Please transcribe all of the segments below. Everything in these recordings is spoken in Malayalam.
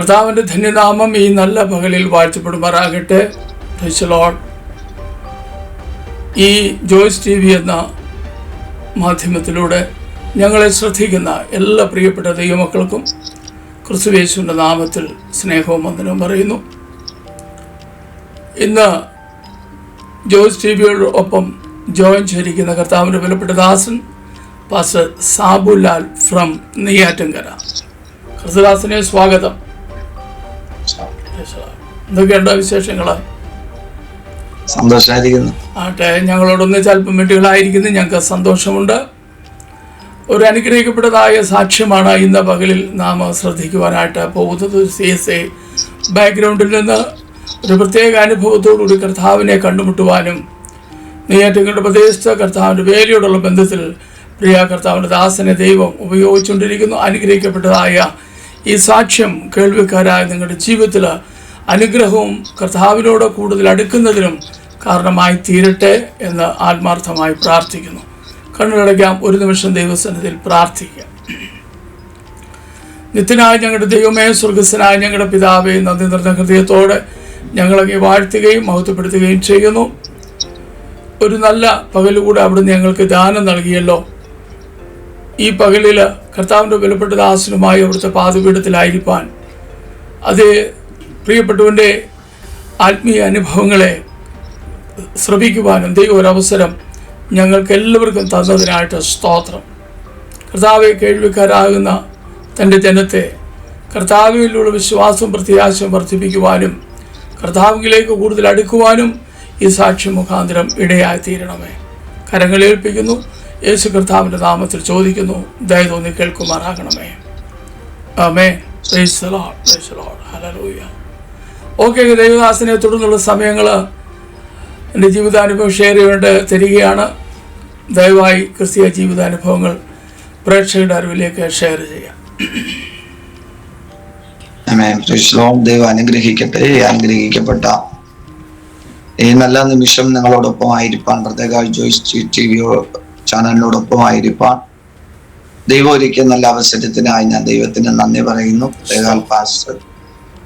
കർത്താവിൻ്റെ ധന്യനാമം ഈ നല്ല പകലിൽ വാഴ്ത്തപ്പെടുമാറാകട്ടെ. Price the Lord. ഈ ജോയ്സ് TV എന്ന മാധ്യമത്തിലൂടെ ഞങ്ങളെ ശ്രദ്ധിക്കുന്ന എല്ലാ പ്രിയപ്പെട്ട ദൈവമക്കൾക്കും ക്രിസ്തുയേശുവിൻ്റെ നാമത്തിൽ സ്നേഹവും വന്ദനവും പറയുന്നു. ഇന്ന് ജോയ്സ് TVയോടൊപ്പം ജോയിൻ ചെയ്തിരിക്കുന്ന കർത്താവിൻ്റെ വിലപ്പെട്ട ദാസൻ പാസ്റ്റർ സാബുലാൽ ഫ്രം നെയ്യാറ്റിൻകര. ക്രിസ്തുദാസനെ സ്വാഗതം. എന്തൊക്കെയുണ്ടോ വിശേഷങ്ങൾ? സന്തോഷമായിരിക്കുന്നു. ആട്ടെ, ഞങ്ങളോടൊന്ന് അല്പം മിനിറ്റുകളായിരിക്കുന്നു. ഞങ്ങൾക്ക് സന്തോഷമുണ്ട്. ഒരു അനുഗ്രഹിക്കപ്പെട്ടതായ സാക്ഷ്യമാണ് ഇന്ന് പകലിൽ നാം ശ്രദ്ധിക്കുവാനായിട്ട് പോകുന്നത്. CSA ബാക്ക്ഗ്രൗണ്ടിൽ നിന്ന് ഒരു പ്രത്യേക അനുഭവത്തോടുകൂടി കർത്താവിനെ കണ്ടുമുട്ടുവാനും നെയ്യാറ്റിൻകര പ്രദേശത്ത് കർത്താവിൻ്റെ വേലയോടുള്ള ബന്ധത്തിൽ പ്രിയ കർത്താവിൻ്റെ ദാസനെ ദൈവം ഉപയോഗിച്ചുകൊണ്ടിരിക്കുന്നു. അനുഗ്രഹിക്കപ്പെട്ടതായ ഈ സാക്ഷ്യം കേൾവിക്കാരായ നിങ്ങളുടെ ജീവിതത്തിൽ അനുഗ്രഹവും കർത്താവിനോട് കൂടുതൽ അടുക്കുന്നതിനും കാരണമായി തീരട്ടെ എന്ന് ആത്മാർത്ഥമായി പ്രാർത്ഥിക്കുന്നു. കണ്ണുകളടയ്ക്കാം, ഒരു നിമിഷം ദൈവസന്നിധിയിൽ പ്രാർത്ഥിക്കാം. നിത്യനായ ഞങ്ങളുടെ ദൈവമേ, സ്വർഗസ്ഥനായ ഞങ്ങളുടെ പിതാവേ, നന്ദി നിറഞ്ഞ ഹൃദയത്തോടെ ഞങ്ങളങ്ങ് വാഴ്ത്തുകയും മഹത്വപ്പെടുത്തുകയും ചെയ്യുന്നു. ഒരു നല്ല പകലുകൂടെ അവിടുന്ന് ഞങ്ങൾക്ക് ദാനം നൽകിയല്ലോ. ഈ പകലിൽ കർത്താവിൻ്റെ വിലപ്പെട്ട ദാസനുമായി അവിടുത്തെ പാദപീഠത്തിലായിരിക്കാൻ, അത് പ്രിയപ്പെട്ടവൻ്റെ ആത്മീയ അനുഭവങ്ങളെ ശ്രമിക്കുവാനും ദൈവം ഒരവസരം ഞങ്ങൾക്ക് എല്ലാവർക്കും തന്നതിനായിട്ട് സ്തോത്രം. കർത്താവെ, കേൾവിക്കാരാകുന്ന തൻ്റെ ജനത്തെ കർത്താവിലുള്ള വിശ്വാസവും പ്രത്യാശയും വർദ്ധിപ്പിക്കുവാനും കർത്താവിലേക്ക് കൂടുതൽ അടുക്കുവാനും ഈ സാക്ഷ്യം മുഖാന്തരം ഇടയായി തീരണമേ. കരങ്ങളേൽപ്പിക്കുന്നു, യേശു കർത്താവിൻ്റെ നാമത്തിൽ ചോദിക്കുന്നു, ദയ തോന്നി കേൾക്കുമാറാകണമേ. Amen. Praise the lord. Praise the lord. Hallelujah. Okay, ദൈവദാസനെ തുടർന്നുള്ള സമയങ്ങൾ എൻ്റെ ജീവിതാനുഭവം ഷെയർ ചെയ്തുകൊണ്ട് തരികയാണ്. ദയവായി ക്രിസ്തീയ ജീവിതാനുഭവങ്ങൾ പ്രേക്ഷകരുടെ അറിവിലേക്ക് ഷെയർ ചെയ്യാം. ദൈവം അനുഗ്രഹിക്കട്ടെ. അനുഗ്രഹിക്കപ്പെട്ട ഈ നല്ല നിമിഷം നിങ്ങളോടൊപ്പം ആയിരിക്കാൻ, പ്രത്യേക ജോയ്സ് TV ചാനലിനോടൊപ്പം ആയിരിക്കാൻ ദൈവം ഒരുക്കിയ നല്ല അവസരത്തിനായി ഞാൻ ദൈവത്തിന് നന്ദി പറയുന്നു. പ്രത്യേക പാസ്റ്റർ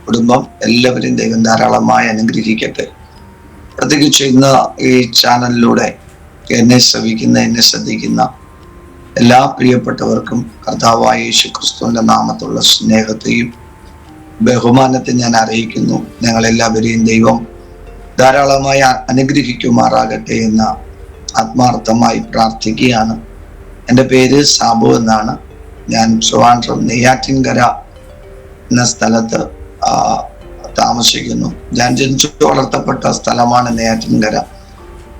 കുടുംബം എല്ലാവരും ദൈവം ധാരാളമായി അനുഗ്രഹിക്കട്ടെ. പ്രത്യേകിച്ച് ഇന്ന് ഈ ചാനലിലൂടെ എന്നെ ശ്രദ്ധിക്കുന്ന എല്ലാ പ്രിയപ്പെട്ടവർക്കും കർത്താവായ യേശു ക്രിസ്തുവിന്റെ നാമത്തുള്ള സ്നേഹത്തെയും ബഹുമാനത്തെ ഞാൻ അറിയിക്കുന്നു. ഞങ്ങളെല്ലാവരെയും ദൈവം ധാരാളമായി അനുഗ്രഹിക്കുമാറാകട്ടെ എന്ന് ആത്മാർത്ഥമായി പ്രാർത്ഥിക്കുകയാണ്. എൻ്റെ പേര് സാബു എന്നാണ്. ഞാൻ ട്രിവാൻഡ്രം നെയ്യാറ്റിൻകര എന്ന സ്ഥലത്ത് താമസിക്കുന്നു. ഞാൻ ജനിച്ചു വളർത്തപ്പെട്ട സ്ഥലമാണ് നെയ്യാറ്റിൻകര.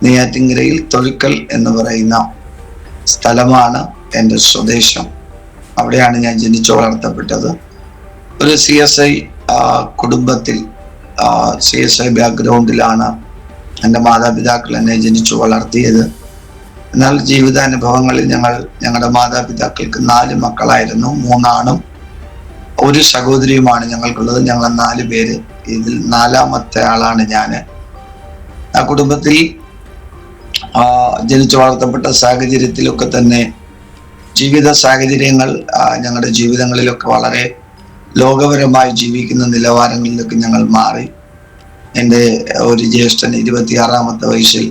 നെയ്യാറ്റിൻകരയിൽ തൊഴുക്കൽ എന്ന് പറയുന്ന സ്ഥലമാണ് എൻ്റെ സ്വദേശം. അവിടെയാണ് ഞാൻ ജനിച്ചു വളർത്തപ്പെട്ടത്. ഒരു CSI കുടുംബത്തിൽ, CSI ബാക്ക്ഗ്രൗണ്ടിലാണ് എൻ്റെ മാതാപിതാക്കൾ എന്നെ ജനിച്ചു വളർത്തിയത്. എന്നാൽ ജീവിതാനുഭവങ്ങളിൽ ഞങ്ങളുടെ മാതാപിതാക്കൾക്ക് 4 മക്കളായിരുന്നു. 3 ആണും 1 സഹോദരിയുമാണ് ഞങ്ങൾക്കുള്ളത്. ഞങ്ങൾ 4 പേര്. ഇതിൽ 4ാമത്തെ ആളാണ് ഞാൻ. ആ കുടുംബത്തിൽ ജനിച്ചു വളർത്തപ്പെട്ട സാഹചര്യത്തിലൊക്കെ തന്നെ ജീവിത സാഹചര്യങ്ങൾ ഞങ്ങളുടെ ജീവിതങ്ങളിലൊക്കെ വളരെ ലോകപരമായി ജീവിക്കുന്ന നിലവാരങ്ങളിലൊക്കെ ഞങ്ങൾ മാറി. എൻ്റെ ഒരു ജ്യേഷ്ഠൻ 26ാമത്തെ വയസ്സിൽ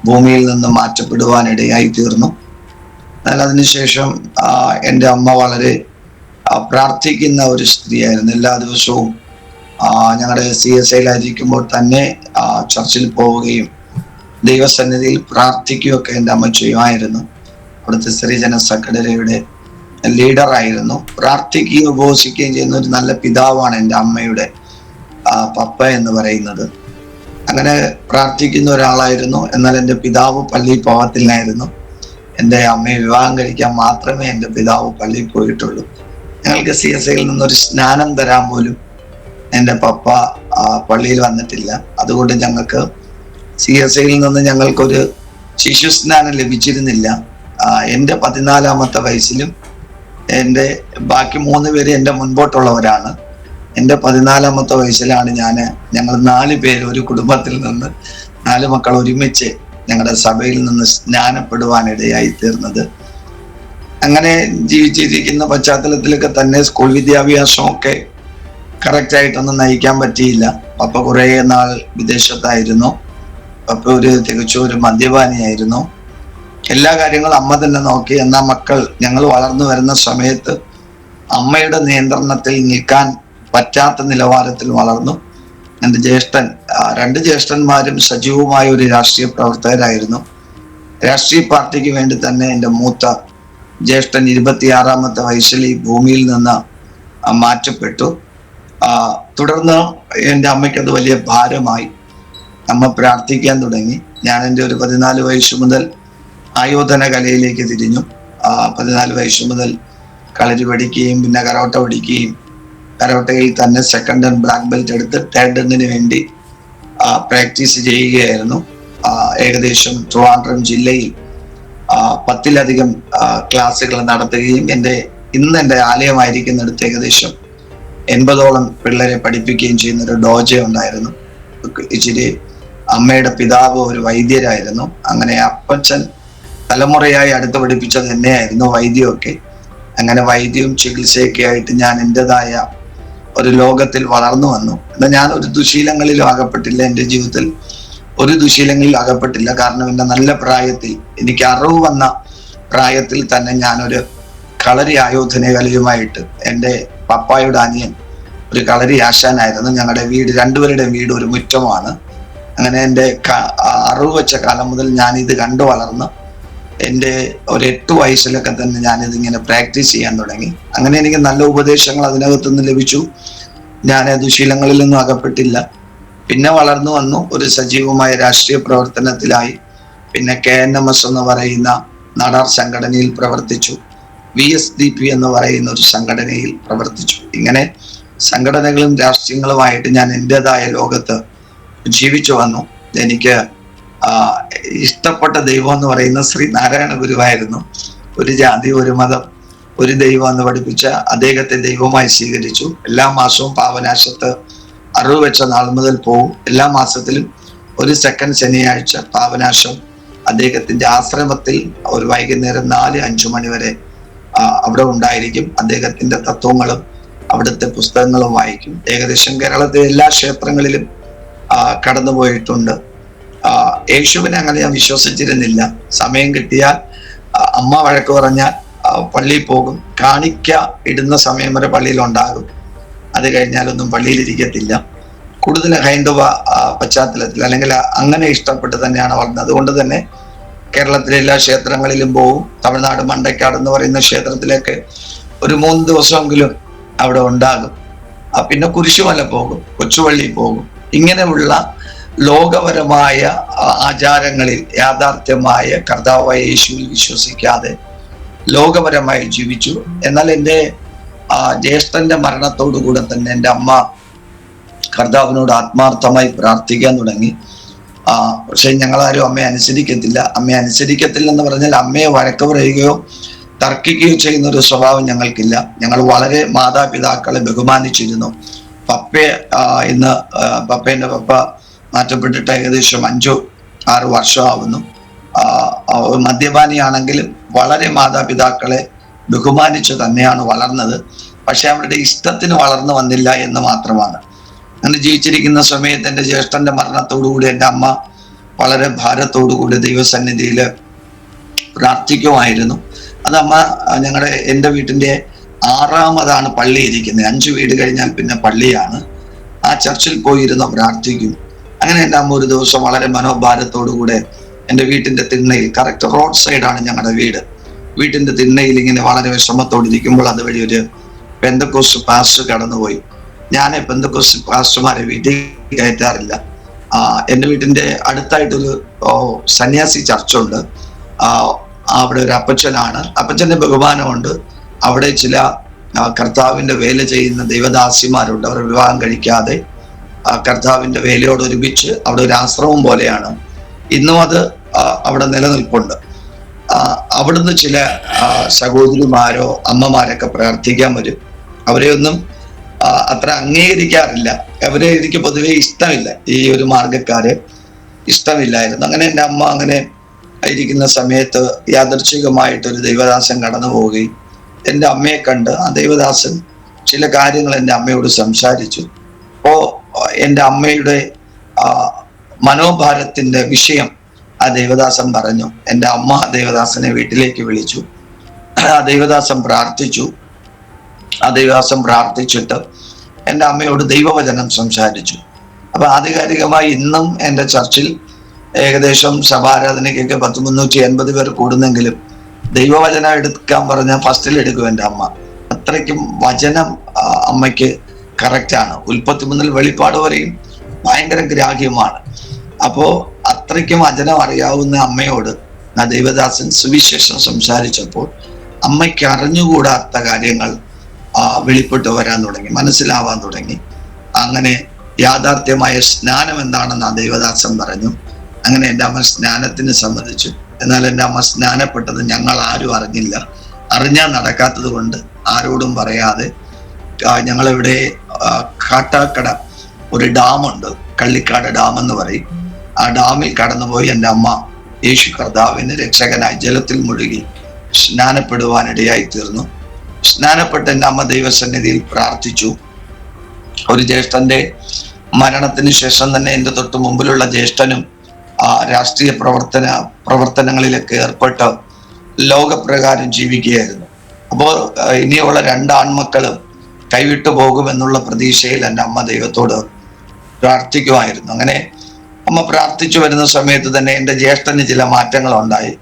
ഭൂമിയിൽ നിന്ന് മാറ്റപ്പെടുവാനിടയായി തീർന്നു. എന്നാൽ അതിനുശേഷം എൻ്റെ അമ്മ വളരെ പ്രാർത്ഥിക്കുന്ന ഒരു സ്ത്രീയായിരുന്നു. എല്ലാ ദിവസവും ഞങ്ങളുടെ CSIയിലായിരിക്കുമ്പോൾ തന്നെ ചർച്ചിൽ പോവുകയും ദൈവസന്നിധിയിൽ പ്രാർത്ഥിക്കുകയൊക്കെ എൻ്റെ അമ്മ ചെയ്യുമായിരുന്നു. അവിടുത്തെ സ്ത്രീജന സെക്രട്ടറിയുടെ ലീഡറായിരുന്നു. പ്രാർത്ഥിക്കുകയും ഉപവസിക്കുകയും ചെയ്യുന്ന ഒരു നല്ല പിതാവാണ് എൻ്റെ അമ്മയുടെ പപ്പ എന്ന് പറയുന്നത്. അങ്ങനെ പ്രാർത്ഥിക്കുന്ന ഒരാളായിരുന്നു. എന്നാൽ എൻ്റെ പിതാവ് പള്ളിയിൽ പോകത്തില്ലായിരുന്നു. എൻ്റെ അമ്മയെ വിവാഹം കഴിക്കാൻ മാത്രമേ എൻ്റെ പിതാവ് പള്ളിയിൽ പോയിട്ടുള്ളൂ. ഞങ്ങൾക്ക് CSIയിൽ നിന്നൊരു സ്നാനം തരാൻ പോലും എൻ്റെ പപ്പ പള്ളിയിൽ വന്നിട്ടില്ല. അതുകൊണ്ട് ഞങ്ങൾക്ക് CSIയിൽ നിന്ന് ഞങ്ങൾക്കൊരു ശിശു സ്നാനം ലഭിച്ചിരുന്നില്ല. എൻ്റെ 14ാമത്തെ വയസ്സിലും എൻ്റെ ബാക്കി 3 പേര് എൻ്റെ മുൻപോട്ടുള്ളവരാണ്. എൻ്റെ 14ാമത്തെ വയസ്സിലാണ് ഞങ്ങൾ 4 പേര് ഒരു കുടുംബത്തിൽ നിന്ന് 4 മക്കൾ ഒരുമിച്ച് ഞങ്ങളുടെ സഭയിൽ നിന്ന് സ്നാനപ്പെടുവാനിടയായി തീർന്നത്. അങ്ങനെ ജീവിച്ചിരിക്കുന്ന പശ്ചാത്തലത്തിലൊക്കെ തന്നെ സ്കൂൾ വിദ്യാഭ്യാസമൊക്കെ കറക്റ്റായിട്ടൊന്നും നയിക്കാൻ പറ്റിയില്ല. പപ്പ കുറേ നാൾ വിദേശത്തായിരുന്നു. പപ്പ തികച്ചും ഒരു മദ്യപാനിയായിരുന്നു. എല്ലാ കാര്യങ്ങളും അമ്മ തന്നെ നോക്കി. എന്നാൽ മക്കൾ ഞങ്ങൾ വളർന്നു വരുന്ന സമയത്ത് അമ്മയുടെ നിയന്ത്രണത്തിൽ നിൽക്കാൻ പറ്റാത്ത നിലവാരത്തിൽ വളർന്നു. എൻ്റെ രണ്ട് ജ്യേഷ്ഠന്മാരും സജീവമായ ഒരു രാഷ്ട്രീയ പ്രവർത്തകരായിരുന്നു. രാഷ്ട്രീയ പാർട്ടിക്ക് വേണ്ടി തന്നെ എൻ്റെ മൂത്ത ജ്യേഷ്ഠൻ 26-ാമത്തെ വയസ്സിൽ ഈ ഭൂമിയിൽ നിന്ന് മാറ്റപ്പെട്ടു. തുടർന്ന് എൻ്റെ അമ്മയ്ക്ക് അത് വലിയ ഭാരമായി. അമ്മ പ്രാർത്ഥിക്കാൻ തുടങ്ങി. ഞാൻ എൻ്റെ ഒരു 14 വയസ്സ് മുതൽ ആയോധന കലയിലേക്ക് തിരിഞ്ഞു. 14 വയസ്സ് മുതൽ കളരി പഠിക്കുകയും പിന്നെ കരോട്ട പഠിക്കുകയും കരോട്ടയിൽ തന്നെ സെക്കൻഡ് ആൻഡ് ബ്ലാക്ക് ബെൽറ്റ് എടുത്ത് തേർഡ് ആൻഡിന് വേണ്ടി പ്രാക്ടീസ് ചെയ്യുകയായിരുന്നു. ഏകദേശം ട്രിവാൻഡ്രം ജില്ലയിൽ 10-ലധികം ക്ലാസ്സുകൾ നടത്തുകയും ഇന്ന് എൻ്റെ ആലയമായിരിക്കുന്നിടത്ത് ഏകദേശം 80ഓളം പിള്ളേരെ പഠിപ്പിക്കുകയും ചെയ്യുന്ന ഒരു ഡോജ ഉണ്ടായിരുന്നു. ഇച്ചിരി അമ്മയുടെ പിതാവ് ഒരു വൈദ്യരായിരുന്നു. അങ്ങനെ അപ്പച്ചൻ തലമുറയായി അടുത്ത് പഠിപ്പിച്ചത് എന്നെയായിരുന്നു വൈദ്യമൊക്കെ. അങ്ങനെ വൈദ്യവും ചികിത്സയൊക്കെ ആയിട്ട് ഞാൻ എൻ്റെതായ ഒരു ലോകത്തിൽ വളർന്നു വന്നു. എന്നാൽ ഞാൻ ഒരു ദുശീലങ്ങളിലും അകപ്പെട്ടില്ല. എൻ്റെ ജീവിതത്തിൽ ഒരു ദുശീലങ്ങളിലും അകപ്പെട്ടില്ല. കാരണം എൻ്റെ നല്ല പ്രായത്തിൽ, എനിക്ക് അറിവ് വന്ന പ്രായത്തിൽ തന്നെ ഞാനൊരു കളരി ആയോധന കലയുമായിട്ട്, എൻ്റെ പപ്പായുടെ അനിയൻ ഒരു കളരി ആശാനായിരുന്നു. ഞങ്ങളുടെ രണ്ടുപേരുടെയും വീട് ഒരു മുറ്റമാണ്. അങ്ങനെ എൻ്റെ അറിവ് വെച്ച കാലം മുതൽ ഞാനിത് കണ്ടു വളർന്ന് എൻ്റെ ഒരു 8 വയസ്സിലൊക്കെ തന്നെ ഞാനിതിങ്ങനെ പ്രാക്ടീസ് ചെയ്യാൻ തുടങ്ങി. അങ്ങനെ എനിക്ക് നല്ല ഉപദേശങ്ങൾ അതിനകത്തുനിന്ന് ലഭിച്ചു. ഞാൻ ദുശീലങ്ങളിലൊന്നും അകപ്പെട്ടില്ല. പിന്നെ വളർന്നു വന്നു. ഒരു സജീവമായ രാഷ്ട്രീയ പ്രവർത്തനത്തിലായി. പിന്നെ KNMS എന്ന് പറയുന്ന നാടാർ സംഘടനയിൽ പ്രവർത്തിച്ചു. VSDP എന്ന് പറയുന്ന ഒരു സംഘടനയിൽ പ്രവർത്തിച്ചു. ഇങ്ങനെ സംഘടനകളും രാഷ്ട്രീയങ്ങളുമായിട്ട് ഞാൻ എൻ്റെതായ ലോകത്ത് ജീവിച്ചു വന്നു. എനിക്ക് ഇഷ്ടപ്പെട്ട ദൈവം എന്ന് പറയുന്ന ശ്രീനാരായണ ഗുരുവായിരുന്നു. ഒരു ജാതി, ഒരു മതം, ഒരു ദൈവം എന്ന് പഠിപ്പിച്ച അദ്ദേഹത്തെ ദൈവമായി സ്വീകരിച്ചു. എല്ലാ മാസവും പാവനാശത്ത് അറിവ് വെച്ച നാൾ മുതൽ പോവും. എല്ലാ മാസത്തിലും ഒരു സെക്കൻഡ് ശനിയാഴ്ച പാവനാശം അദ്ദേഹത്തിന്റെ ആശ്രമത്തിൽ ഒരു വൈകുന്നേരം 4-5 മണി വരെ അവിടെ ഉണ്ടായിരിക്കും. അദ്ദേഹത്തിന്റെ തത്വങ്ങളും അവിടുത്തെ പുസ്തകങ്ങളും വായിക്കും. ഏകദേശം കേരളത്തിലെ എല്ലാ ക്ഷേത്രങ്ങളിലും കടന്നുപോയിട്ടുണ്ട്. യേശുവിനെ അങ്ങനെ ഞാൻ വിശ്വസിച്ചിരുന്നില്ല. സമയം കിട്ടിയാൽ അമ്മ വഴക്ക് പറഞ്ഞാൽ പള്ളിയിൽ പോകും. കാണിക്ക ഇടുന്ന സമയം വരെ പള്ളിയിൽ ഉണ്ടാകും. അത് കഴിഞ്ഞാലൊന്നും പള്ളിയിലിരിക്കത്തില്ല. കൂടുതൽ ഹൈന്ദവ പശ്ചാത്തലത്തിൽ അല്ലെങ്കിൽ അങ്ങനെ ഇഷ്ടപ്പെട്ട് തന്നെയാണ് വളർന്നത്. അതുകൊണ്ട് തന്നെ കേരളത്തിലെ എല്ലാ ക്ഷേത്രങ്ങളിലും പോകും. തമിഴ്നാട് മണ്ടയ്ക്കാട് എന്ന് പറയുന്ന ക്ഷേത്രത്തിലേക്ക് ഒരു 3 ദിവസമെങ്കിലും അവിടെ ഉണ്ടാകും. പിന്നെ കുരിശുമല പോകും, കൊച്ചുപള്ളി പോകും. ഇങ്ങനെയുള്ള ലോകപരമായ ആചാരങ്ങളിൽ യാഥാർത്ഥ്യമായ കർത്താവായ യേശുവിൽ വിശ്വസിക്കാതെ ലോകപരമായി ജീവിച്ചു. എന്നാൽ എൻ്റെ ജ്യേഷ്ഠന്റെ മരണത്തോടുകൂടെ തന്നെ എൻ്റെ അമ്മ കർത്താവിനോട് ആത്മാർത്ഥമായി പ്രാർത്ഥിക്കാൻ തുടങ്ങി. പക്ഷെ ഞങ്ങളാരും അമ്മയെ അനുസരിക്കത്തില്ല. അമ്മയെ അനുസരിക്കത്തില്ല എന്ന് പറഞ്ഞാൽ അമ്മയെ വഴക്ക് പറയുകയോ തർക്കിക്കുകയോ ചെയ്യുന്ന ഒരു സ്വഭാവം ഞങ്ങൾക്കില്ല. ഞങ്ങൾ വളരെ മാതാപിതാക്കളെ ബഹുമാനിച്ചിരുന്നു. പപ്പേൻ്റെ പപ്പ മാറ്റപ്പെട്ടിട്ട് ഏകദേശം 5-6 വർഷമാവുന്നു. മദ്യപാനിയാണെങ്കിലും വളരെ മാതാപിതാക്കളെ ബഹുമാനിച്ചു തന്നെയാണ് വളർന്നത്. പക്ഷെ അവരുടെ ഇഷ്ടത്തിന് വളർന്നു വന്നില്ല എന്ന് മാത്രമാണ്. അങ്ങനെ ജീവിച്ചിരിക്കുന്ന സമയത്ത് എൻ്റെ ജ്യേഷ്ഠന്റെ മരണത്തോടുകൂടി എൻ്റെ അമ്മ വളരെ ഭാരത്തോടുകൂടി ദൈവസന്നിധിയിൽ പ്രാർത്ഥിക്കുമായിരുന്നു. അത് അമ്മ എൻ്റെ വീട്ടിൻ്റെ 6ാമതാണ് പള്ളി ഇരിക്കുന്നത്. 5 വീട് കഴിഞ്ഞാൽ പിന്നെ പള്ളിയാണ്. ആ ചർച്ചിൽ പോയിരുന്ന് പ്രാർത്ഥിക്കും. അങ്ങനെ എൻ്റെ അമ്മ ഒരു ദിവസം വളരെ മനോഭാരത്തോടുകൂടെ എൻ്റെ വീട്ടിൻ്റെ തിണ്ണയിൽ, കറക്റ്റ് റോഡ് സൈഡാണ് ഞങ്ങളുടെ വീട്, വീട്ടിൻ്റെ തിണ്ണയിൽ ഇങ്ങനെ വളരെ വിഷമത്തോടിരിക്കുമ്പോൾ അതുവഴി ഒരു പെന്തക്കോസ്റ്റ് പാസ്റ്റർ കടന്നുപോയി. ഞാൻ പെന്തക്കോസ്റ്റ് പാസ്റ്റർമാരെ വീട്ടിൽ കയറ്റാറില്ല. എൻ്റെ വീട്ടിൻ്റെ അടുത്തായിട്ടൊരു സന്യാസി ചർച്ചുണ്ട്. അവിടെ ഒരു അപ്പച്ചനാണ്. അപ്പച്ചൻ്റെ ബഹുമാനമുണ്ട്. അവിടെ ചില കർത്താവിൻ്റെ വേല ചെയ്യുന്ന ദൈവദാസിമാരുണ്ട്. അവർ വിവാഹം കഴിക്കാതെ കർത്താവിൻ്റെ വേലയോടൊരുമിച്ച് അവിടെ ഒരു ആശ്രമം പോലെയാണ്. ഇന്നും അത് അവിടെ നിലനിൽപ്പുണ്ട്. അവിടുന്ന് ചില സഹോദരിമാരോ അമ്മമാരൊക്കെ പ്രാർത്ഥിക്കാൻ വരും. അവരെയൊന്നും അത്ര അംഗീകരിക്കാറില്ല. അവരെ എനിക്ക് പൊതുവെ ഇഷ്ടമില്ല. ഈ ഒരു മാർഗക്കാരെ ഇഷ്ടമില്ലായിരുന്നു. അങ്ങനെ എൻ്റെ അമ്മ അങ്ങനെ ഇരിക്കുന്ന സമയത്ത് യാദർച്ഛികമായിട്ടൊരു ദൈവദാസൻ കടന്നു പോവുകയും എൻ്റെ അമ്മയെ കണ്ട് ആ ദൈവദാസൻ ചില കാര്യങ്ങൾ എൻ്റെ അമ്മയോട് സംസാരിച്ചു. അപ്പോ എൻ്റെ അമ്മയുടെ മനോഭാരത്തിന്റെ വിഷയം ആ ദേവദാസൻ പറഞ്ഞു. എൻ്റെ അമ്മ ദേവദാസനെ വീട്ടിലേക്ക് വിളിച്ചു. ആ ദേവദാസൻ പ്രാർത്ഥിച്ചു. ആ ദേവദാസൻ പ്രാർത്ഥിച്ചിട്ട് എൻ്റെ അമ്മയോട് ദൈവവചനം സംസാരിച്ചു. അപ്പൊ ആധികാരികമായി ഇന്നും എൻ്റെ ചർച്ചിൽ ഏകദേശം സഭാരാധനയ്ക്കൊക്കെ 380 പേർ കൂടുന്നെങ്കിലും ദൈവവചനം എടുക്കാൻ പറഞ്ഞാൽ ഫസ്റ്റിൽ എടുക്കും എൻ്റെ അമ്മ. അത്രയ്ക്കും വചനം അമ്മയ്ക്ക് കറക്റ്റാണ്. ഉൽപ്പത്തി മുതൽ വെളിപ്പാട് വരെയും ഭയങ്കര ഗ്രാഹ്യമാണ്. അപ്പോ അത്രയ്ക്കും വചനം അറിയാവുന്ന അമ്മയോട് ആ ദൈവദാസൻ സുവിശേഷം സംസാരിച്ചപ്പോൾ അമ്മയ്ക്ക് അറിഞ്ഞുകൂടാത്ത കാര്യങ്ങൾ വെളിപ്പെട്ട് വരാൻ തുടങ്ങി, മനസ്സിലാവാൻ തുടങ്ങി. അങ്ങനെ യാഥാർത്ഥ്യമായ സ്നാനം എന്താണെന്ന് ആ ദൈവദാസൻ പറഞ്ഞു. അങ്ങനെ എൻ്റെ അമ്മ സ്നാനത്തിന് സമ്മതിച്ചു. എന്നാൽ എൻ്റെ അമ്മ സ്നാനപ്പെട്ടത് ഞങ്ങൾ ആരും അറിഞ്ഞില്ല. അറിഞ്ഞാൽ നടക്കാത്തത് കൊണ്ട് ആരോടും പറയാതെ ഞങ്ങളിവിടെ കാട്ടാക്കട ഒരു ഡാമുണ്ട്, കള്ളിക്കാട് ഡാം എന്ന് പറയും. ആ ഡാമിൽ കടന്നുപോയി എൻ്റെ അമ്മ യേശു കർത്താവിന് രക്ഷകനായി ജലത്തിൽ മുഴുകി സ്നാനപ്പെടുവാനിടയായി തീർന്നു. സ്നാനപ്പെട്ട് എൻ്റെ അമ്മ ദൈവസന്നിധിയിൽ പ്രാർത്ഥിച്ചു. ഒരു ജ്യേഷ്ഠന്റെ മരണത്തിന് ശേഷം തന്നെ എൻ്റെ തൊട്ട് മുമ്പിലുള്ള ജ്യേഷ്ഠനും രാഷ്ട്രീയ പ്രവർത്തനങ്ങളിലൊക്കെ ഏർപ്പെട്ട് ലോകപ്രകാരം ജീവിക്കുകയായിരുന്നു. അപ്പോൾ ഇനിയുള്ള 2 ആൺമക്കളും കൈവിട്ടു പോകുമെന്നുള്ള പ്രതീക്ഷയിൽ എൻ്റെ അമ്മ ദൈവത്തോട് പ്രാർത്ഥിക്കുമായിരുന്നു. അങ്ങനെ അമ്മ പ്രാർത്ഥിച്ചു വരുന്ന സമയത്ത് തന്നെ എൻ്റെ ജ്യേഷ്ഠന് ചില മാറ്റങ്ങൾ ഉണ്ടായി.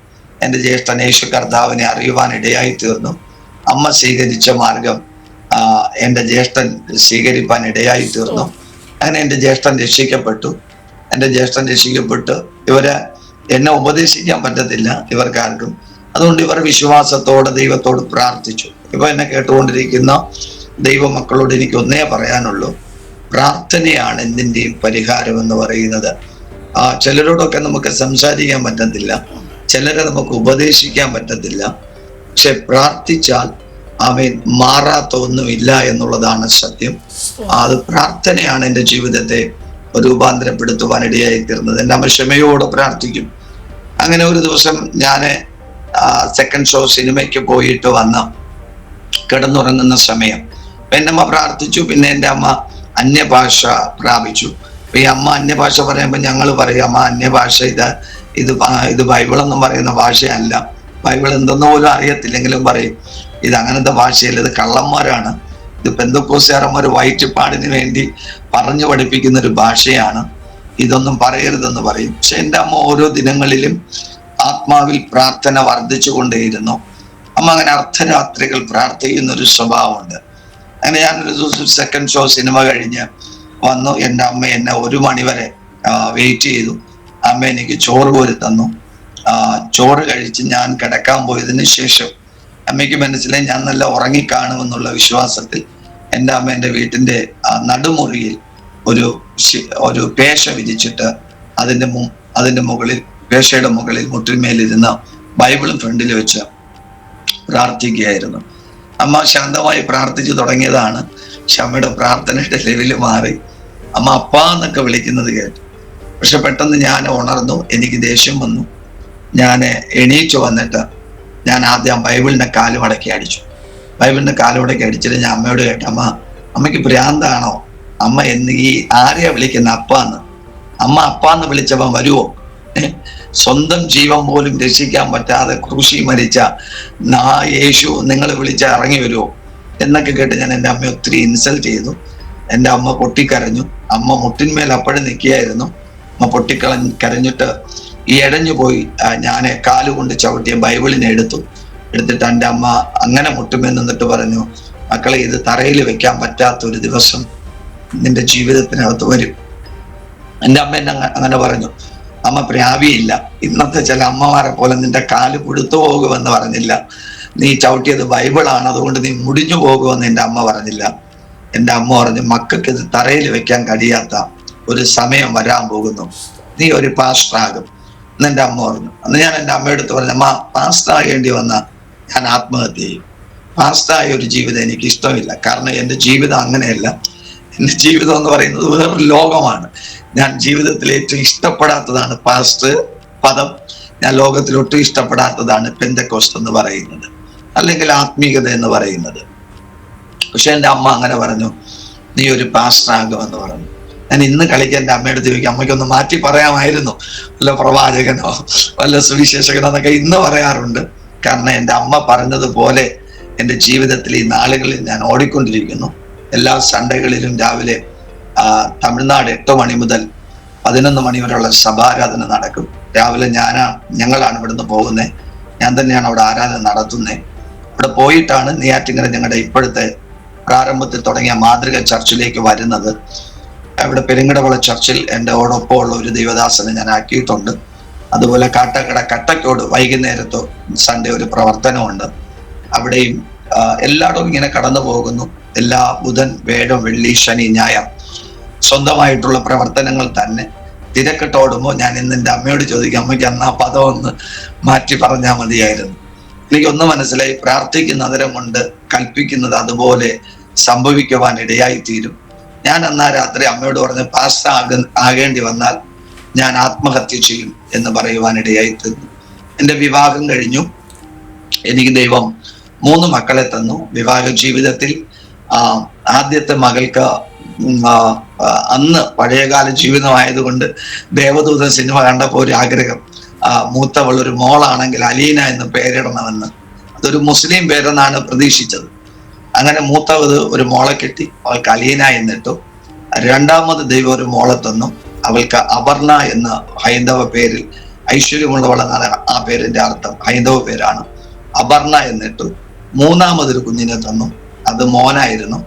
എൻ്റെ ജ്യേഷ്ഠൻ യേശു കർത്താവിനെ അറിയുവാൻ ഇടയായി തീർന്നു. അമ്മ സ്വീകരിച്ച മാർഗം എൻ്റെ ജ്യേഷ്ഠൻ സ്വീകരിപ്പാൻ ഇടയായി തീർന്നു. അങ്ങനെ എൻ്റെ ജ്യേഷ്ഠൻ രക്ഷിക്കപ്പെട്ടു. എൻ്റെ ജ്യേഷ്ഠൻ രക്ഷിക്കപ്പെട്ട് എന്നെ ഉപദേശിക്കാൻ പറ്റത്തില്ല ഇവർക്കാർക്കും. അതുകൊണ്ട് ഇവർ വിശ്വാസത്തോടെ ദൈവത്തോട് പ്രാർത്ഥിച്ചു. ഇപ്പൊ എന്നെ കേട്ടുകൊണ്ടിരിക്കുന്ന ദൈവമക്കളോട് എനിക്ക് ഒന്നേ പറയാനുള്ളൂ, പ്രാർത്ഥനയാണ് എന്തിൻ്റെയും പരിഹാരം എന്ന് പറയുന്നത്. ചിലരോടൊക്കെ നമുക്ക് സംസാരിക്കാൻ പറ്റത്തില്ല, ചിലരെ നമുക്ക് ഉപദേശിക്കാൻ പറ്റത്തില്ല. പക്ഷെ പ്രാർത്ഥിച്ചാൽ അവൻ മാറാത്ത ഒന്നുമില്ല എന്നുള്ളതാണ് സത്യം. അത് പ്രാർത്ഥനയാണ് എൻ്റെ ജീവിതത്തെ രൂപാന്തരപ്പെടുത്തുവാൻ ഇടയായി തീർന്നത്. എൻ്റെ അമ്മ ക്ഷമയോടെ പ്രാർത്ഥിക്കും. അങ്ങനെ ഒരു ദിവസം ഞാൻ സെക്കൻഡ് ഷോ സിനിമയ്ക്ക് പോയിട്ട് വന്ന് കിടന്നുറങ്ങുന്ന സമയം എൻ്റെ അമ്മ പ്രാർത്ഥിച്ചു. പിന്നെ എൻ്റെ അമ്മ അന്യഭാഷ പ്രാപിച്ചു. അപ്പൊ ഈ അമ്മ അന്യഭാഷ പറയുമ്പോൾ ഞങ്ങൾ പറയും, അമ്മ അന്യഭാഷ ഇത് ബൈബിളെന്നും പറയുന്ന ഭാഷയല്ല, ബൈബിൾ എന്തെന്ന് പോലും അറിയത്തില്ലെങ്കിലും പറയും ഇത് അങ്ങനത്തെ ഭാഷയല്ല, ഇത് കള്ളന്മാരാണ്, ഇത് പെന്തക്കോസ്തുകാരന്മാർ വയറ്റുപാടിന് വേണ്ടി പറഞ്ഞു പഠിപ്പിക്കുന്ന ഒരു ഭാഷയാണ്, ഇതൊന്നും പറയരുതെന്ന് പറയും. പക്ഷെ എൻ്റെ അമ്മ ഓരോ ദിനങ്ങളിലും ആത്മാവിൽ പ്രാർത്ഥന വർദ്ധിച്ചു കൊണ്ടേയിരുന്നു. അമ്മ അങ്ങനെ അർദ്ധരാത്രികൾ പ്രാർത്ഥിക്കുന്ന ഒരു സ്വഭാവമുണ്ട്. അങ്ങനെ ഞാനൊരു ദിവസം സെക്കൻഡ് ഷോ സിനിമ കഴിഞ്ഞ് വന്നു. എൻ്റെ അമ്മ എന്നെ 1 മണി വരെ വെയിറ്റ് ചെയ്തു. അമ്മ എനിക്ക് ചോറ് കോരി തന്നു. ചോറ് കഴിച്ച് ഞാൻ കിടക്കാൻ പോയതിന് ശേഷം അമ്മയ്ക്ക് മനസ്സിലായി ഞാൻ നല്ല ഉറങ്ങിക്കാണുമെന്നുള്ള വിശ്വാസത്തിൽ എൻ്റെ അമ്മ എൻ്റെ വീട്ടിൻ്റെ നടുമുറിയിൽ ഒരു പേശ വിരിച്ചിട്ട് അതിന്റെ മുകളിൽ പേശയുടെ മുകളിൽ മുട്ടിന്മേലിരുന്ന് ബൈബിളും ഫ്രണ്ടിൽ വെച്ച് പ്രാർത്ഥിക്കുകയായിരുന്നു. അമ്മ ശാന്തമായി പ്രാർത്ഥിച്ചു തുടങ്ങിയതാണ്. ക്ഷമയുടെ പ്രാർത്ഥനയുടെ ലെവല് മാറി. അമ്മ അപ്പാ എന്നൊക്കെ വിളിക്കുന്നത് കേട്ടു. പക്ഷെ പെട്ടെന്ന് ഞാൻ ഉണർന്നു. എനിക്ക് ദേഷ്യം വന്നു. ഞാൻ എണീച്ചു വന്നിട്ട് ഞാൻ ആദ്യം ബൈബിളിന്റെ കാലുമടക്കി അടിച്ചു. ബൈബിളിന്റെ കാലുമടക്കി അടിച്ചിട്ട് ഞാൻ അമ്മയോട് കേട്ടു, അമ്മയ്ക്ക് ഭ്രാന്താണോ? അമ്മ ഈ ആരെയാ വിളിക്കുന്ന അപ്പാന്ന്? അമ്മ അപ്പാന്ന് വിളിച്ചവൻ വരുവോ? സ്വന്തം ജീവൻ പോലും രക്ഷിക്കാൻ പറ്റാതെ ക്രൂശി മരിച്ച യേശു നിങ്ങൾ വിളിച്ച ഇറങ്ങി വരുമോ എന്നൊക്കെ കേട്ട് ഞാൻ എൻ്റെ അമ്മയെ ഒത്തിരി ഇൻസൾട്ട് ചെയ്തു. എൻ്റെ അമ്മ പൊട്ടിക്കരഞ്ഞു. അമ്മ മുട്ടിന്മേൽ അപ്പോഴും നിൽക്കുകയായിരുന്നു. അമ്മ കരഞ്ഞിട്ട് ഈ ഇടഞ്ഞു പോയി ഞാൻ കാലുകൊണ്ട് ചവിട്ടിയ ബൈബിളിനെ എടുത്തിട്ട് എൻ്റെ അമ്മ അങ്ങനെ മുട്ടുമേൽ നിന്നിട്ട് പറഞ്ഞു, മക്കളെ, ഇത് തറയിൽ വെക്കാൻ പറ്റാത്ത ഒരു ദിവസം നിന്റെ ജീവിതത്തിനകത്ത് വരും. എൻ്റെ അമ്മ എന്നെ അങ്ങനെ പറഞ്ഞു. അമ്മ പ്രാപിയില്ല. ഇന്നത്തെ ചില അമ്മമാരെ പോലെ നിന്റെ കാല് പുഴുത്തു പോകുമെന്ന് പറഞ്ഞില്ല. നീ ചവിട്ടിയത് ബൈബിളാണ്, അതുകൊണ്ട് നീ മുടിഞ്ഞു പോകുമെന്ന് എൻ്റെ അമ്മ പറഞ്ഞില്ല. എൻ്റെ അമ്മ പറഞ്ഞു, മക്കൾക്ക് ഇത് തറയിൽ വെക്കാൻ കഴിയാത്ത ഒരു സമയം വരാൻ പോകുന്നു, നീ ഒരു പാസ്റ്ററാകും എന്ന് എൻ്റെ അമ്മ പറഞ്ഞു. അന്ന് ഞാൻ എൻ്റെ അമ്മയെടുത്ത് പറഞ്ഞു, അമ്മ, പാസ്റ്ററാകേണ്ടി വന്നാൽ ഞാൻ ആത്മഹത്യ ചെയ്യും. പാസ്റ്ററായ ഒരു ജീവിതം എനിക്ക് ഇഷ്ടമില്ല. കാരണം എൻ്റെ ജീവിതം അങ്ങനെയല്ല. എൻ്റെ ജീവിതം എന്ന് പറയുന്നത് വേറൊരു ലോകമാണ്. ഞാൻ ജീവിതത്തിൽ ഏറ്റവും ഇഷ്ടപ്പെടാത്തതാണ് പാസ്റ്റർ പദം. ഞാൻ ലോകത്തിൽ ഒട്ടും ഇഷ്ടപ്പെടാത്തതാണ് പെന്തക്കോസ്ത് എന്ന് പറയുന്നത്, അല്ലെങ്കിൽ ആത്മീയത എന്ന് പറയുന്നത്. പക്ഷെ എൻ്റെ അമ്മ അങ്ങനെ പറഞ്ഞു, നീ ഒരു പാസ്റ്റർ ആകുമെന്ന് പറഞ്ഞു. ഞാൻ ഇന്ന് കളിക്കാൻ എൻ്റെ അമ്മയുടെ ചോദിക്കും, അമ്മയ്ക്കൊന്ന് മാറ്റി പറയാമായിരുന്നു, വല്ല പ്രവാചകനോ വല്ല സുവിശേഷകനോ എന്നൊക്കെ ഇന്ന് പറയാറുണ്ട്. കാരണം എൻ്റെ അമ്മ പറഞ്ഞതുപോലെ എൻ്റെ ജീവിതത്തിൽ ഈ നാളുകളിൽ ഞാൻ ഓടിക്കൊണ്ടിരിക്കുന്നു. എല്ലാ സൺഡേകളിലും രാവിലെ തമിഴ്നാട് 8 മണി മുതൽ 11 മണി വരെയുള്ള സഭാരാധന നടക്കും. രാവിലെ ഞങ്ങളാണ് ഇവിടുന്ന് പോകുന്നത്, ഞാൻ തന്നെയാണ് അവിടെ ആരാധന നടത്തുന്നത്. അവിടെ പോയിട്ടാണ് നെയ്യാറ്റിൻകര ഞങ്ങളുടെ ഇപ്പോഴത്തെ പ്രാരംഭത്തിൽ തുടങ്ങിയ മാതൃക ചർച്ചിലേക്ക് വരുന്നത്. ഇവിടെ പെരുങ്കടവള ചർച്ചിൽ എൻ്റെ ഓടൊപ്പമുള്ള ഒരു ദൈവദാസനെ ഞാൻ ആക്കിയിട്ടുണ്ട്. അതുപോലെ കട്ടക്കോട് വൈകുന്നേരത്തോ സൺഡേ ഒരു പ്രവർത്തനമുണ്ട്. അവിടെയും എല്ലായിടവും ഇങ്ങനെ കടന്നു പോകുന്നു. എല്ലാ ബുധൻ, വേഴം, വെള്ളി, ശനി, ഞായർ സ്വന്തമായിട്ടുള്ള പ്രവർത്തനങ്ങൾ തന്നെ. തിരക്കിട്ടോടുമ്പോൾ ഞാൻ ഇന്ന് എൻ്റെ അമ്മയോട് ചോദിക്കും, അമ്മയ്ക്ക് അന്ന് ആ പദം ഒന്ന് മാറ്റി പറഞ്ഞാൽ മതിയായിരുന്നു. എനിക്കൊന്ന് മനസ്സിലായി, പ്രാർത്ഥിക്കുന്നതരം കൊണ്ട് കൽപ്പിക്കുന്നത് അതുപോലെ സംഭവിക്കുവാൻ ഇടയായി തീരും. ഞാൻ അന്നാ രാത്രി അമ്മയോട് പറഞ്ഞ്, പാസ്റ്റർ ആകേണ്ടി വന്നാൽ ഞാൻ ആത്മഹത്യ ചെയ്യും എന്ന് പറയുവാൻ ഇടയായി തീർന്നു. എൻ്റെ വിവാഹം കഴിഞ്ഞു. എനിക്ക് ദൈവം 3 മക്കളെ തന്നു. വിവാഹ ജീവിതത്തിൽ ആദ്യത്തെ മകൾക്ക് അന്ന് പഴയകാല ജീവിതമായതുകൊണ്ട് ദേവദൂതൻ സിനിമ കണ്ടപ്പോൾ ഒരു ആഗ്രഹം, മൂത്തവൾ ഒരു മോളാണെങ്കിൽ അലീന എന്ന് പേരിടണമെന്ന്. അതൊരു മുസ്ലിം പേരെന്നാണ് പ്രതീക്ഷിച്ചത്. അങ്ങനെ മൂത്തവത് ഒരു മോളെ കിട്ടി, അവൾക്ക് അലീന എന്നിട്ടു. രണ്ടാമത് ദൈവം ഒരു മോളെ തന്നു, അവൾക്ക് അപർണ എന്ന ഹൈന്ദവ പേരിൽ, ഐശ്വര്യമുള്ളവളെന്നാണ് ആ പേരിന്റെ അർത്ഥം, ഹൈന്ദവ പേരാണ്, അപർണ എന്നിട്ടു. മൂന്നാമതൊരു കുഞ്ഞിനെ തന്നു, അത് മോനായിരുന്നു,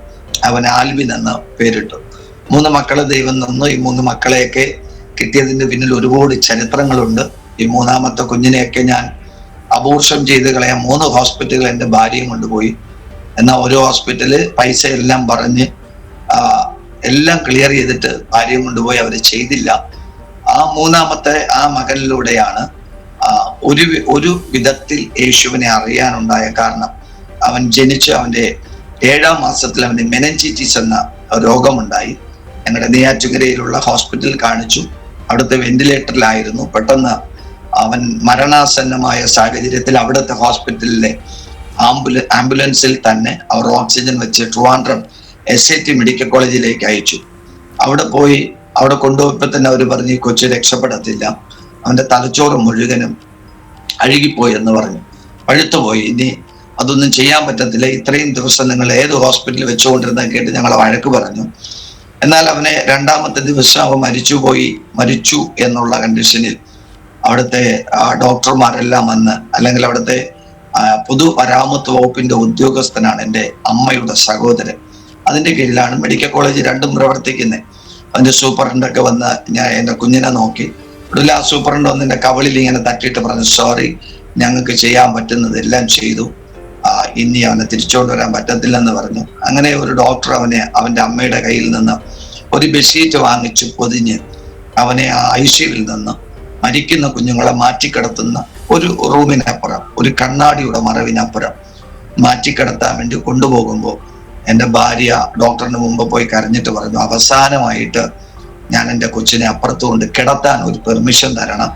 അവൻ ആൽവിൻ എന്ന പേരിട്ടു. 3 മക്കളെ ദൈവം തന്നു. ഈ 3 മക്കളെയൊക്കെ കിട്ടിയതിന്റെ പിന്നിൽ ഒരുപാട് ചരിത്രങ്ങളുണ്ട്. ഈ 3ാമത്തെ കുഞ്ഞിനെയൊക്കെ ഞാൻ അബോർഷൻ ചെയ്ത് കളയാൻ 3 ഹോസ്പിറ്റലുകൾ എൻ്റെ ഭാര്യയും കൊണ്ടുപോയി. എന്നാൽ ഒരു ഹോസ്പിറ്റല് പൈസ എല്ലാം പറഞ്ഞ് എല്ലാം ക്ലിയർ ചെയ്തിട്ട് ഭാര്യയും കൊണ്ടുപോയി, അവർ ചെയ്തില്ല. ആ 3ാമത്തെ ആ മകനിലൂടെയാണ് ഒരു വിധത്തിൽ യേശുവിനെ അറിയാനുണ്ടായ കാരണം. അവൻ ജനിച്ച് അവൻ്റെ 7ാം മാസത്തിൽ അവന് മെനഞ്ചിറ്റിസ് എന്ന രോഗമുണ്ടായി. ഞങ്ങളുടെ നെയ്യാറ്റിൻകരയിലുള്ള ഹോസ്പിറ്റലിൽ കാണിച്ചു. അവിടുത്തെ വെന്റിലേറ്ററിലായിരുന്നു. പെട്ടെന്ന് അവൻ മരണാസന്നമായ സാഹചര്യത്തിൽ അവിടുത്തെ ഹോസ്പിറ്റലിലെ ആംബുലൻസിൽ തന്നെ അവർ ഓക്സിജൻ വെച്ച് ട്രിവാൻഡ്രം SAT മെഡിക്കൽ കോളേജിലേക്ക് അയച്ചു. അവിടെ കൊണ്ടുപോയപ്പോൾ തന്നെ അവർ പറഞ്ഞു, ഈ കൊച്ചു രക്ഷപ്പെടത്തില്ല, അവന്റെ തലച്ചോറ് മുഴുവനും അഴുകിപ്പോയി എന്ന് പറഞ്ഞു, പഴുത്തുപോയി, ഇനി അതൊന്നും ചെയ്യാൻ പറ്റത്തില്ല, ഇത്രയും ദിവസം നിങ്ങൾ ഏത് ഹോസ്പിറ്റലിൽ വെച്ചുകൊണ്ടിരുന്ന കേട്ട് ഞങ്ങളെ വഴക്ക് പറഞ്ഞു. എന്നാൽ അവനെ 2ാമത്തെ ദിവസം അവൻ മരിച്ചു എന്നുള്ള കണ്ടീഷനിൽ അവിടുത്തെ ഡോക്ടർമാരെല്ലാം വന്ന്, അല്ലെങ്കിൽ അവിടുത്തെ പൊതുമരാമത്ത് വകുപ്പിന്റെ ഉദ്യോഗസ്ഥനാണ് എൻ്റെ അമ്മയുടെ സഹോദരൻ, അതിന്റെ കീഴിലാണ് മെഡിക്കൽ കോളേജ് രണ്ടും പ്രവർത്തിക്കുന്നത്. അതിന്റെ സൂപ്രണ്ടൊക്കെ വന്ന് എൻ്റെ കുഞ്ഞിനെ നോക്കി. ഒടുവിൽ ആ സൂപ്രണ്ട് വന്ന് എൻ്റെ കവളിൽ ഇങ്ങനെ തട്ടിയിട്ട് പറഞ്ഞു, സോറി, ഞങ്ങൾക്ക് ചെയ്യാൻ പറ്റുന്നതെല്ലാം ചെയ്തു, ഇനി അവനെ തിരിച്ചുകൊണ്ട് വരാൻ പറ്റത്തില്ലെന്ന് പറഞ്ഞു. അങ്ങനെ ഒരു ഡോക്ടർ അവൻ്റെ അമ്മയുടെ കയ്യിൽ നിന്ന് ഒരു ബെഡ്ഷീറ്റ് വാങ്ങിച്ചു പൊതിഞ്ഞ് അവനെ ആ ICUവിൽ നിന്ന് മരിക്കുന്ന കുഞ്ഞുങ്ങളെ മാറ്റിക്കിടത്തുന്ന ഒരു റൂമിനപ്പുറം, ഒരു കണ്ണാടിയുടെ മറവിനപ്പുറം മാറ്റിക്കിടത്താൻ വേണ്ടി കൊണ്ടുപോകുമ്പോൾ എൻ്റെ ഭാര്യ ഡോക്ടറിന് മുമ്പ് പോയി കരഞ്ഞിട്ട് പറഞ്ഞു, അവസാനമായിട്ട് ഞാൻ എൻ്റെ കൊച്ചിനെ അപ്പുറത്ത് കൊണ്ട് കിടത്താൻ ഒരു പെർമിഷൻ തരണം.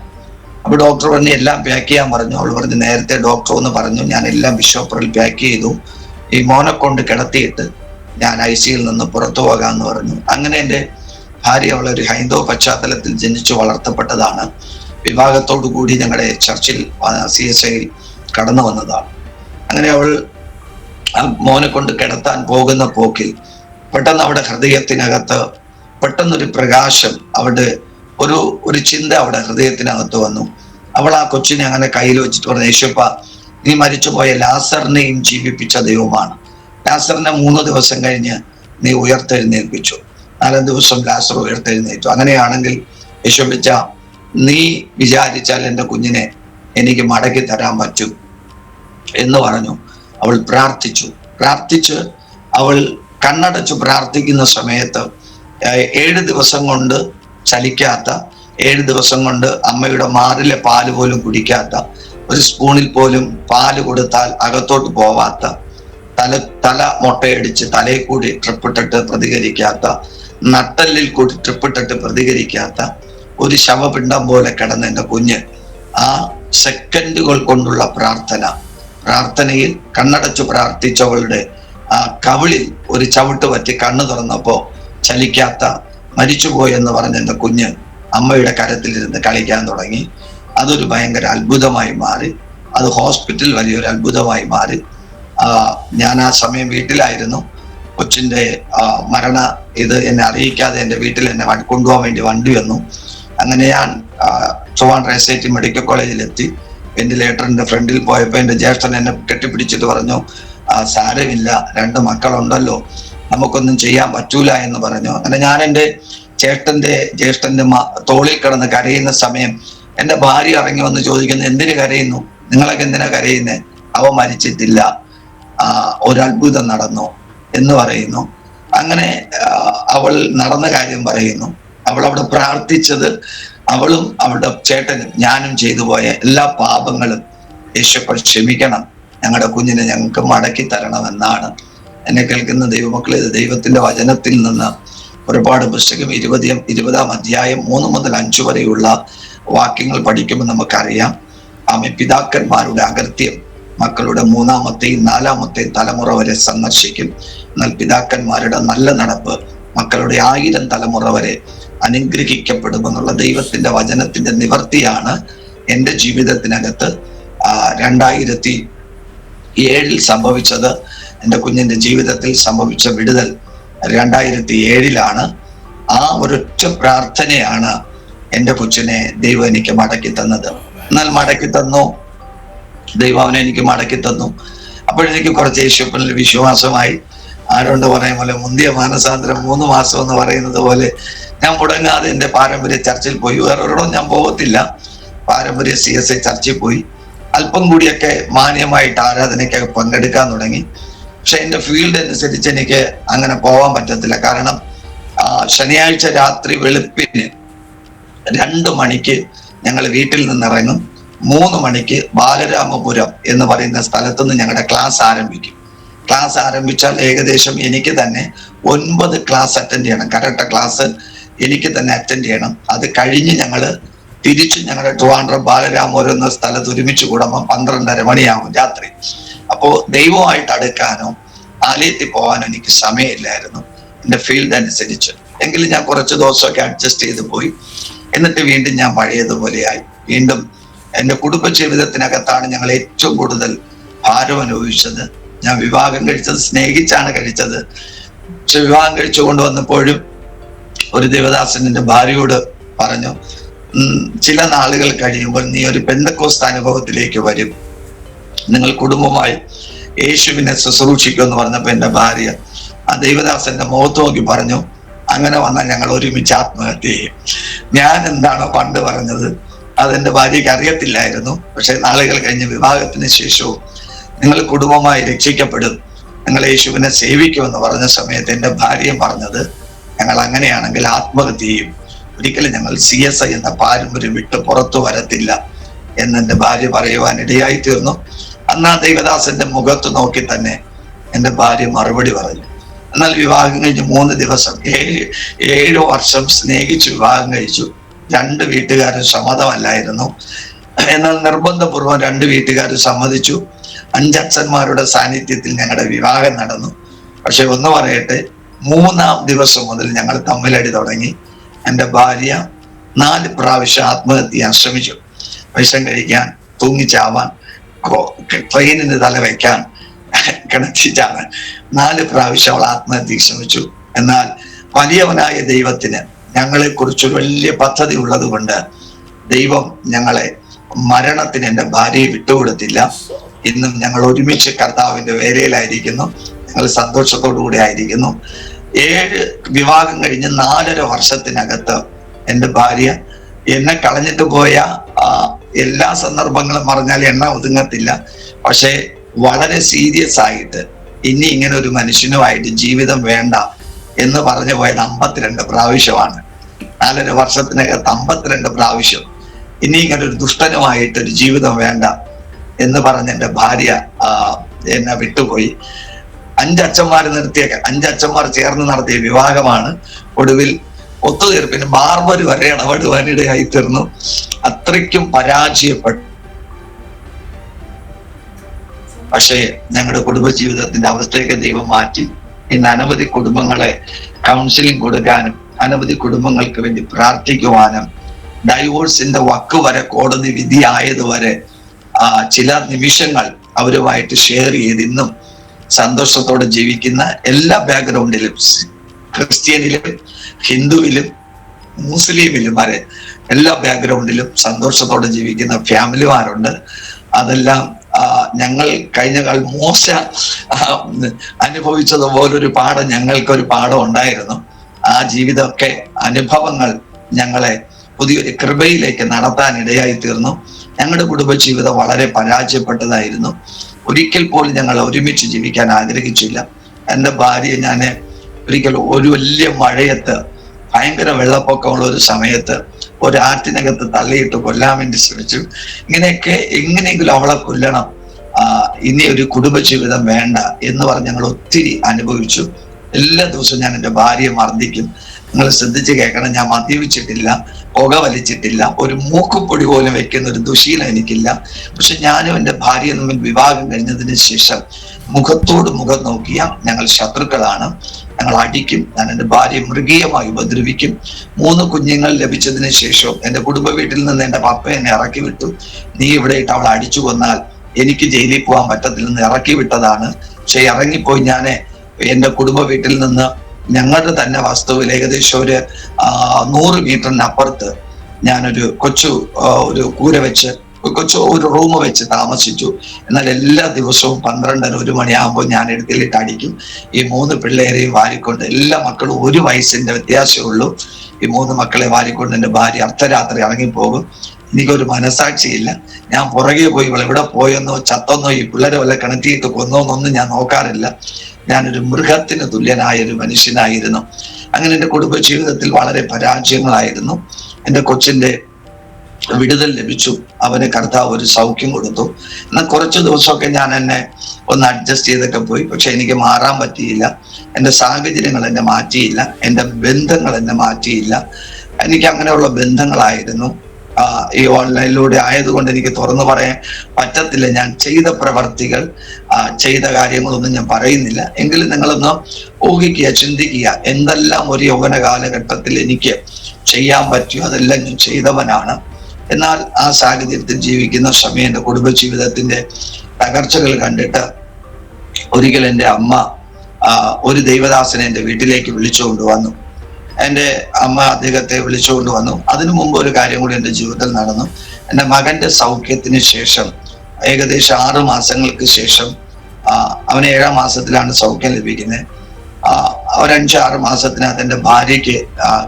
അപ്പൊ ഡോക്ടർ പറഞ്ഞു എല്ലാം പാക്ക് ചെയ്യാൻ പറഞ്ഞു. അവൾ പറഞ്ഞു നേരത്തെ ഡോക്ടർ ഒന്ന് പറഞ്ഞു, ഞാൻ എല്ലാം ബിഷോപ്പറിൽ പാക്ക് ചെയ്തു, ഈ മോനെ കൊണ്ട് കിടത്തിയിട്ട് ഞാൻ ICUവിൽ നിന്ന് പുറത്തു പോകാമെന്ന് പറഞ്ഞു. അങ്ങനെ എൻ്റെ ഭാര്യ, അവളൊരു ഹൈന്ദവ പശ്ചാത്തലത്തിൽ ജനിച്ചു വളർത്തപ്പെട്ടതാണ്. വിവാഹത്തോടു കൂടി ഞങ്ങളുടെ ചർച്ചിൽ CSIയിൽ കടന്നു വന്നതാണ്. അങ്ങനെ അവൾ ആ മോനെ കൊണ്ട് കിടത്താൻ പോകുന്ന പോക്കിൽ പെട്ടെന്ന് അവിടെ ഹൃദയത്തിനകത്ത് പെട്ടെന്നൊരു പ്രകാശം, അവിടെ ഒരു ചിന്ത അവിടെ ഹൃദയത്തിനകത്ത് വന്നു. അവൾ ആ കൊച്ചിനെ അങ്ങനെ കയ്യിൽ വെച്ചിട്ട് പറഞ്ഞു, യേശുപ്പ, നീ മരിച്ചുപോയ ലാസറിനെയും ജീവിപ്പിച്ച ദൈവമാണ്. ലാസറിനെ 3 ദിവസം കഴിഞ്ഞ് നീ ഉയർത്തെഴുന്നേൽപ്പിച്ചു. 4ാം ദിവസം ലാസർ ഉയർത്തെഴുന്നേറ്റു. അങ്ങനെയാണെങ്കിൽ യേശുപ്പച്ച, നീ വിചാരിച്ചാൽ എൻ്റെ കുഞ്ഞിനെ എനിക്ക് മടക്കി തരാൻ പറ്റും എന്ന് പറഞ്ഞു. അവൾ പ്രാർത്ഥിച്ച് അവൾ കണ്ണടച്ച് പ്രാർത്ഥിക്കുന്ന സമയത്ത് 7 ദിവസം കൊണ്ട് ചലിക്കാത്ത, 7 ദിവസം കൊണ്ട് അമ്മയുടെ മാറിലെ പാല് പോലും കുടിക്കാത്ത, ഒരു സ്പൂണിൽ പോലും പാല് കൊടുത്താൽ അകത്തോട്ട് പോവാത്ത, തല മുട്ടയടിച്ച് തലയിൽ കൂടി ട്രിപ്പിട്ടിട്ട് പ്രതികരിക്കാത്ത, നട്ടലിൽ കൂടി ട്രിപ്പിട്ടിട്ട് പ്രതികരിക്കാത്ത ഒരു ശവപിണ്ഡം പോലെ കിടന്ന എൻ്റെ കുഞ്ഞ് ആ സെക്കൻഡുകൾ കൊണ്ടുള്ള പ്രാർത്ഥനയിൽ കണ്ണടച്ചു പ്രാർത്ഥിച്ചവളുടെ കവിളിൽ ഒരു ചവിട്ട് പറ്റി കണ്ണു തുറന്നപ്പോ ചലിക്കാത്ത മരിച്ചുപോയി എന്ന് പറഞ്ഞ എൻ്റെ കുഞ്ഞ് അമ്മയുടെ കരത്തിലിരുന്ന് കളിക്കാൻ തുടങ്ങി. അതൊരു ഭയങ്കര അത്ഭുതമായി മാറി. അത് ഹോസ്പിറ്റൽ വലിയൊരു അത്ഭുതമായി മാറി. ഞാൻ ആ സമയം വീട്ടിലായിരുന്നു. കൊച്ചിന്റെ മരണ ഇത് എന്നെ അറിയിക്കാതെ എൻ്റെ വീട്ടിൽ എന്നെ കൊണ്ടുപോകാൻ വേണ്ടി വണ്ടി വന്നു. അങ്ങനെ ഞാൻ ട്രിവാൻഡ്രം SIT മെഡിക്കൽ കോളേജിലെത്തി. വെന്റിലേറ്ററിന്റെ ഫ്രണ്ടിൽ പോയപ്പോൾ എൻ്റെ ജ്യേഷ്ഠൻ എന്നെ കെട്ടിപ്പിടിച്ചിട്ട് പറഞ്ഞു, സാരമില്ല, 2 മക്കളുണ്ടല്ലോ, നമുക്കൊന്നും ചെയ്യാൻ പറ്റൂല എന്ന് പറഞ്ഞു. അങ്ങനെ ഞാൻ എൻ്റെ ജ്യേഷ്ഠന്റെ തോളിൽ കിടന്ന് കരയുന്ന സമയം എൻ്റെ ഭാര്യ ഇറങ്ങി വന്ന് ചോദിക്കുന്നു, എന്തിനു കരയുന്നു, നിങ്ങളൊക്കെ എന്തിനാ കരയുന്നേ, അവ മരിച്ചിട്ടില്ല, ഒരത്ഭുതം നടന്നു എന്ന് പറയുന്നു. അങ്ങനെ അവൾ നടന്ന കാര്യം പറയുന്നു. അവൾ അവിടെ പ്രാർത്ഥിച്ചത് അവളും അവളുടെ ചേട്ടനും ഞാനും ചെയ്തു പോയ എല്ലാ പാപങ്ങളും യേശുപ്പോൾ ക്ഷമിക്കണം, ഞങ്ങളുടെ കുഞ്ഞിനെ ഞങ്ങൾക്ക് മടക്കി തരണമെന്നാണ്. എന്നെ കേൾക്കുന്ന ദൈവമക്കളെ, ഇത് ദൈവത്തിന്റെ വചനത്തിൽ നിന്ന് ഒരുപാട് പുസ്തകം 20-ാം അധ്യായം 3 മുതൽ 5 വരെയുള്ള വാക്യങ്ങൾ പഠിക്കുമ്പോൾ നമുക്കറിയാം. പിതാക്കന്മാരുടെ അകൃത്യം മക്കളുടെ 3-ാമത്തെയും 4-ാമത്തെയും തലമുറ വരെ സന്ദർശിക്കും. എന്നാൽ പിതാക്കന്മാരുടെ നല്ല നടപ്പ് മക്കളുടെ 1000 തലമുറ വരെ അനുഗ്രഹിക്കപ്പെടുമെന്നുള്ള ദൈവത്തിന്റെ വചനത്തിന്റെ നിവർത്തിയാണ് എൻ്റെ ജീവിതത്തിനകത്ത് 2007 സംഭവിച്ചത്. എൻ്റെ കുഞ്ഞിന്റെ ജീവിതത്തിൽ സംഭവിച്ച വിടുതൽ 2007 ആ ഒരൊറ്റ പ്രാർത്ഥനയാണ് എൻ്റെ കൊച്ചിനെ ദൈവം എനിക്ക് മടക്കി തന്നത്. എന്നാൽ മടക്കി തന്നു, ദൈവം അവനെ എനിക്ക് മടക്കി തന്നു. അപ്പോഴെനിക്ക് കുറച്ച് യേശുവിൽ വിശ്വാസമായി. ആരോണ്ട് പറയും പോലെ മുന്തിയ മാനസാന്തരം 3 മാസം എന്ന് പറയുന്നത് പോലെ ഞാൻ മുടങ്ങാതെ എൻ്റെ പാരമ്പര്യ ചർച്ചിൽ പോയി. വേറൊരിടവും ഞാൻ പോകത്തില്ല. പാരമ്പര്യ CSI ചർച്ചിൽ പോയി അല്പം കൂടിയൊക്കെ മാന്യമായിട്ട് ആരാധനയ്ക്കൊക്കെ പങ്കെടുക്കാൻ തുടങ്ങി. പക്ഷെ എൻ്റെ ഫീൽഡ് അനുസരിച്ച് എനിക്ക് അങ്ങനെ പോകാൻ പറ്റത്തില്ല. കാരണം ശനിയാഴ്ച രാത്രി വെളുപ്പിന് 2 മണിക്ക് ഞങ്ങൾ വീട്ടിൽ നിന്നിറങ്ങും. 3 മണിക്ക് ബാലരാമപുരം എന്ന് പറയുന്ന സ്ഥലത്തുനിന്ന് ഞങ്ങളുടെ ക്ലാസ് ആരംഭിക്കും. ക്ലാസ് ആരംഭിച്ചാൽ ഏകദേശം എനിക്ക് തന്നെ 9 ക്ലാസ് അറ്റൻഡ് ചെയ്യണം. കരാട്ടെ ക്ലാസ് എനിക്ക് തന്നെ അറ്റൻഡ് ചെയ്യണം. അത് കഴിഞ്ഞ് ഞങ്ങൾ തിരിച്ച് ഞങ്ങളുടെ ട്രിവാൻഡ്രം ബാലരാമപുരം എന്ന സ്ഥലത്ത് ഒരുമിച്ച് കൂടുമ്പോൾ 12:30 മണിയാകും രാത്രി. അപ്പോൾ ദൈവമായിട്ട് അടുക്കാനോ ആലയത്തിൽ പോകാനോ എനിക്ക് സമയമില്ലായിരുന്നു എൻ്റെ ഫീൽഡ് അനുസരിച്ച്. എങ്കിലും ഞാൻ കുറച്ച് ദിവസമൊക്കെ അഡ്ജസ്റ്റ് ചെയ്ത് പോയി. എന്നിട്ട് വീണ്ടും ഞാൻ പഴയതുപോലെയായി. വീണ്ടും എൻ്റെ കുടുംബ ജീവിതത്തിനകത്താണ് ഞങ്ങൾ ഏറ്റവും കൂടുതൽ ഭാരം അനുഭവിച്ചത്. ഞാൻ വിവാഹം കഴിച്ചത് സ്നേഹിച്ചാണ് കഴിച്ചത്. പക്ഷെ വിവാഹം കഴിച്ചു കൊണ്ടുവന്നപ്പോഴും ഒരു ദേവദാസൻ എൻ്റെ ഭാര്യയോട് പറഞ്ഞു, ചില നാളുകൾ കഴിയുമ്പോൾ നീ ഒരു പെന്തക്കോസ്ത് അനുഭവത്തിലേക്ക് വരും, നിങ്ങൾ കുടുംബമായി യേശുവിനെ ശുശ്രൂഷിക്കുമെന്ന് പറഞ്ഞപ്പോൾ എൻ്റെ ഭാര്യ ആ ദൈവദാസന്റെ മുഖത്ത് നോക്കി പറഞ്ഞു, അങ്ങനെ വന്നാൽ ഞങ്ങൾ ഒരുമിച്ച് ആത്മഹത്യ ചെയ്യും. ഞാൻ എന്താണോ പണ്ട് പറഞ്ഞത് അതെന്റെ ഭാര്യയ്ക്ക് അറിയത്തില്ലായിരുന്നു. പക്ഷെ നാളുകൾ കഴിഞ്ഞ് വിവാഹത്തിന് ശേഷവും നിങ്ങൾ കുടുംബമായി രക്ഷിക്കപ്പെടും, നിങ്ങൾ യേശുവിനെ സേവിക്കുമെന്ന് പറഞ്ഞ സമയത്ത് എൻ്റെ ഭാര്യ പറഞ്ഞത്, ഞങ്ങൾ അങ്ങനെയാണെങ്കിൽ ആത്മഹത്യ ചെയ്യും, ഒരിക്കലും ഞങ്ങൾ CSI എന്ന പാരമ്പര്യം വിട്ട് പുറത്തു വരത്തില്ല എന്നെൻ്റെ ഭാര്യ പറയുവാൻ ഇടയായി തീർന്നു. അന്ന് ആ ദൈവദാസന്റെ മുഖത്ത് നോക്കി തന്നെ എൻ്റെ ഭാര്യ മറുപടി പറഞ്ഞു. എന്നാൽ വിവാഹം കഴിഞ്ഞ് 3 ദിവസം 7 വർഷം സ്നേഹിച്ച് വിവാഹം കഴിച്ചു. 2 വീട്ടുകാരും സമ്മതമല്ലായിരുന്നു. എന്നാൽ നിർബന്ധപൂർവ്വം 2 വീട്ടുകാരും സമ്മതിച്ചു. 5 അച്ഛന്മാരുടെ സാന്നിധ്യത്തിൽ ഞങ്ങളുടെ വിവാഹം നടന്നു. പക്ഷെ ഒന്ന് പറയട്ടെ, 3-ാം ദിവസം മുതൽ ഞങ്ങൾ തമ്മിലടി തുടങ്ങി. എൻ്റെ ഭാര്യ 4 പ്രാവശ്യം ആത്മഹത്യ ചെയ്യാൻ ശ്രമിച്ചു. വിഷം കഴിക്കാൻ, തൂങ്ങിച്ചാവാൻ, ട്രെയിനിന് തല വയ്ക്കാൻ, കിണറ്റിച്ചാണ് 4 പ്രാവശ്യം അവൾ ആത്മഹത്യക്ക് ശ്രമിച്ചു. എന്നാൽ വലിയവനായ ദൈവത്തിന് ഞങ്ങളെ കുറിച്ചൊരു വലിയ പദ്ധതി ഉള്ളത് കൊണ്ട് ദൈവം ഞങ്ങളെ മരണത്തിന് എൻ്റെ ഭാര്യയെ വിട്ടുകൊടുത്തില്ല. ഇന്നും ഞങ്ങൾ ഒരുമിച്ച് കർത്താവിന്റെ വേലയിലായിരിക്കുന്നു. ഞങ്ങൾ സന്തോഷത്തോടു കൂടി ആയിരിക്കുന്നു. 7 വിവാഹം കഴിഞ്ഞ് 4.5 വർഷത്തിനകത്ത് എൻ്റെ ഭാര്യ എന്നെ കളഞ്ഞിട്ട് പോയ എല്ലാ സന്ദർഭങ്ങളും പറഞ്ഞാൽ എണ്ണ ഒതുങ്ങത്തില്ല. പക്ഷെ വളരെ സീരിയസ് ആയിട്ട് ഇനി ഇങ്ങനെ ഒരു മനുഷ്യനുമായിട്ട് ജീവിതം വേണ്ട എന്ന് പറഞ്ഞു പോയത് 52 പ്രാവശ്യമാണ്. 4.5 വർഷത്തിനകത്ത് 52 പ്രാവശ്യം ഇനി ഇങ്ങനെ ഒരു ദുഷ്ടനുമായിട്ടൊരു ജീവിതം വേണ്ട എന്ന് പറഞ്ഞ് എൻ്റെ ഭാര്യ എന്നെ വിട്ടുപോയി. 5 അച്ഛന്മാർ 5 അച്ഛന്മാർ ചേർന്ന് നടത്തിയ വിവാഹമാണ്. ഒടുവിൽ ഒത്തുതീർപ്പിന് ബാർബർ വരെ ഇടപെടുവാനിടയായി തീർന്നു. അത്രയ്ക്കും പരാജയപ്പെട്ടു പക്ഷേ ഞങ്ങളുടെ കുടുംബജീവിതത്തിന്റെ അവസ്ഥയൊക്കെ ദൈവം മാറ്റി. ഇന്ന് അനവധി കുടുംബങ്ങളെ കൗൺസിലിംഗ് കൊടുക്കാനും അനവധി കുടുംബങ്ങൾക്ക് വേണ്ടി പ്രാർത്ഥിക്കുവാനും ഡൈവോഴ്സിന്റെ വക്ക് വരെ കോടതി വിധി ആയതുവരെ ചില നിമിഷങ്ങൾ അവരുമായിട്ട് ഷെയർ ചെയ്ത് ഇന്നും സന്തോഷത്തോടെ ജീവിക്കുന്ന എല്ലാ ബാക്ക്ഗ്രൗണ്ടിലും, ക്രിസ്ത്യനിലും ഹിന്ദുവിലും മുസ്ലിമിലും വരെ എല്ലാ ബാക്ക്ഗ്രൗണ്ടിലും സന്തോഷത്തോടെ ജീവിക്കുന്ന ഫാമിലിമാരുണ്ട്. അതെല്ലാം ഞങ്ങൾ കഴിഞ്ഞ കാലം മോശ അനുഭവിച്ചതുപോലൊരു പാഠം ഞങ്ങൾക്കൊരു പാഠം ഉണ്ടായിരുന്നു. ആ ജീവിതമൊക്കെ അനുഭവങ്ങൾ ഞങ്ങളെ പുതിയൊരു കൃപയിലേക്ക് നടത്താൻ ഇടയായി തീർന്നു. ഞങ്ങളുടെ കുടുംബജീവിതം വളരെ പരാജയപ്പെട്ടതായിരുന്നു. ഒരിക്കൽ പോലും ഞങ്ങൾ ഒരുമിച്ച് ജീവിക്കാൻ ആഗ്രഹിച്ചില്ല. എൻ്റെ ഭാര്യയെ ഞാൻ ഒരിക്കൽ ഒരു വലിയ മഴയത്ത്, ഭയങ്കര വെള്ളപ്പൊക്കമുള്ള ഒരു സമയത്ത് ഒരാറ്റിനകത്ത് തള്ളിയിട്ട് കൊല്ലാൻ വേണ്ടി ശ്രമിച്ചു. ഇങ്ങനെയൊക്കെ എങ്ങനെയെങ്കിലും അവളെ കൊല്ലണം, ഇനി ഒരു കുടുംബജീവിതം വേണ്ട എന്ന് പറഞ്ഞ് ഞങ്ങൾ ഒത്തിരി അനുഭവിച്ചു. എല്ലാ ദിവസവും ഞാൻ എൻ്റെ ഭാര്യയെ മർദ്ദിക്കും. നിങ്ങൾ ശ്രദ്ധിച്ച് കേൾക്കണം, ഞാൻ മദ്യപിച്ചിട്ടില്ല, പുക വലിച്ചിട്ടില്ല, ഒരു മൂക്കുപൊടി പോലും വെക്കുന്ന ഒരു ദുശീലം എനിക്കില്ല. പക്ഷെ ഞാനും എൻ്റെ ഭാര്യയും തമ്മിൽ വിവാഹം കഴിഞ്ഞതിന് ശേഷം മുഖത്തോട് മുഖം നോക്കിയ ഞങ്ങൾ ശത്രുക്കളാണ്. ഞങ്ങൾ അടിക്കും. ഞാൻ എൻ്റെ ഭാര്യയെ മൃഗീയമായി ഉപദ്രവിക്കും. 3 കുഞ്ഞുങ്ങൾ ലഭിച്ചതിന് ശേഷം എൻ്റെ കുടുംബ വീട്ടിൽ നിന്ന് എൻ്റെ പപ്പ എന്നെ ഇറക്കി വിട്ടു. നീ ഇവിടെ ഇട്ട് അവളെ അടിച്ചു കൊന്നാൽ എനിക്ക് ജയിലിൽ പോകാൻ പറ്റത്തില്ലെന്ന് ഇറക്കി വിട്ടതാണ്. പക്ഷെ ഇറങ്ങിപ്പോയി ഞാൻ എൻ്റെ കുടുംബ വീട്ടിൽ നിന്ന് ഞങ്ങളുടെ തന്നെ വസ്തുവിൽ ഏകദേശം ഒരു 100 മീറ്ററിനപ്പുറത്ത് ഞാനൊരു ഒരു കൂര വെച്ച് ഒരു റൂം വെച്ച് താമസിച്ചു. എന്നാൽ എല്ലാ ദിവസവും 12-1 മണിയാകുമ്പോൾ ഞാൻ എടുത്തിലിട്ട് അടിക്കും. ഈ 3 പിള്ളേരെയും വാരിക്കൊണ്ട്, എല്ലാ മക്കളും 1 വയസ്സിന്റെ വ്യത്യാസമുള്ളൂ. ഈ 3 മക്കളെ വാരിക്കൊണ്ട് എൻ്റെ ഭാര്യ അർദ്ധരാത്രി ഇറങ്ങിപ്പോകും. എനിക്കൊരു മനസാക്ഷിയില്ല. ഞാൻ പുറകെ പോയി ഇവൾ എവിടെ പോയെന്നോ ചത്തെന്നോ ഈ പിള്ളേരെ വല്ല കിണറ്റിയിട്ട് കൊന്നോന്നൊന്നും ഞാൻ നോക്കാറില്ല. ഞാനൊരു മൃഗത്തിന് തുല്യനായ ഒരു മനുഷ്യനായിരുന്നു. അങ്ങനെ എൻ്റെ കുടുംബ ജീവിതത്തിൽ വളരെ പരാജയങ്ങളായിരുന്നു. എൻ്റെ കൊച്ചിന്റെ വിടുതൽ ലഭിച്ചു. അവന് കർത്താവ് ഒരു സൗഖ്യം കൊടുത്തു. എന്നാൽ കുറച്ച് ദിവസമൊക്കെ ഞാൻ എന്നെ ഒന്ന് അഡ്ജസ്റ്റ് ചെയ്തൊക്കെ പോയി. പക്ഷെ എനിക്ക് മാറാൻ പറ്റിയില്ല. എൻ്റെ സാഹചര്യങ്ങൾ എന്നെ മാറ്റിയില്ല. എൻ്റെ ബന്ധങ്ങൾ എന്നെ മാറ്റിയില്ല. എനിക്ക് അങ്ങനെയുള്ള ബന്ധങ്ങളായിരുന്നു. ഈ ഓൺലൈനിലൂടെ ആയതുകൊണ്ട് എനിക്ക് തുറന്നു പറയാൻ പറ്റത്തില്ല. ഞാൻ ചെയ്ത പ്രവർത്തികൾ, ചെയ്ത കാര്യങ്ങളൊന്നും ഞാൻ പറയുന്നില്ല. എങ്കിലും നിങ്ങളൊന്ന് ഊഹിക്കുക, ചിന്തിക്കുക, എന്തെല്ലാം ഒരു യൗവന കാലഘട്ടത്തിൽ എനിക്ക് ചെയ്യാൻ പറ്റിയോ അതെല്ലാം ഞാൻ ചെയ്തവനാണ്. എന്നാൽ ആ സാഹചര്യത്തിൽ ജീവിക്കുന്ന സമയം എൻ്റെ കുടുംബജീവിതത്തിന്റെ തകർച്ചകൾ കണ്ടിട്ട് ഒരിക്കൽ എൻ്റെ അമ്മ ഒരു ദൈവദാസനെ എൻ്റെ വീട്ടിലേക്ക് വിളിച്ചുകൊണ്ട് വന്നു. എൻ്റെ അമ്മ അദ്ദേഹത്തെ വിളിച്ചുകൊണ്ട് വന്നു. അതിനു മുമ്പ് ഒരു കാര്യം കൂടി എൻ്റെ ജീവിതത്തിൽ നടന്നു. എൻ്റെ മകന്റെ സൗഖ്യത്തിന് ശേഷം ഏകദേശം 6 മാസങ്ങൾക്ക് ശേഷം, അവന് 7ാം മാസത്തിലാണ് സൗഖ്യം ലഭിക്കുന്നത്. ഒരു 5-6 മാസത്തിനകത്ത് എൻ്റെ ഭാര്യയ്ക്ക്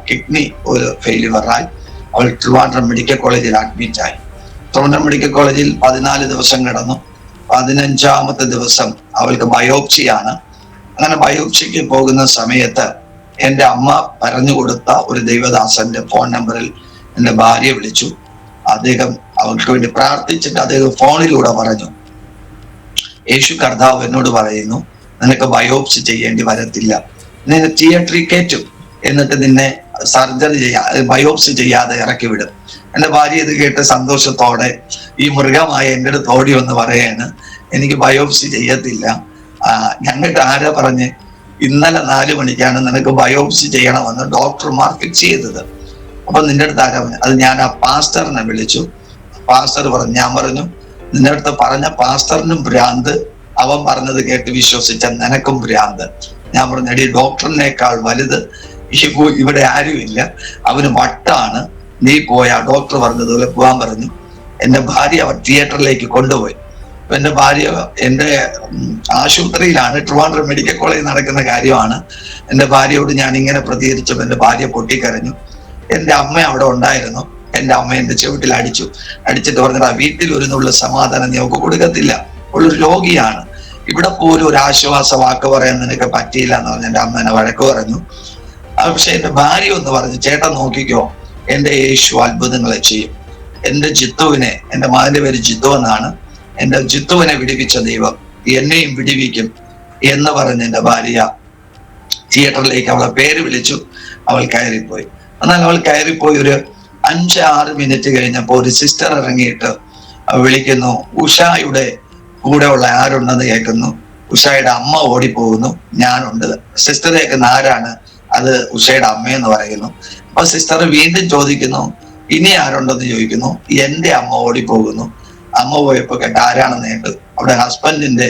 കിഡ്നി ഒരു ഫെയിലിയറായി. അവൾ ട്രിവാൻഡ്രം മെഡിക്കൽ കോളേജിൽ അഡ്മിറ്റായി. ട്രിവാൻഡ്രം മെഡിക്കൽ കോളേജിൽ 14 ദിവസം കിടന്നു. 15ാമത്തെ ദിവസം അവൾക്ക് ബയോപ്സിയാണ്. അങ്ങനെ ബയോപ്സിക്ക് പോകുന്ന സമയത്ത് എൻ്റെ അമ്മ പറഞ്ഞു കൊടുത്ത ഒരു ദൈവദാസന്റെ ഫോൺ നമ്പറിൽ എൻ്റെ ഭാര്യയെ വിളിച്ചു. അദ്ദേഹം അവൾക്ക് വേണ്ടി പ്രാർത്ഥിച്ചിട്ട് അദ്ദേഹം ഫോണിലൂടെ പറഞ്ഞു, യേശു കർത്താവ് എന്നോട് പറയുന്നു, നിനക്ക് ബയോപ്സി ചെയ്യേണ്ടി വരത്തില്ല, നിന്നെ തിയേറ്ററിൽ കയറ്റും, എന്നിട്ട് നിന്നെ സർജറി ബയോപ്സി ചെയ്യാതെ ഇറക്കി വിടും. എൻ്റെ ഭാര്യ ഇത് കേട്ട് സന്തോഷത്തോടെ ഈ മൃഗമായ എൻ്റെ അടുത്ത് ഓടി വന്ന് പറയാണ്, എനിക്ക് ബയോപ്സി ചെയ്യത്തില്ല. ഞങ്ങൾക്ക് ആരാ പറഞ്ഞ് ഇന്നലെ 4 മണിക്കാണ് നിനക്ക് ബയോപ്സി ചെയ്യണമെന്ന് ഡോക്ടർമാർ ഫിക്സ് ചെയ്തത്. അപ്പൊ നിന്റെ അടുത്ത് ആരാ പറഞ്ഞു? അത് ഞാൻ ആ പാസ്റ്ററിനെ വിളിച്ചു. പാസ്റ്റർ പറഞ്ഞു, ഞാൻ പറഞ്ഞു നിന്റെ അടുത്ത് പറഞ്ഞ പാസ്റ്ററിനും ഭ്രാന്ത്, അവൻ പറഞ്ഞത് കേട്ട് വിശ്വസിച്ച നിനക്കും ഭ്രാന്ത്. ഞാൻ പറഞ്ഞു, എടി ഡോക്ടറിനേക്കാൾ വലുത് ഇവിടെ ആരുമില്ല, അവന് വട്ടാണ്, നീ പോയാ ഡോക്ടർ പറഞ്ഞതുപോലെ പോകാൻ പറഞ്ഞു. എൻ്റെ ഭാര്യ അവർ തിയേറ്ററിലേക്ക് കൊണ്ടുപോയി. എൻ്റെ ഭാര്യ എൻ്റെ ആശുപത്രിയിലാണ്, ട്രിവാൻഡ്രം മെഡിക്കൽ കോളേജിൽ നടക്കുന്ന കാര്യമാണ്. എൻ്റെ ഭാര്യയോട് ഞാൻ ഇങ്ങനെ പ്രതികരിച്ചപ്പോൾ എൻ്റെ ഭാര്യ പൊട്ടിക്കരഞ്ഞു. എൻ്റെ അമ്മ അവിടെ ഉണ്ടായിരുന്നു. എൻ്റെ അമ്മ എൻ്റെ ചുവട്ടിൽ അടിച്ചിട്ട് പറഞ്ഞത്, വീട്ടിൽ ഒരു നുള്ള സമാധാനം നീ അവൾക്ക് കൊടുക്കത്തില്ല, അവളൊരു രോഗിയാണ്, ഇവിടെ പോലും ഒരു ആശ്വാസ വാക്ക് പറയാൻ നിനക്ക് പറ്റിയില്ല എന്ന് പറഞ്ഞ് എൻ്റെ അമ്മ എന്നെ വഴക്ക് പറഞ്ഞു. പക്ഷെ എൻ്റെ ഭാര്യ ഒന്ന് പറഞ്ഞു, ചേട്ടൻ നോക്കിക്കോ, എൻ്റെ യേശു അത്ഭുതങ്ങളെ ചെയ്യും. എൻ്റെ ജിത്തുവിനെ, എൻ്റെ മകന്റെ പേര് ജിത്തു എന്നാണ്, എൻ്റെ ജിത്തുവിനെ വിടിവിച്ച ദൈവം എന്നെയും വിടിവിക്കും എന്ന് പറഞ്ഞ് എൻ്റെ ഭാര്യ തിയേറ്ററിലേക്ക് അവളെ പേര് വിളിച്ചു. അവൾ കയറിപ്പോയി. എന്നാൽ അവൾ കയറിപ്പോയി ഒരു 5-6 മിനിറ്റ് കഴിഞ്ഞപ്പോൾ ഒരു സിസ്റ്റർ ഇറങ്ങിയിട്ട് വിളിക്കുന്നു, ഉഷായുടെ കൂടെയുള്ള ആരുണ്ടെന്ന് കേൾക്കുന്നു. ഉഷയുടെ അമ്മ ഓടിപ്പോകുന്നു. ഞാനുണ്ട്. സിസ്റ്റർ കേൾക്കുന്ന ആരാണ്? അത് ഉഷയുടെ അമ്മയെന്ന് പറയുന്നു. അപ്പൊ സിസ്റ്റർ വീണ്ടും ചോദിക്കുന്നു, ഇനി ആരുണ്ടെന്ന് ചോദിക്കുന്നു. എന്റെ അമ്മ ഓടിപ്പോകുന്നു. അമ്മ പോയപ്പോ കേട്ട ആരാണെന്ന് കേട്ടു. അവിടെ ഹസ്ബൻഡിന്റെ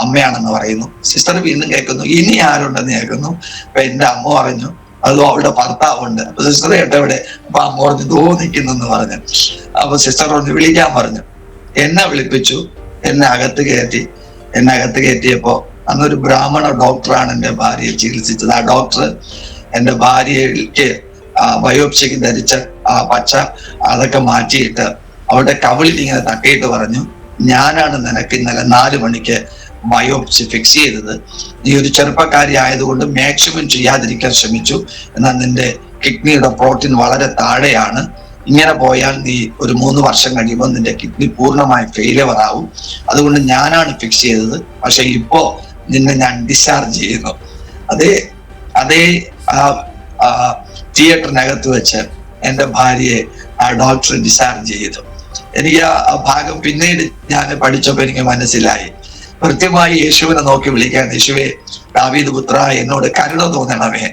അമ്മയാണെന്ന് പറയുന്നു. സിസ്റ്റർ വീണ്ടും കേൾക്കുന്നു, ഇനി ആരുണ്ടെന്ന് കേൾക്കുന്നു. അപ്പൊ എന്റെ അമ്മ പറഞ്ഞു, അതോ അവളുടെ ഭർത്താവുണ്ട്. അപ്പൊ സിസ്റ്റർ കേട്ടവിടെ. അപ്പൊ അമ്മ പറഞ്ഞു, ദോ നിൽക്കുന്നെന്ന് പറഞ്ഞു. അപ്പൊ സിസ്റ്റർ ഒന്ന് വിളിക്കാൻ പറഞ്ഞു. എന്നെ വിളിപ്പിച്ചു. എന്നെ അകത്ത് കയറ്റിയപ്പോ അന്നൊരു ബ്രാഹ്മണ ഡോക്ടറാണ് എന്റെ ഭാര്യയെ ചികിത്സിച്ചത്. ആ ഡോക്ടർ എന്റെ ഭാര്യയ്ക്ക് ബയോപ്സിക്ക് ധരിച്ച ആ പച്ച അതൊക്കെ മാറ്റിയിട്ട് അവളുടെ കവിളിൽ ഇങ്ങനെ തട്ടിയിട്ട് പറഞ്ഞു, ഞാനാണ് നിനക്ക് ഇന്നലെ 4 മണിക്ക് ബയോപ്സി ഫിക്സ് ചെയ്തത്. നീ ഒരു ചെറുപ്പക്കാരി ആയതുകൊണ്ട് മാക്സിമം ചെയ്യാതിരിക്കാൻ ശ്രമിച്ചു. എന്നാൽ നിന്റെ കിഡ്നിയുടെ പ്രോട്ടീൻ വളരെ താഴെയാണ്. ഇങ്ങനെ പോയാൽ നീ ഒരു 3 വർഷം കഴിയുമ്പോൾ നിന്റെ കിഡ്നി പൂർണ്ണമായി ഫെയിലിയർ ആവും. അതുകൊണ്ട് ഞാനാണ് ഫിക്സ് ചെയ്തത്. പക്ഷെ ഇപ്പോ നിന്നെ ഞാൻ ഡിസ്ചാർജ് ചെയ്യുന്നു. അതേ തിയേറ്ററിനകത്ത് വെച്ച് എന്റെ ഭാര്യയെ ആ ഡോക്ടർ ഡിസ്ചാർജ് ചെയ്തു. എനിക്ക് ആ ഭാഗം പിന്നീട് ഞാൻ പഠിച്ചപ്പോൾ എനിക്ക് മനസ്സിലായി. കൃത്യമായി യേശുവിനെ നോക്കി വിളിക്കാൻ, യേശുവെ ദാവീദ് പുത്ര എന്നോട് കരുണ തോന്നണമേ.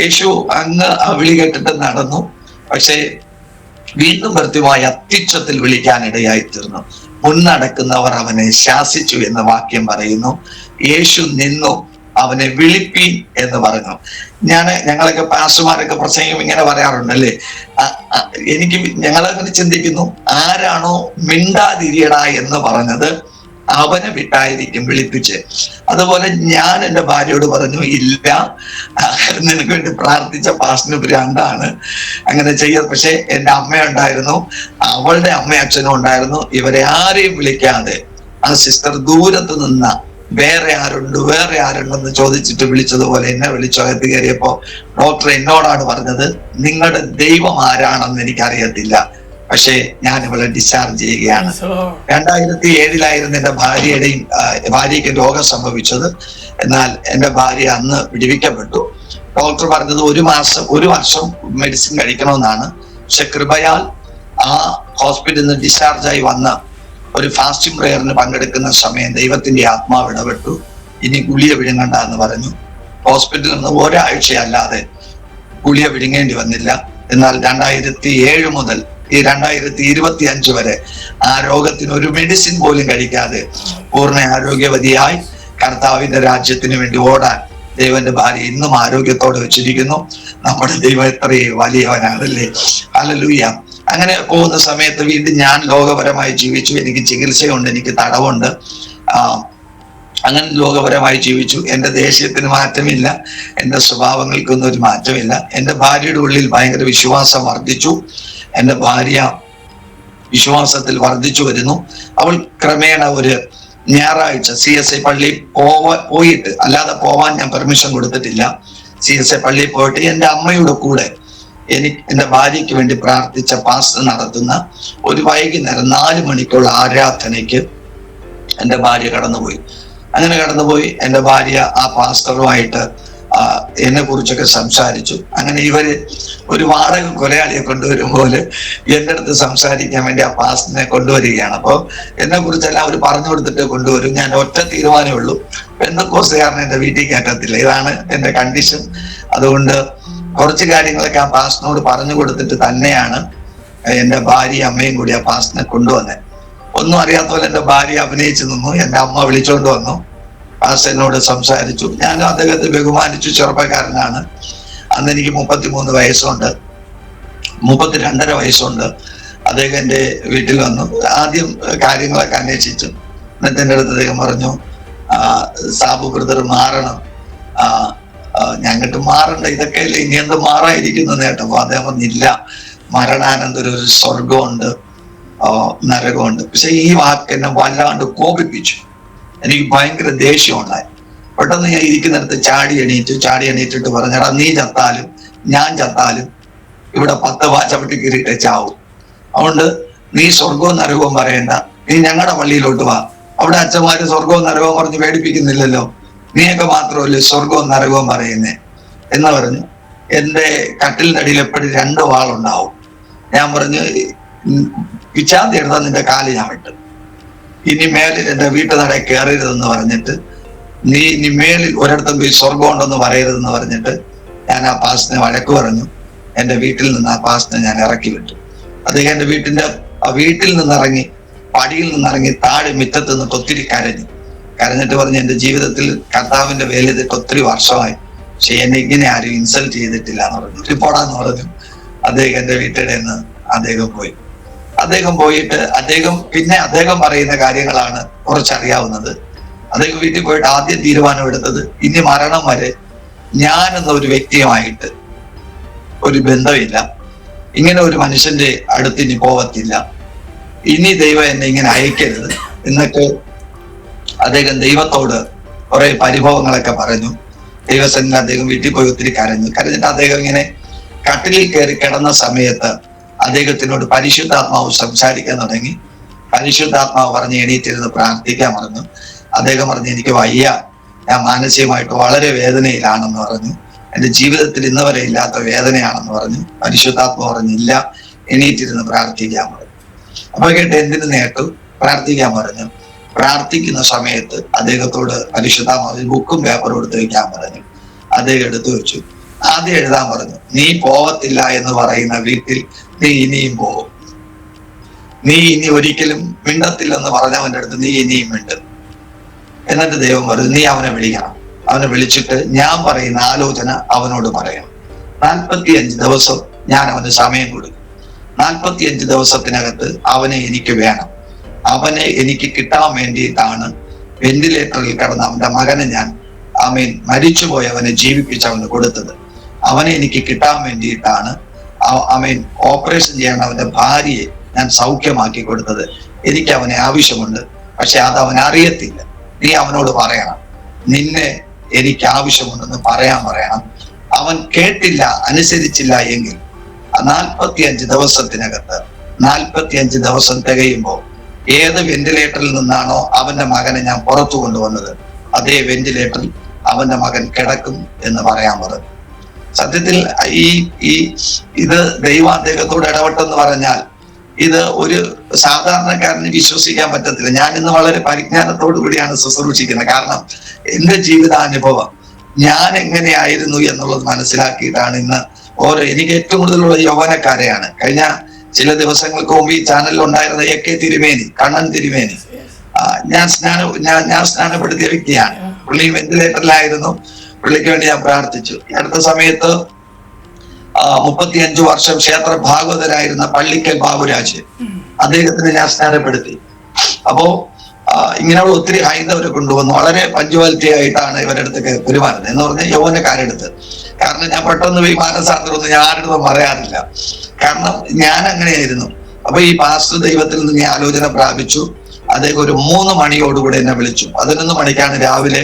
യേശു അങ്ങ് ആ വിളി കേട്ടിട്ട് നടന്നു. പക്ഷേ വീണ്ടും കൃത്യമായി അത്യുച്ചത്തിൽ വിളിക്കാനിടയായി തീർന്നു. മുന്നടക്കുന്നവർ അവനെ ശാസിച്ചു എന്ന വാക്യം പറയുന്നു. യേശു നിന്നു, അവനെ വിളിപ്പീൻ എന്ന് പറഞ്ഞു. ഞങ്ങളൊക്കെ പാസ്റ്റർമാരൊക്കെ പ്രസംഗം ഇങ്ങനെ പറയാറുണ്ടല്ലേ. ഞങ്ങളങ്ങനെ ചിന്തിക്കുന്നു, ആരാണോ മിണ്ടാതിരിയടാ എന്ന് പറഞ്ഞത് അവനെ വിട്ടായിരിക്കും വിളിപ്പിച്ച്. അതുപോലെ ഞാൻ എൻ്റെ ഭാര്യയോട് പറഞ്ഞു, ഇല്ല, നിനക്ക് വേണ്ടി പ്രാർത്ഥിച്ച പാസ്റ്ററിന് ഭ്രാന്താണ്, അങ്ങനെ ചെയ്യാം. പക്ഷെ എൻ്റെ അമ്മയുണ്ടായിരുന്നു, അവളുടെ അമ്മയും അച്ഛനും ഉണ്ടായിരുന്നു. ഇവരെ ആരെയും വിളിക്കാതെ ആ സിസ്റ്റർ ദൂരത്ത് നിന്ന വേറെ ആരുണ്ടെന്ന് ചോദിച്ചിട്ട് വിളിച്ചതുപോലെ എന്നെ വിളിച്ചു. അകത്ത് കയറിയപ്പോ ഡോക്ടർ എന്നോടാണ് പറഞ്ഞത്, നിങ്ങളുടെ ദൈവം ആരാണെന്ന് എനിക്കറിയത്തില്ല, പക്ഷേ ഞാൻ ഇവളെ ഡിസ്ചാർജ് ചെയ്യുകയാണ്. 2007 എന്റെ ഭാര്യയ്ക്ക് രോഗം സംഭവിച്ചത്. എന്നാൽ എന്റെ ഭാര്യ അന്ന് വിടുവിക്കപ്പെട്ടു. ഡോക്ടർ പറഞ്ഞത് 1 വർഷം മെഡിസിൻ കഴിക്കണമെന്നാണ്. പക്ഷെ കൃപയാൽ ആ ഹോസ്പിറ്റലിൽ നിന്ന് ഡിസ്ചാർജായി വന്ന ഒരു ഫാസ്റ്റിംഗ് പ്രയറിന് പങ്കെടുക്കുന്ന സമയം ദൈവത്തിന്റെ ആത്മാവ് ഇടപെട്ടു. ഇനി ഗുളിക വിഴുങ്ങണ്ട എന്ന് പറഞ്ഞു. ഹോസ്പിറ്റലിൽ നിന്ന് ഒരാഴ്ചയല്ലാതെ ഗുളിക വിഴുങ്ങേണ്ടി വന്നില്ല. എന്നാൽ 2007 മുതൽ ഈ 2025 വരെ ആ രോഗത്തിന് ഒരു മെഡിസിൻ പോലും കഴിക്കാതെ പൂർണ്ണ ആരോഗ്യവതിയായി കർത്താവിന്റെ രാജ്യത്തിന് വേണ്ടി ഓടാൻ ദൈവന്റെ ഭാര്യ ഇന്നും ആരോഗ്യത്തോടെ വെച്ചിരിക്കുന്നു. നമ്മുടെ ദൈവം എത്രയും വലിയവനാണല്ലേ. ഹല്ലേലൂയ. അങ്ങനെ പോകുന്ന സമയത്ത് വീണ്ടും ഞാൻ ലോകപരമായി ജീവിച്ചു. എനിക്ക് ചികിത്സയുണ്ട്, എനിക്ക് തടവുണ്ട്. അങ്ങനെ ലോകപരമായി ജീവിച്ചു. എൻ്റെ ദേശത്തിന് മാറ്റമില്ല, എൻ്റെ സ്വഭാവങ്ങൾക്കൊന്നും ഒരു മാറ്റമില്ല. എൻ്റെ ഭാര്യയുടെ ഉള്ളിൽ ഭയങ്കര വിശ്വാസം വർദ്ധിച്ചു. എൻ്റെ ഭാര്യ വിശ്വാസത്തിൽ വർദ്ധിച്ചു വരുന്നു. അവൾ ക്രമേണ ഒരു ഞായറാഴ്ച CSI പള്ളിയിൽ പോയിട്ട്, അല്ലാതെ പോവാൻ ഞാൻ പെർമിഷൻ കൊടുത്തിട്ടില്ല. CSI പള്ളിയിൽ പോയിട്ട് എൻ്റെ അമ്മയുടെ കൂടെ എൻ്റെ ഭാര്യയ്ക്ക് വേണ്ടി പ്രാർത്ഥിച്ച പാസ്റ്റർ നടത്തുന്ന ഒരു വൈകുന്നേരം 4 മണിക്കുള്ള ആരാധനയ്ക്ക് എൻ്റെ ഭാര്യ കടന്നുപോയി. അങ്ങനെ കടന്നുപോയി എൻ്റെ ഭാര്യ ആ പാസ്റ്ററുമായിട്ട് എന്നെ കുറിച്ചൊക്കെ സംസാരിച്ചു. അങ്ങനെ ഇവര് ഒരു വാടക കൊലയാളിയെ കൊണ്ടുവരും പോലെ എൻ്റെ അടുത്ത് സംസാരിക്കാൻ വേണ്ടി ആ പാസ്റ്ററിനെ കൊണ്ടുവരികയാണ്. അപ്പോൾ എന്നെ കുറിച്ചെല്ലാം അവർ പറഞ്ഞു കൊടുത്തിട്ട് കൊണ്ടുവരും. ഞാൻ ഒറ്റ തീരുമാനമേ ഉള്ളൂ, പെന്തക്കോസ്തുകാരനെ എൻ്റെ വീട്ടിൽ കയറ്റത്തില്ല, ഇതാണ് എൻ്റെ കണ്ടീഷൻ. അതുകൊണ്ട് കുറച്ച് കാര്യങ്ങളൊക്കെ ആ പാസ്റ്ററിനോട് പറഞ്ഞു കൊടുത്തിട്ട് തന്നെയാണ് എൻ്റെ ഭാര്യ അമ്മയും കൂടി ആ പാസ്റ്ററിനെ കൊണ്ടുവന്നത്. ഒന്നും അറിയാത്ത പോലെ എൻ്റെ ഭാര്യ അഭിനയിച്ചു നിന്നു. എൻ്റെ അമ്മ വിളിച്ചോണ്ട് വന്നു. പാസ്റ്ററിനോട് സംസാരിച്ചു. ഞാനും അദ്ദേഹത്തെ ബഹുമാനിച്ചു. ചെറുപ്പക്കാരനാണ്. അന്ന് എനിക്ക് 33 വയസ്സുണ്ട്, 32.5 വയസ്സുണ്ട്. അദ്ദേഹം എൻ്റെ വീട്ടിൽ വന്നു. ആദ്യം കാര്യങ്ങളൊക്കെ അന്വേഷിച്ചു. എന്നിട്ട് എൻ്റെ അടുത്ത് അദ്ദേഹം പറഞ്ഞു, സാബു ബ്രദർ മാറണം, ഞങ്ങട്ട് മാറണ്ട, ഇതൊക്കെ അല്ലേ ഇനി എന്ത് മാറായിരിക്കുന്നു കേട്ടപ്പോ അദ്ദേഹം പറഞ്ഞില്ല, മരണാനന്തരം ഒരു സ്വർഗമുണ്ട്, നരകമുണ്ട്. പക്ഷെ ഈ വാക്ക് എന്നെ വല്ലാണ്ട് കോപിപ്പിച്ചു. എനിക്ക് ഭയങ്കര ദേഷ്യമുണ്ടായി. പെട്ടെന്ന് ഞാൻ ഇരിക്കുന്നിടത്ത് ചാടി എണീറ്റിട്ട് പറഞ്ഞടാ, നീ ചത്താലും ഞാൻ ചത്താലും ഇവിടെ 10 ചവിട്ടി കീറിയിട്ട് ചാവും. അതുകൊണ്ട് നീ സ്വർഗവും നരകവും പറയണ്ട, നീ ഞങ്ങളുടെ പള്ളിയിലോട്ട് വാ, അവിടെ അച്ഛന്മാര് സ്വർഗവും നരകവും പറഞ്ഞ് പേടിപ്പിക്കുന്നില്ലല്ലോ, നീയൊക്കെ മാത്രമല്ലേ സ്വർഗവും നരകവും പറയുന്നേ എന്ന് പറഞ്ഞു. എൻ്റെ കട്ടിലിൻ്റെ അടിയിൽ എപ്പോഴും 2 വാളുണ്ടാവും. ഞാൻ പറഞ്ഞു, പിച്ചാന്തി എടുത്താൽ നിന്റെ കാല് ഞാൻ വിട്ടു. ഇനി മേലിൽ എന്റെ വീട്ടുനടയിൽ കയറരുതെന്ന് പറഞ്ഞിട്ട്, നീ ഇനി മേലിൽ ഒരിടത്തും പോയി സ്വർഗം ഉണ്ടെന്ന് പറയരുതെന്ന് പറഞ്ഞിട്ട് ഞാൻ ആ പാസ്റ്ററിനെ വഴക്ക് പറഞ്ഞു. എന്റെ വീട്ടിൽ നിന്ന് ആ പാസ്റ്ററിനെ ഞാൻ ഇറക്കി വിട്ടു. അദ്ദേഹം എന്റെ വീട്ടിൽ നിന്നിറങ്ങി, പടിയിൽ നിന്നിറങ്ങി താഴെ മുറ്റത്ത് നിന്നിട്ട് ഒത്തിരി കരഞ്ഞിട്ട് പറഞ്ഞു, എന്റെ ജീവിതത്തിൽ കർത്താവിന്റെ വേല ചെയ്തിട്ട് ഒത്തിരി വർഷമായി, പക്ഷെ എന്നെ ഇങ്ങനെ ആരും ഇൻസൾട്ട് ചെയ്തിട്ടില്ല എന്ന് പറഞ്ഞു. റിപ്പോർട്ടാന്ന് പറഞ്ഞു. അദ്ദേഹം എന്റെ വീട്ടിൽ നിന്ന് അദ്ദേഹം പോയി. അദ്ദേഹം പോയിട്ട് അദ്ദേഹം പറയുന്ന കാര്യങ്ങളാണ് കുറച്ചറിയാവുന്നത്. അദ്ദേഹം വീട്ടിൽ പോയിട്ട് ആദ്യം തീരുമാനം എടുത്തത്, ഇനി മരണം വരെ ഞാൻ എന്ന ഒരു വ്യക്തിയുമായിട്ട് ഒരു ബന്ധമില്ല, ഇങ്ങനെ ഒരു മനുഷ്യന്റെ അടുത്ത് ഇനി പോവത്തില്ല, ഇനി ദൈവം എന്നെ ഇങ്ങനെ അയക്കരുത് എന്നൊക്കെ അദ്ദേഹം ദൈവത്തോട് കുറെ പരിഭവങ്ങളൊക്കെ പറഞ്ഞു. ദൈവസന്നിധിയിൽ അദ്ദേഹം വീട്ടിൽ പോയി ഒത്തിരി കരഞ്ഞിട്ട് അദ്ദേഹം ഇങ്ങനെ കട്ടിലിൽ കയറി കിടന്ന സമയത്ത് അദ്ദേഹത്തിനോട് പരിശുദ്ധാത്മാവ് സംസാരിക്കാൻ തുടങ്ങി. പരിശുദ്ധാത്മാവ് പറഞ്ഞ് എണീറ്റിരുന്ന് പ്രാർത്ഥിക്കാൻ പറഞ്ഞു. അദ്ദേഹം പറഞ്ഞു, എനിക്ക് വയ്യ, ഞാൻ മാനസികമായിട്ട് വളരെ വേദനയിലാണെന്ന് പറഞ്ഞു. എന്റെ ജീവിതത്തിൽ ഇന്ന് വരെ ഇല്ലാത്ത വേദനയാണെന്ന് പറഞ്ഞു. പരിശുദ്ധാത്മാവ് പറഞ്ഞില്ല, എണീറ്റിരുന്ന് പ്രാർത്ഥിക്കാൻ പറഞ്ഞു. അപ്പൊ കേട്ട് എന്തിനു നേട്ടു? പ്രാർത്ഥിക്കാൻ പറഞ്ഞു. പ്രാർത്ഥിക്കുന്ന സമയത്ത് അദ്ദേഹത്തോട് പരിശുദ്ധാത്മാവ് ബുക്കും പേപ്പറും എടുത്ത് വെക്കാൻ പറഞ്ഞു. അദ്ദേഹം എടുത്തു വെച്ചു. ആദ്യം എഴുതാൻ പറഞ്ഞു, നീ പോവത്തില്ല എന്ന് പറയുന്ന വീട്ടിൽ നീ ഇനിയും പോകും, നീ ഇനി ഒരിക്കലും മിണ്ടത്തില്ലെന്ന് പറഞ്ഞവന്റെ അടുത്ത് നീ ഇനിയും മിണ്ടും. എന്നിട്ട് ദൈവം പറഞ്ഞു, നീ അവനെ വിളിക്കണം. അവനെ വിളിച്ചിട്ട് ഞാൻ പറയുന്ന ആലോചന അവനോട് പറയണം. 45 ദിവസം ഞാൻ അവന് സമയം കൊടുക്കും. 45 ദിവസത്തിനകത്ത് അവനെ എനിക്ക് വേണം. അവനെ എനിക്ക് കിട്ടാൻ വേണ്ടിയിട്ടാണ് വെന്റിലേറ്ററിൽ കിടന്ന അവന്റെ മകനെ ഞാൻ മരിച്ചുപോയവനെ ജീവിപ്പിച്ചവന് കൊടുത്തത്. അവനെ എനിക്ക് കിട്ടാൻ വേണ്ടിയിട്ടാണ് ഓപ്പറേഷൻ ചെയ്യാൻ അവന്റെ ഭാര്യയെ ഞാൻ സൗഖ്യമാക്കി കൊടുത്തത്. എനിക്ക് അവനെ ആവശ്യമുണ്ട്, പക്ഷെ അത് അവൻ അറിയത്തില്ല. നീ അവനോട് പറയണം, നിന്നെ എനിക്ക് ആവശ്യമുണ്ടെന്ന് പറയണം. അവൻ കേട്ടില്ല, അനുസരിച്ചില്ല എങ്കിൽ 45 ദിവസത്തിനകത്ത് 45 ദിവസം തികയുമ്പോൾ ഏത് വെന്റിലേറ്ററിൽ നിന്നാണോ അവന്റെ മകനെ ഞാൻ പുറത്തു കൊണ്ടുവന്നത്, അതേ വെന്റിലേറ്ററിൽ അവന്റെ മകൻ കിടക്കും എന്ന് പറയാൻ പറഞ്ഞു. സത്യത്തിൽ ഇത് ദൈവം അദ്ദേഹത്തോട് ഇടപെട്ടെന്ന് പറഞ്ഞാൽ ഇത് ഒരു സാധാരണക്കാരന് വിശ്വസിക്കാൻ പറ്റത്തില്ല. ഞാൻ ഇന്ന് വളരെ പരിജ്ഞാനത്തോടു കൂടിയാണ് ശുശ്രൂഷിക്കുന്നത്. കാരണം എന്റെ ജീവിതാനുഭവം ഞാൻ എങ്ങനെയായിരുന്നു എന്നുള്ളത് മനസ്സിലാക്കിയിട്ടാണ് ഇന്ന് എനിക്ക് ഏറ്റവും കൂടുതലുള്ള യൗവനക്കാരെയാണ്. കഴിഞ്ഞ ചില ദിവസങ്ങൾക്ക് മുമ്പ് ഈ ചാനലിൽ ഉണ്ടായിരുന്ന AK തിരുമേനി, കണ്ണൻ തിരുമേനി, ഞാൻ സ്നാനപ്പെടുത്തിയ വ്യക്തിയാണ്. പുള്ളി വെന്റിലേറ്ററിലായിരുന്നു. പുള്ളിക്ക് വേണ്ടി ഞാൻ പ്രാർത്ഥിച്ചു. അടുത്ത സമയത്ത് 35 വർഷം ക്ഷേത്ര ഭാഗവതരായിരുന്ന പള്ളിക്കൽ ബാബുരാജ്, അദ്ദേഹത്തിന് ഞാൻ സ്നാനപ്പെടുത്തി. അപ്പോ ഇങ്ങനെയുള്ള ഒത്തിരി ഹൈന്ദവരെ കൊണ്ടുവന്നു. വളരെ പഞ്ച്വാലിറ്റി ആയിട്ടാണ് ഇവരുടെ അടുത്തൊക്കെ പെരുമാറുന്നത് എന്ന് പറഞ്ഞാൽ യൗവനക്കാരെടുത്ത്. കാരണം ഞാൻ പെട്ടെന്ന് പോയി മാനസാന്തരമൊന്നും ഞാൻ ആരുടെ പറയാറില്ല. കാരണം ഞാൻ അങ്ങനെയായിരുന്നു. അപ്പൊ ഈ പാസ്റ്റർ ദൈവത്തിൽ നിന്ന് ഞാൻ ആലോചന പ്രാപിച്ചു. അദ്ദേഹം ഒരു 3 മണിയോടുകൂടി എന്നെ വിളിച്ചു. 11 മണിക്കാണ് രാവിലെ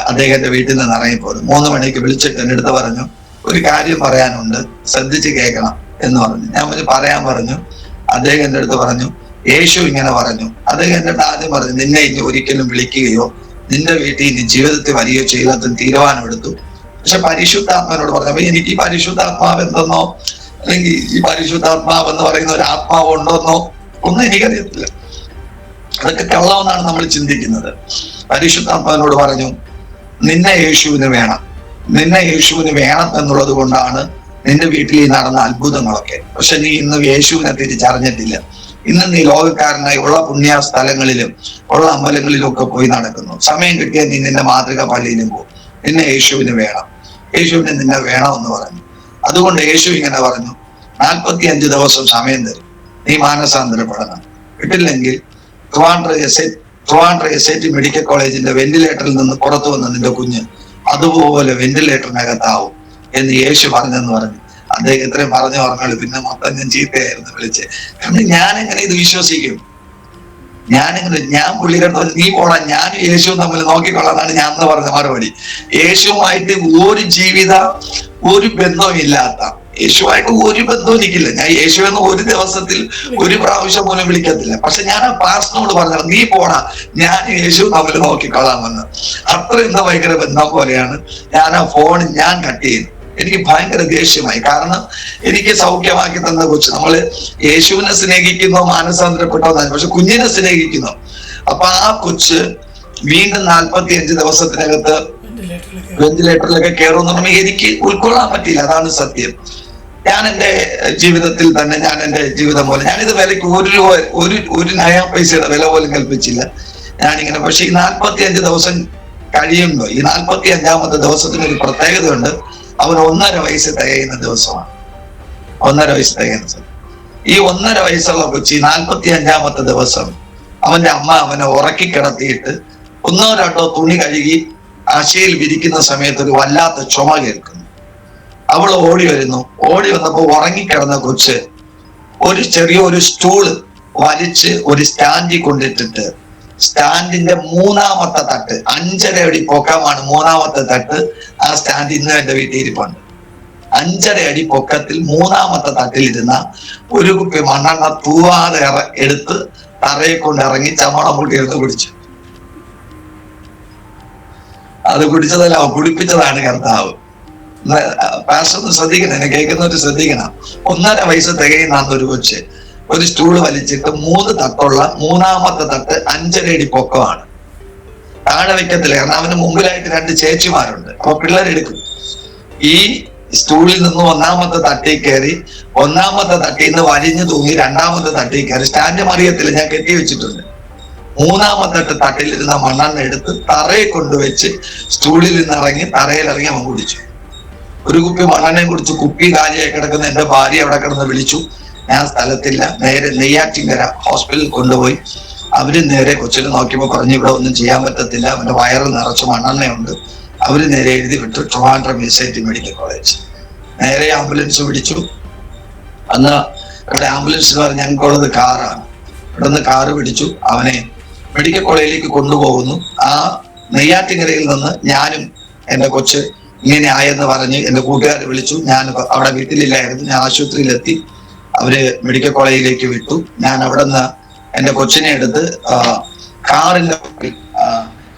അദ്ദേഹത്തിന്റെ വീട്ടിൽ നിന്ന് ഇറങ്ങിപ്പോയത്. 3 മണിക്ക് വിളിച്ചിട്ട് എന്റെ അടുത്ത് പറഞ്ഞു, ഒരു കാര്യം പറയാനുണ്ട്, ശ്രദ്ധിച്ച് കേൾക്കണം എന്ന് പറഞ്ഞു. ഞാൻ പറയാൻ പറഞ്ഞു. അദ്ദേഹം എന്റെ അടുത്ത് പറഞ്ഞു, യേശു ഇങ്ങനെ പറഞ്ഞു. അദ്ദേഹം എന്റെ അടുത്ത് ആദ്യം പറഞ്ഞു, നിന്നെ ഇനി ഒരിക്കലും വിളിക്കുകയോ നിന്റെ വീട്ടിൽ ഇനി ജീവിതത്തിൽ വരികയോ ചെയ്യാത്ത തീരുമാനമെടുത്തു. പക്ഷെ പരിശുദ്ധാത്മാവിനോട് പറഞ്ഞു. അപ്പൊ എനിക്ക് ഈ പരിശുദ്ധാത്മാവ് എന്തെന്നോ അല്ലെങ്കിൽ ഈ പരിശുദ്ധാത്മാവ് എന്ന് പറയുന്ന ഒരു ആത്മാവ് ഉണ്ടോന്നോ ഒന്നും എനിക്കറിയത്തില്ല. അതൊക്കെ കള്ളമെന്നാണ് നമ്മൾ ചിന്തിക്കുന്നത്. പരിശുദ്ധാത്മാവിനോട് പറഞ്ഞു, നിന്നെ യേശുവിന് വേണം എന്നുള്ളത് കൊണ്ടാണ് നിന്റെ വീട്ടിൽ ഈ നടന്ന അത്ഭുതങ്ങളൊക്കെ. പക്ഷെ നീ ഇന്ന് യേശുവിനെ തിരിച്ചറിഞ്ഞിട്ടില്ല. ഇന്ന് നീ ലോകക്കാരനായി ഉള്ള പുണ്യ സ്ഥലങ്ങളിലും ഉള്ള അമ്പലങ്ങളിലും ഒക്കെ പോയി നടക്കുന്നു. സമയം കിട്ടിയാൽ നീ നിന്റെ മാതൃക പള്ളിയിലും പോകും. നിന്നെ യേശുവിന് വേണം, നിന്നെ വേണമെന്ന് പറഞ്ഞു. അതുകൊണ്ട് യേശു ഇങ്ങനെ പറഞ്ഞു, 45 ദിവസം സമയം തരും, നീ മാനസാന്തരപ്പെടണം. കിട്ടില്ലെങ്കിൽ ട്രിവാൻഡ്രം SIT മെഡിക്കൽ കോളേജിന്റെ വെന്റിലേറ്ററിൽ നിന്ന് പുറത്തു വന്ന നിന്റെ കുഞ്ഞ് അതുപോലെ വെന്റിലേറ്ററിനകത്താവും എന്ന് യേശു പറഞ്ഞെന്ന് പറഞ്ഞു. അദ്ദേഹം ഇത്രയും പറഞ്ഞാൽ പിന്നെ മൊത്തം ഞാൻ ചീത്തയായിരുന്നു വിളിച്ച്. കാരണം ഞാൻ എങ്ങനെ ഇത് വിശ്വസിക്കും? ഞാൻ പുള്ളിയുടെ നീ പോളാം, ഞാനും യേശുവും തമ്മിൽ നോക്കിക്കൊള്ളാന്നാണ് ഞാൻ എന്ന് പറഞ്ഞ മറുപടി. യേശുവുമായിട്ട് ഒരു ബന്ധവും ഇല്ലാത്ത, യേശുവായിട്ട് ഒരു ബന്ധവും എനിക്കില്ല. ഞാൻ യേശുവെന്ന് ഒരു ദിവസത്തിൽ ഒരു പ്രാവശ്യം പോലും വിളിക്കത്തില്ല. പക്ഷെ ഞാൻ ആ പാസ്റ്ററിനോട് പറഞ്ഞു, നീ പോടാ, ഞാൻ യേശു തമ്മിൽ നോക്കിക്കൊള്ളാമെന്ന്. അത്ര എന്താ ഭയങ്കര ബന്ധം പോലെയാണ്. ഞാൻ ആ ഫോൺ കട്ട് ചെയ്തു. എനിക്ക് ഭയങ്കര ദേഷ്യമായി. കാരണം എനിക്ക് സൗഖ്യമാക്കി തന്ന കൊച്ചു, നമ്മള് യേശുവിനെ സ്നേഹിക്കുന്നോ മാനസാന്തരപ്പെട്ടോ, പക്ഷെ കുഞ്ഞിനെ സ്നേഹിക്കുന്നു. അപ്പൊ ആ കൊച്ച് വീണ്ടും 45 ദിവസത്തിനകത്ത് വെന്റിലേറ്ററിലൊക്കെ കയറുമെന്ന് പറഞ്ഞാൽ എനിക്ക് ഉൾക്കൊള്ളാൻ പറ്റില്ല. അതാണ് സത്യം. ഞാൻ എന്റെ ജീവിതത്തിൽ തന്നെ ഞാൻ എന്റെ ജീവിതം പോലെ ഞാനിത് വിലയ്ക്ക് ഒരു നയാ പൈസയുടെ വില പോലും കൽപ്പിച്ചില്ല ഞാനിങ്ങനെ. പക്ഷെ ഈ 45 ദിവസം കഴിയുമ്പോൾ ഈ 45ാമത്തെ ദിവസത്തിന് ഒരു പ്രത്യേകതയുണ്ട്. അവൻ 1.5 വയസ്സ് തികയുന്ന ദിവസമാണ്. 1.5 വയസ്സ് തികയുന്ന ഈ 1.5 വയസ്സുള്ള കൊച്ചി 45ാമത്തെ ദിവസം അവന്റെ അമ്മ അവനെ ഉറക്കി കിടത്തിയിട്ട് 1-2 തുണി കഴുകി ആശയിൽ വിരിക്കുന്ന സമയത്ത് ഒരു വല്ലാത്ത ചുമ കേൾക്കുന്നു. അവൾ ഓടി വരുന്നു. ഓടി വന്നപ്പോ ഉറങ്ങിക്കിടന്ന കൊച്ച് ഒരു സ്റ്റൂള് വലിച്ച് ഒരു സ്റ്റാൻഡിൽ കൊണ്ടിട്ടിട്ട് സ്റ്റാൻഡിന്റെ 3ാമത്തെ തട്ട് 5.5 അടി പൊക്കമാണ് 3ാമത്തെ തട്ട്. ആ സ്റ്റാൻഡ് ഇന്ന് എന്റെ വീട്ടിൽ ഇരിപ്പുണ്ട്. 5.5 അടി പൊക്കത്തിൽ 3ാമത്തെ തട്ടിലിരുന്ന ഒരു കുപ്പി മണ്ണെണ്ണ തൂവാതെ എടുത്ത് തറയെ കൊണ്ട് ഇറങ്ങി ചമ്മണം കൂട്ടി എടുത്ത് കുടിച്ചു. അത് കുടിച്ചതല്ല, കുടിപ്പിച്ചതാണ് കർത്താവ്. പാസ്റ്റർ ശ്രദ്ധിക്കണം, എന്നെ കേൾക്കുന്നവർ ശ്രദ്ധിക്കണം. 1.5 വയസ്സ് തികയുന്ന ഒരു കൊച്ച് ഒരു സ്റ്റൂള് വലിച്ചിട്ട് 3 തട്ടുള്ള 3ാമത്തെ തട്ട് 5.5 അടി പൊക്കമാണ്. താഴെ വെക്കത്തില്ല, കാരണം അവന് മുമ്പിലായിട്ട് 2 ചേച്ചിമാരുണ്ട്. അപ്പൊ പിള്ളേരെടുക്കും. ഈ സ്റ്റൂളിൽ നിന്ന് 1ാമത്തെ തട്ടിൽ കയറി 1ാമത്തെ തട്ടിൽ നിന്ന് വലിഞ്ഞു തൂങ്ങി 2ാമത്തെ തട്ടിൽ കയറി. സ്റ്റാൻഡ് മറിയത്തില്ല, ഞാൻ കെട്ടി വെച്ചിട്ടുണ്ട്. 3ാമത്തെ തട്ടിലിരുന്ന മണ്ണെണ്ണ എടുത്ത് തറയെ കൊണ്ടുവച്ച് സ്റ്റൂളിൽ നിന്ന് ഇറങ്ങി തറയിലിറങ്ങി അവൻ കുടിച്ചു. ഒരു കുപ്പി മണ്ണെണ്ണയും കുടിച്ച് കുപ്പി കാലിയായി കിടക്കുന്ന എന്റെ ഭാര്യ അവിടെ കിടന്ന് വിളിച്ചു. ഞാൻ സ്ഥലത്തില്ല. നേരെ നെയ്യാറ്റിൻകര ഹോസ്പിറ്റലിൽ കൊണ്ടുപോയി. അവര് നേരെ കൊച്ചിനെ നോക്കിയപ്പോ പറഞ്ഞു, ഇവിടെ ഒന്നും ചെയ്യാൻ പറ്റത്തില്ല, അവന്റെ വയറ് നിറച്ച് മണ്ണെണ്ണയുണ്ട്. അവര് നേരെ എഴുതി വിട്ടു ട്രിവാൻഡ്രം എസ്ഐടി മെഡിക്കൽ കോളേജ്. നേരെ ആംബുലൻസ് പിടിച്ചു. അന്ന് ഇവിടെ ആംബുലൻസ് പറഞ്ഞ് ഞങ്ങൾക്കുള്ളത് കാറാണ്. ഇവിടുന്ന് കാറ് പിടിച്ചു അവനെ മെഡിക്കൽ കോളേജിലേക്ക് കൊണ്ടുപോകുന്നു. ആ നെയ്യാറ്റിൻകരയിൽ നിന്ന് ഞാനും എന്റെ കൊച്ച് ഇങ്ങനെ ആയെന്ന് പറഞ്ഞ് എന്റെ കൂട്ടുകാരെ വിളിച്ചു. ഞാൻ അവിടെ വീട്ടിലില്ലായിരുന്നു. ഞാൻ ആശുപത്രിയിലെത്തി. അവര് മെഡിക്കൽ കോളേജിലേക്ക് വിട്ടു. ഞാൻ അവിടെ നിന്ന് എന്റെ കൊച്ചിനെ എടുത്ത് കാറിന്റെ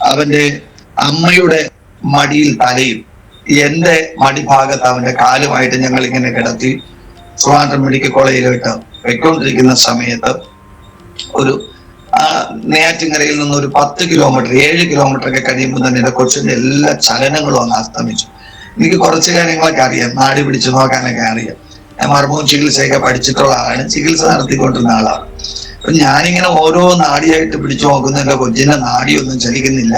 അവന്റെ അമ്മയുടെ മടിയിൽ തലയും എന്റെ മടിഭാഗത്ത് അവന്റെ കാലുമായിട്ട് ഞങ്ങൾ ഇങ്ങനെ കിടത്തി ട്രിവാൻഡ്രം മെഡിക്കൽ കോളേജിലോട്ട് പോയിക്കൊണ്ടിരിക്കുന്ന സമയത്ത് ഒരു നെയ്യാറ്റിൻകരയിൽ നിന്ന് ഒരു 10 കിലോമീറ്റർ 7 കിലോമീറ്റർ ഒക്കെ കഴിയുമ്പോൾ തന്നെ എന്റെ കൊച്ചിന്റെ എല്ലാ ചലനങ്ങളും അങ്ങ് അസ്തമിച്ചു. എനിക്ക് കുറച്ച് കാര്യങ്ങളൊക്കെ അറിയാം, നാടി പിടിച്ചു നോക്കാനൊക്കെ അറിയാം. ഞാൻ മർമ്മവും ചികിത്സയൊക്കെ പഠിച്ചിട്ടുള്ള ആളാണ്, ചികിത്സ നടത്തിക്കൊണ്ടിരുന്ന ആളാണ്. അപ്പൊ ഞാനിങ്ങനെ ഓരോ നാടിയായിട്ട് പിടിച്ചു നോക്കുന്ന എന്റെ കൊച്ചിന്റെ നാടിയൊന്നും ചലിക്കുന്നില്ല.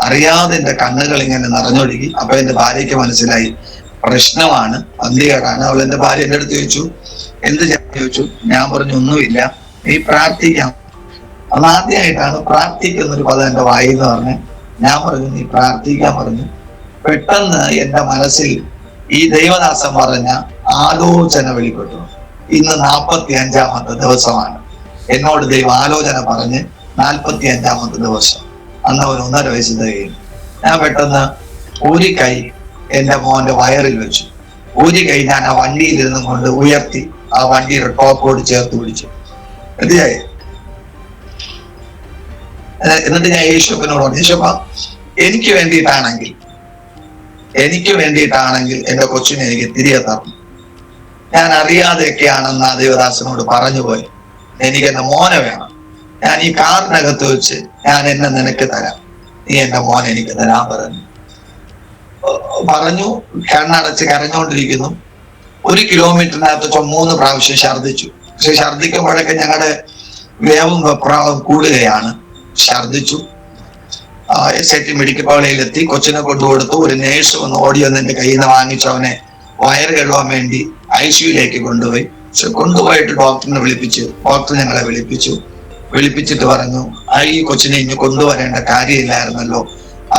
അറിയാതെ എന്റെ കണ്ണുകൾ ഇങ്ങനെ നിറഞ്ഞൊഴുകി. അപ്പൊ എന്റെ ഭാര്യയ്ക്ക് മനസ്സിലായി പ്രശ്നമാണ്, അന്തികേടാണ്. അവൾ എന്റെ ഭാര്യ എന്റെ അടുത്ത് ചോദിച്ചു, എന്ത് ചോദിച്ചു? ഞാൻ പറഞ്ഞു, ഒന്നുമില്ല, നീ പ്രാർത്ഥിക്കാം. അതാദ്യമായിട്ടാണ് പ്രാർത്ഥിക്കുന്നൊരു പദം എന്റെ വായിന്ന് പറഞ്ഞ്. ഞാൻ പറഞ്ഞു, നീ പ്രാർത്ഥിക്കാൻ പറഞ്ഞു. പെട്ടെന്ന് എന്റെ മനസ്സിൽ ഈ ദൈവദാസൻ പറഞ്ഞ ആലോചന വെളിപ്പെട്ടു. ഇന്ന് 45ാമത്തെ ദിവസമാണ്. എന്നോട് ദൈവം ആലോചന പറഞ്ഞ് 45ാമത്തെ ദിവസം. അന്ന് അവൻ 1.5 വയസ്സ് തികയും. ഞാൻ പെട്ടെന്ന് ഒരു കൈ എന്റെ മോന്റെ വയറിൽ വെച്ചു. ഒരു കൈ ഞാൻ ആ വണ്ടിയിൽ കൊണ്ട് ഉയർത്തി ആ വണ്ടിയുടെ ടോപ്പോട് ചേർത്ത് പിടിച്ചു. മതിയായി. എന്നിട്ട് ഞാൻ യേശുവിനോട് പറഞ്ഞു, യേശുപ്പ, എനിക്ക് വേണ്ടിയിട്ടാണെങ്കിൽ എന്റെ കൊച്ചിനെ എനിക്ക് തിരികെ തരണം. ഞാൻ അറിയാതെയൊക്കെയാണെന്ന് ആ ദേവദാസനോട് പറഞ്ഞു പോയി. എനിക്ക് എന്റെ മോനെ വേണം. ഞാൻ ഈ കാറിനകത്ത് വെച്ച് ഞാൻ എന്നെ നിനക്ക് തരാം, നീ എന്റെ മോനെ എനിക്ക് തരാൻ പറഞ്ഞു. കണ്ണടച്ച് കരഞ്ഞുകൊണ്ടിരിക്കുന്നു. 1 കിലോമീറ്ററിനകത്ത് 3 പ്രാവശ്യം ഛർദ്ദിച്ചു. പക്ഷെ ഛർദ്ദിക്കുമ്പോഴൊക്കെ ഞങ്ങളുടെ വേവും വെപ്രാളവും കൂടുകയാണ്. ഛർദ്ദിച്ചു. എസ്ഐടി മെഡിക്കൽ കോളേജിലെത്തി. കൊച്ചിനെ കൊണ്ടുകൊടുത്തു. ഒരു നേഴ്സ് വന്ന് ഓടി വന്ന് എന്റെ കയ്യിൽ നിന്ന് വാങ്ങിച്ചു അവനെ വയറ് കഴുകാൻ വേണ്ടി ICUലേക്ക് കൊണ്ടുപോയി. പക്ഷെ കൊണ്ടുപോയിട്ട് ഡോക്ടർ ഞങ്ങളെ വിളിപ്പിച്ചിട്ട് പറഞ്ഞു, ഈ കൊച്ചിനെ ഇനി കൊണ്ടുവരേണ്ട കാര്യമില്ലായിരുന്നല്ലോ,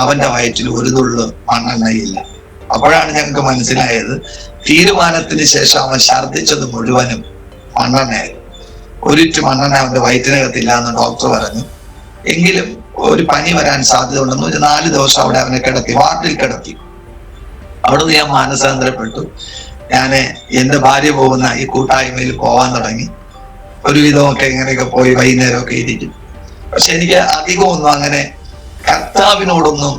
അവന്റെ വയറ്റിൽ ഒരു തുള്ളു മണ്ണെണ്ണയില്ല. അപ്പോഴാണ് ഞങ്ങൾക്ക് മനസ്സിലായത് തീരുമാനത്തിന് ശേഷം അവൻ ഛർദ്ദിച്ചത് മുഴുവനും മണ്ണെണ്ണയായിരുന്നു. ഒരിറ്റ് മണ്ണെണ്ണ അവന്റെ വയറ്റിനകത്തില്ല എന്ന് ഡോക്ടർ പറഞ്ഞു. എങ്കിലും ഒരു പനി വരാൻ സാധ്യത ഉണ്ടെന്ന് ഒരു 4 ദിവസം അവിടെ അവനെ വാർഡിൽ കിടത്തി. അവിടുന്ന് ഞാൻ മാനസാന്തരപ്പെട്ടു. ഞാന് എന്റെ ഭാര്യ പോകുന്ന ഈ കൂട്ടായ്മയിൽ പോവാൻ തുടങ്ങി. ഒരുവിധമൊക്കെ ഇങ്ങനെയൊക്കെ പോയി വൈകുന്നേരമൊക്കെ ഇരിക്കും. പക്ഷെ എനിക്ക് അധികമൊന്നും അങ്ങനെ കർത്താവിനോടൊന്നും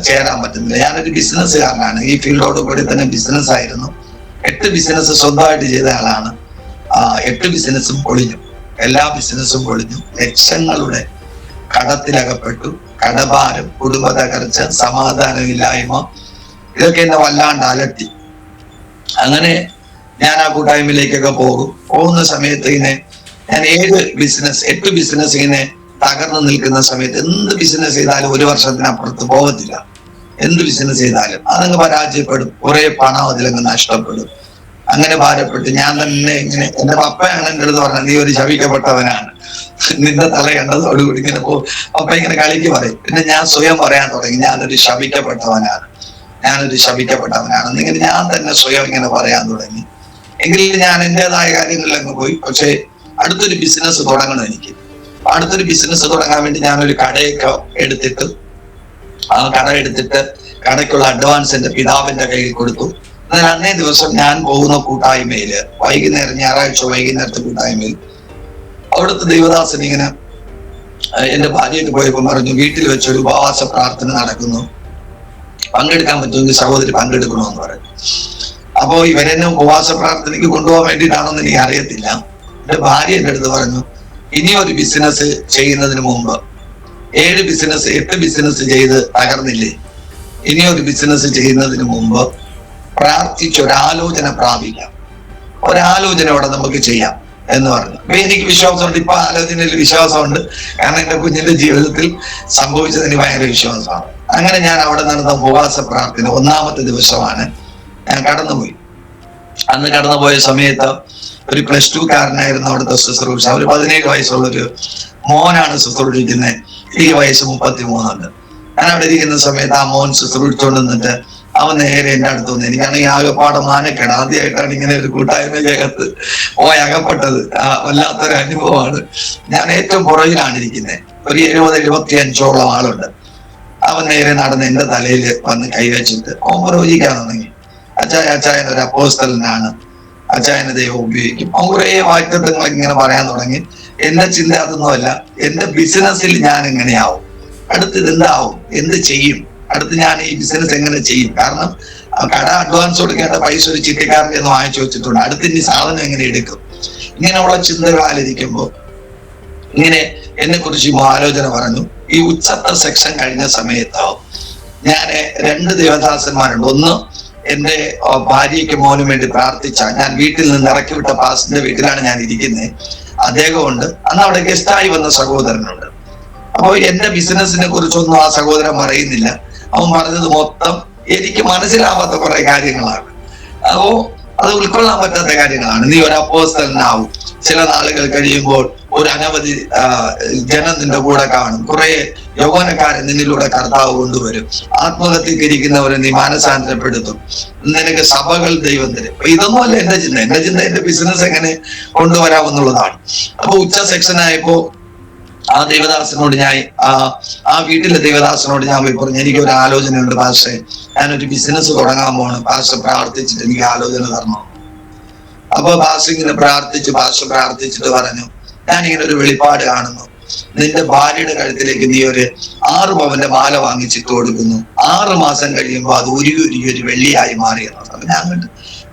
ചേരാൻ പറ്റുന്നില്ല. ഞാനൊരു ബിസിനസ്സുകാരനാണ്. ഈ ഫീൽഡോട് കൂടി തന്നെ ബിസിനസ് ആയിരുന്നു. 8 ബിസിനസ് സ്വന്തമായിട്ട് ചെയ്ത ആളാണ്. 8 ബിസിനസ്സും പൊളിഞ്ഞു. എല്ലാ ബിസിനസ്സും പൊളിഞ്ഞു. ലക്ഷങ്ങളുടെ കടത്തിലകപ്പെട്ടു. കടഭാരം, കുടുംബ തകർച്ച, സമാധാനമില്ലായ്മ, ഇതൊക്കെ എന്നെ വല്ലാണ്ട് അലട്ടി. അങ്ങനെ ഞാൻ ആ കൂട്ടായ്മയിലേക്കൊക്കെ പോകുന്ന സമയത്ത് ഇങ്ങനെ ഞാൻ 8 ബിസിനസ് ഇങ്ങനെ തകർന്നു നിൽക്കുന്ന സമയത്ത് എന്ത് ബിസിനസ് ചെയ്താലും 1 വർഷത്തിനപ്പുറത്ത് പോകത്തില്ല. എന്ത് ബിസിനസ് ചെയ്താലും അതങ്ങ് പരാജയപ്പെടും, കുറെ പണം അതിലങ്ങ് നഷ്ടപ്പെടും. അങ്ങനെ ഭാരപ്പെട്ട് ഞാൻ തന്നെ ഇങ്ങനെ, എന്റെ പപ്പയാണ് എൻ്റെ അടുത്ത് പറഞ്ഞത്, നീ ഒരു ശപിക്കപ്പെട്ടവനാണ്, നിന്റെ തല കണ്ടതോടുകൂടി ഇങ്ങനെ പപ്പ ഇങ്ങനെ കളിക്ക് പറയും. പിന്നെ ഞാൻ സ്വയം പറയാൻ തുടങ്ങി, ഞാനൊരു ശപിക്കപ്പെട്ടവനാണ്. എന്നിങ്ങനെ ഞാൻ തന്നെ സ്വയം ഇങ്ങനെ പറയാൻ തുടങ്ങി. എങ്കിലും ഞാൻ എൻ്റെതായ കാര്യങ്ങളിലങ്ങ് പോയി. പക്ഷെ അടുത്തൊരു ബിസിനസ് തുടങ്ങണം എനിക്ക്. അടുത്തൊരു ബിസിനസ് തുടങ്ങാൻ വേണ്ടി ഞാനൊരു കടയൊക്കെ എടുത്തിട്ട് കടയ്ക്കുള്ള അഡ്വാൻസ് എന്റെ പിതാവിന്റെ കയ്യിൽ കൊടുത്തു. എന്നാൽ അന്നേ ദിവസം ഞാൻ പോകുന്ന കൂട്ടായ്മയില് ഞായറാഴ്ച വൈകുന്നേരത്തെ കൂട്ടായ്മയിൽ അവിടുത്തെ ദൈവദാസൻ ഇങ്ങനെ എന്റെ ഭാര്യയ്ക്ക് പോയപ്പോ പറഞ്ഞു, വീട്ടിൽ വെച്ചൊരു ഉപവാസ പ്രാർത്ഥന നടക്കുന്നു, പങ്കെടുക്കാൻ പറ്റുമെങ്കിൽ സഹോദരി പങ്കെടുക്കണമെന്ന് പറഞ്ഞു. അപ്പോ ഇവരെന്നെ ഉപവാസ പ്രാർത്ഥനയ്ക്ക് കൊണ്ടുപോകാൻ വേണ്ടിയിട്ടാണെന്ന് എനിക്ക് അറിയത്തില്ല. എന്റെ ഭാര്യ എന്റെ അടുത്ത് പറഞ്ഞു, ഇനിയൊരു ബിസിനസ് ചെയ്യുന്നതിന് മുമ്പ് 8 ബിസിനസ് ചെയ്ത് തകർന്നില്ലേ, ഇനിയൊരു ബിസിനസ് ചെയ്യുന്നതിന് മുമ്പ് പ്രാർത്ഥിച്ചൊരാലോചന പ്രാപിക്കാം, ഒരാലോചനയോടെ നമുക്ക് ചെയ്യാം എന്ന് പറഞ്ഞു. അപ്പൊ എനിക്ക് വിശ്വാസമുണ്ട്, ഇപ്പൊ ആലോചനയിൽ വിശ്വാസമുണ്ട്. കാരണം എന്റെ കുഞ്ഞിന്റെ ജീവിതത്തിൽ സംഭവിച്ചതിന് ഭയങ്കര വിശ്വാസമാണ്. അങ്ങനെ ഞാൻ അവിടെ നടന്ന ഉപവാസ പ്രാർത്ഥന 1ാമത്തെ ദിവസമാണ് ഞാൻ കടന്നുപോയി. അന്ന് കടന്നുപോയ സമയത്ത് ഒരു +2 കാരനായിരുന്നു അവിടുത്തെ ശുശ്രൂഷ. ഒരു 17 വയസ്സുള്ളൊരു മോനാണ് ശുശ്രൂഷിക്കുന്നത്. ഈ വയസ്സ് 33 ഞാൻ അവിടെ ഇരിക്കുന്ന സമയത്ത് ആ മോൻ ശുശ്രൂഷിച്ചുകൊണ്ട് നിന്നിട്ട് അവൻ നേരെ എന്റെ അടുത്ത് വന്നു. എനിക്കാണെങ്കിൽ ആകെപ്പാടെ മാനക്കേട്. ആദ്യമായിട്ടാണ് ഇങ്ങനെ ഒരു കൂട്ടായ്മയ്ക്കകത്ത് അകപ്പെട്ടത്. വല്ലാത്തൊരു അനുഭവമാണ്. ഞാൻ ഏറ്റവും പുറകിലാണ് ഇരിക്കുന്നത്. ഒരു 70-75 ആളുണ്ട്. അവൻ നേരെ നടന്ന് എന്റെ തലയിൽ വന്ന് കൈവച്ചിട്ട് അവൻ പ്രവചിക്കാൻ തുടങ്ങി. അച്ചായൻ ഒരു അപ്പോസ്തലനാണ്, അച്ചായനെ ദൈവം ഉപയോഗിക്കും. അവൻ കുറേ വാക്തത്വങ്ങൾ ഇങ്ങനെ പറയാൻ തുടങ്ങി. എന്റെ ചിന്ത അതൊന്നുമല്ല, എന്റെ ബിസിനസ്സിൽ ഞാൻ എങ്ങനെയാവും, അടുത്ത് ഇതെന്താവും, എന്ത് ചെയ്യും, അടുത്ത് ഞാൻ ഈ ബിസിനസ് എങ്ങനെ ചെയ്യും. കാരണം കട അഡ്വാൻസ് കൊടുക്കേണ്ട പൈസ ഒരു ചിട്ടിക്കാരൻ്റെ ഒന്നും വാങ്ങിച്ചു വെച്ചിട്ടുണ്ട്, അടുത്ത് ഇനി സാധനം എങ്ങനെ എടുക്കും. ഇങ്ങനെയുള്ള ചിന്തകളാലിരിക്കുമ്പോൾ ഇങ്ങനെ എന്നെ കുറിച്ച് ആലോചന പറഞ്ഞു. ഈ ഉച്ചത്തെ സെക്ഷൻ കഴിഞ്ഞ സമയത്ത് ഞാൻ 2 ദേവദാസന്മാരുണ്ട്. ഒന്ന് എന്റെ ഭാര്യയ്ക്ക് മോനും വേണ്ടി പ്രാർത്ഥിച്ച, ഞാൻ വീട്ടിൽ നിന്ന് ഇറക്കി വിട്ട പാസിന്റെ വീട്ടിലാണ് ഞാൻ ഇരിക്കുന്നത്. അദ്ദേഹമുണ്ട്. അന്ന് അവിടെ ഗസ്റ്റായി വന്ന സഹോദരനുണ്ട്. അപ്പൊ എന്റെ ബിസിനസിനെ കുറിച്ചൊന്നും ആ സഹോദരൻ പറയുന്നില്ല. അവൻ പറഞ്ഞത് മൊത്തം എനിക്ക് മനസ്സിലാവാത്ത കുറെ കാര്യങ്ങളാണ്. അപ്പോ അത് ഉൾക്കൊള്ളാൻ പറ്റാത്ത കാര്യങ്ങളാണ്. നീ ഒരു അപ്പോസ്തലനാവും, ചില നാളുകൾ കഴിയുമ്പോൾ ഒരു അനവധി ജനം നിന്റെ കൂടെ കാണും, കുറെ യൗവനക്കാരെ നിന്നിലൂടെ കർത്താവ് കൊണ്ടുവരും, ആത്മഹത്യക്കിരിക്കുന്നവരെ നീ മാനസാന്തരപ്പെടുത്തും, നിനക്ക് സഭകൾ ദൈവം തരും. ഇതൊന്നുമല്ല എന്റെ ചിന്ത. എന്റെ ബിസിനസ് എങ്ങനെ കൊണ്ടുവരാമെന്നുള്ളതാണ്. അപ്പൊ ഉച്ച സെക്ഷൻ ആയപ്പോ ആ ദേവദാസനോട് ആ വീട്ടിലെ ദേവദാസനോട് ഞാൻ പോയി പറഞ്ഞു, എനിക്കൊരു ആലോചനയുണ്ട് പാസ്റ്റേ, ഞാനൊരു ബിസിനസ് തുടങ്ങാൻ പോകണം, പാസ്റ്റർ പ്രാർത്ഥിച്ചിട്ട് എനിക്ക് ആലോചന തരണം. അപ്പൊ പാസ്റ്റർ ഇങ്ങനെ പ്രാർത്ഥിച്ചിട്ട് പറഞ്ഞു, ഞാനിങ്ങനെ ഒരു വെളിപ്പാട് കാണുന്നു, നിന്റെ ഭാര്യയുടെ കഴുത്തിലേക്ക് നീ ഒരു 6 പവന്റെ മാല വാങ്ങിച്ചിട്ട് കൊടുക്കുന്നു, 6 മാസം കഴിയുമ്പോൾ അത് ഉരുകി ഒരു വെള്ളിയായി മാറിയെന്ന്. അപ്പൊ ഞാൻ കണ്ടു,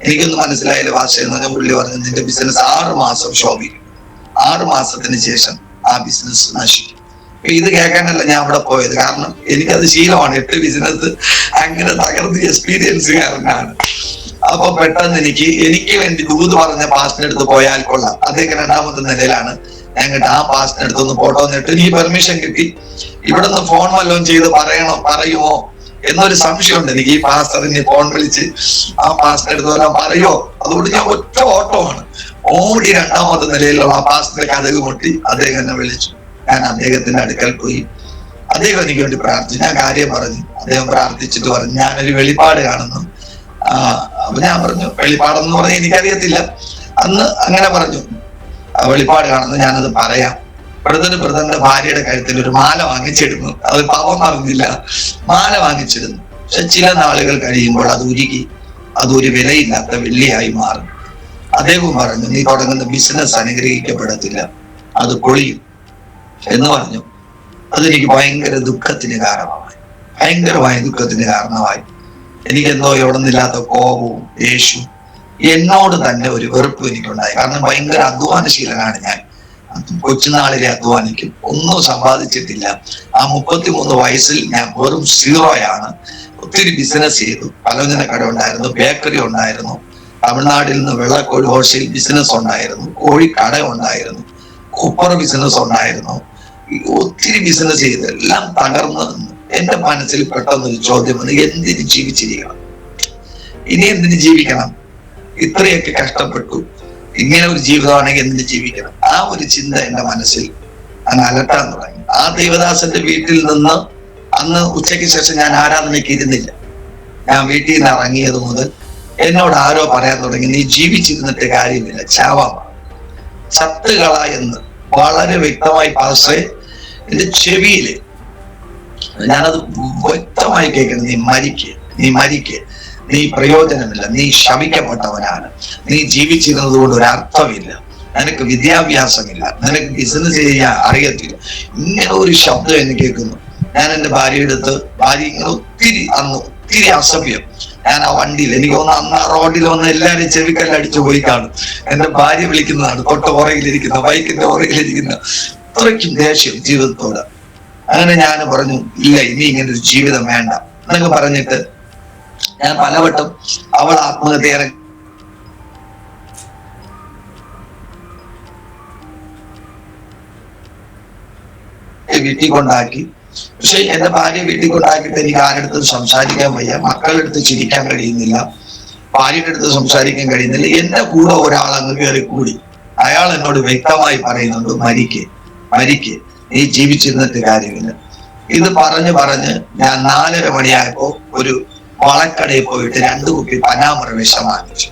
എനിക്കൊന്നും മനസ്സിലായില്ല പാസ്റ്റർ എന്ന് പറഞ്ഞ പുള്ളി പറഞ്ഞു, നിന്റെ ബിസിനസ് 6 മാസം ശോഭിക്കും, 6 മാസത്തിന് ശേഷം ആ ബിസിനസ് നശിക്കും. ഇത് കേൾക്കാനല്ല ഞാൻ അവിടെ പോയത്, കാരണം എനിക്കത് ശീലമാണ്. 8 ബിസിനസ് അങ്ങനെ തകർന്ന് എക്സ്പീരിയൻസുകാരനാണ്. അപ്പൊ പെട്ടെന്ന് എനിക്ക് വേണ്ടി ദൂത് പറഞ്ഞ പാസ്റ്റിന്റെ അടുത്ത് പോയാൽ കൊള്ളാം. അദ്ദേഹം 2ാമത്തെ നിലയിലാണ്. ഞാൻ കേട്ട് ആ പാസ്റ്റിന്റെ അടുത്തൊന്ന് ഫോട്ടോ വന്നിട്ട് എനിക്ക് പെർമിഷൻ കിട്ടി. ഇവിടെ നിന്ന് ഫോൺ വല്ലതും ചെയ്ത് പറയുമോ എന്നൊരു സംശയമുണ്ട് എനിക്ക്. ഈ പാസ്റ്ററിനെ ഫോൺ വിളിച്ച് ആ പാസ്റ്റിന്റെ അടുത്ത് വരാൻ പറയോ? അതുകൊണ്ട് ഞാൻ ഒറ്റ ഓട്ടമാണ് ഓടി 2ാമത്തെ നിലയിലുള്ള ആ പാസ്റ്റിന്റെ കഥക് മുട്ടി അദ്ദേഹം എന്നെ വിളിച്ചു. ഞാൻ അദ്ദേഹത്തിന്റെ അടുക്കൽ പോയി. അദ്ദേഹം എനിക്ക് വേണ്ടി പ്രാർത്ഥിച്ചു. ഞാൻ കാര്യം പറഞ്ഞു. അദ്ദേഹം പ്രാർത്ഥിച്ചിട്ട് പറഞ്ഞു, ഞാനൊരു വെളിപ്പാട് കാണുന്നു. അപ്പൊ ഞാൻ പറഞ്ഞു, വെളിപ്പാടെന്ന് പറഞ്ഞാൽ എനിക്കറിയത്തില്ല. അന്ന് അങ്ങനെ പറഞ്ഞു, വെളിപ്പാട് കാണുന്നു, ഞാനത് പറയാം. ബ്രദറിന്റെ ഭാര്യയുടെ കഴുത്തിൽ ഒരു മാല വാങ്ങിച്ചിടുന്നു. അത് പാവം പറഞ്ഞില്ല, മാല വാങ്ങിച്ചിടുന്നു. പക്ഷെ ചില നാളുകൾ കഴിയുമ്പോൾ അത് ഉരുകി അതൊരു വിലയില്ലാത്ത വെള്ളിയായി മാറും. അദ്ദേഹം പറഞ്ഞു, നീ തുടങ്ങുന്ന ബിസിനസ് അനുഗ്രഹിക്കപ്പെടത്തില്ല, അത് പൊളിയും എന്ന് പറഞ്ഞു. അതെനിക്ക് ഭയങ്കര ദുഃഖത്തിന് കാരണമായി. എനിക്കെന്തോ എവിടെന്നില്ലാത്ത കോപവും ദേഷ്യവും എന്നോട് തന്നെ ഒരു വെറുപ്പും എനിക്കുണ്ടായി. കാരണം ഭയങ്കര അധ്വാനശീലനാണ് ഞാൻ. കൊച്ചുനാളിലെ അധ്വാനിക്കും, ഒന്നും സമ്പാദിച്ചിട്ടില്ല. ആ 33 വയസ്സിൽ ഞാൻ വെറും സീറോയാണ്. ഒത്തിരി ബിസിനസ് ചെയ്തു. പലചന കട ഉണ്ടായിരുന്നു, ബേക്കറി ഉണ്ടായിരുന്നു, തമിഴ്നാട്ടിൽ നിന്ന് വെള്ളക്കോഴി ഹോൾസെയിൽ ബിസിനസ് ഉണ്ടായിരുന്നു, കോഴിക്കട ഉണ്ടായിരുന്നു, കുപ്പർ ബിസിനസ് ഉണ്ടായിരുന്നു. ഒത്തിരി ബിസിനസ് ചെയ്ത് എല്ലാം തകർന്നു. എന്റെ മനസ്സിൽ പെട്ടെന്നൊരു ചോദ്യം വന്നു, എന്തിന് ജീവിച്ചിരിക്കണം? ഇനി എന്തിന് ജീവിക്കണം? ഇത്രയൊക്കെ കഷ്ടപ്പെട്ടു, ഇങ്ങനെ ഒരു ജീവിതമാണെങ്കിൽ എന്തിന് ജീവിക്കണം? ആ ഒരു ചിന്ത എന്റെ മനസ്സിൽ അങ്ങ് അലട്ടാൻ തുടങ്ങി. ആ ദേവദാസന്റെ വീട്ടിൽ നിന്ന് അന്ന് ഉച്ചയ്ക്ക് ശേഷം ഞാൻ ആരാധനയ്ക്ക് ഇരുന്നില്ല. ഞാൻ വീട്ടിൽ നിന്ന് ഇറങ്ങിയത് മുതൽ എന്നോട് ആരോ പറയാൻ തുടങ്ങി, നീ ജീവിച്ചിരുന്നിട്ട് കാര്യമില്ല, ചാവാം, ചത്തുകള എന്ന് വളരെ വ്യക്തമായി പാസ്റ്ററെ എന്റെ ചെവിയില് ഞാനത് വ്യക്തമായി കേൾക്കണം. നീ മരിക്ക്, നീ പ്രയോജനമില്ല, നീ ശപിക്കപ്പെട്ടവനാണ്, നീ ജീവിച്ചിരുന്നത് കൊണ്ട് ഒരു അർത്ഥമില്ല, നിനക്ക് വിദ്യാഭ്യാസമില്ല, നിനക്ക് ബിസിനസ് ചെയ്യാൻ അറിയത്തില്ല. ഇങ്ങനെ ഒരു ശബ്ദം എന്നെ കേൾക്കുന്നു. ഞാൻ എന്റെ ഭാര്യയുടെ അടുത്ത്, ഭാര്യ ഇങ്ങനെ ഒത്തിരി അസഭ്യം. ഞാൻ ആ വണ്ടിയിൽ, എനിക്ക് തോന്നുന്നു അന്ന് ആ റോഡിൽ വന്ന് എല്ലാവരും ചെവിക്കല്ലടിച്ചു പോയി കാണും. എന്റെ ഭാര്യ വിളിക്കുന്നതാണ്, തൊട്ട പുറകിലിരിക്കുന്ന, ബൈക്കിന്റെ പുറകിലിരിക്കുന്ന. അത്രയ്ക്കും ദേഷ്യം ജീവിതത്തോട്. അങ്ങനെ ഞാൻ പറഞ്ഞു, ഇല്ല, ഇനി ഇങ്ങനെ ഒരു ജീവിതം വേണ്ട എന്നൊക്കെ പറഞ്ഞിട്ട് ഞാൻ പലവട്ടം അവൾ ആത്മഹത്യ വീട്ടിൽ കൊണ്ടാക്കി. പക്ഷെ എന്റെ ഭാര്യ വീട്ടിൽ കൊണ്ടാക്കിയിട്ട് എനിക്ക് ആരുടെ സംസാരിക്കാൻ വയ്യ, മക്കളുടെ അടുത്ത് ചിരിക്കാൻ കഴിയുന്നില്ല, ഭാര്യയുടെ അടുത്ത് സംസാരിക്കാൻ കഴിയുന്നില്ല. എന്റെ കൂടെ ഒരാൾ അങ്ങ് കയറി കൂടി. അയാൾ എന്നോട് വ്യക്തമായി പറയുന്നുണ്ട്, മരിക്ക്, നീ ജീവിച്ചിരുന്നിട്ട് കാര്യമില്ല. ഇത് പറഞ്ഞ് ഞാൻ 4:30 മണിയായപ്പോ ഒരു വളക്കടയിൽ പോയിട്ട് 2 കുപ്പി പനാമറ വിഷം വാങ്ങിച്ചു.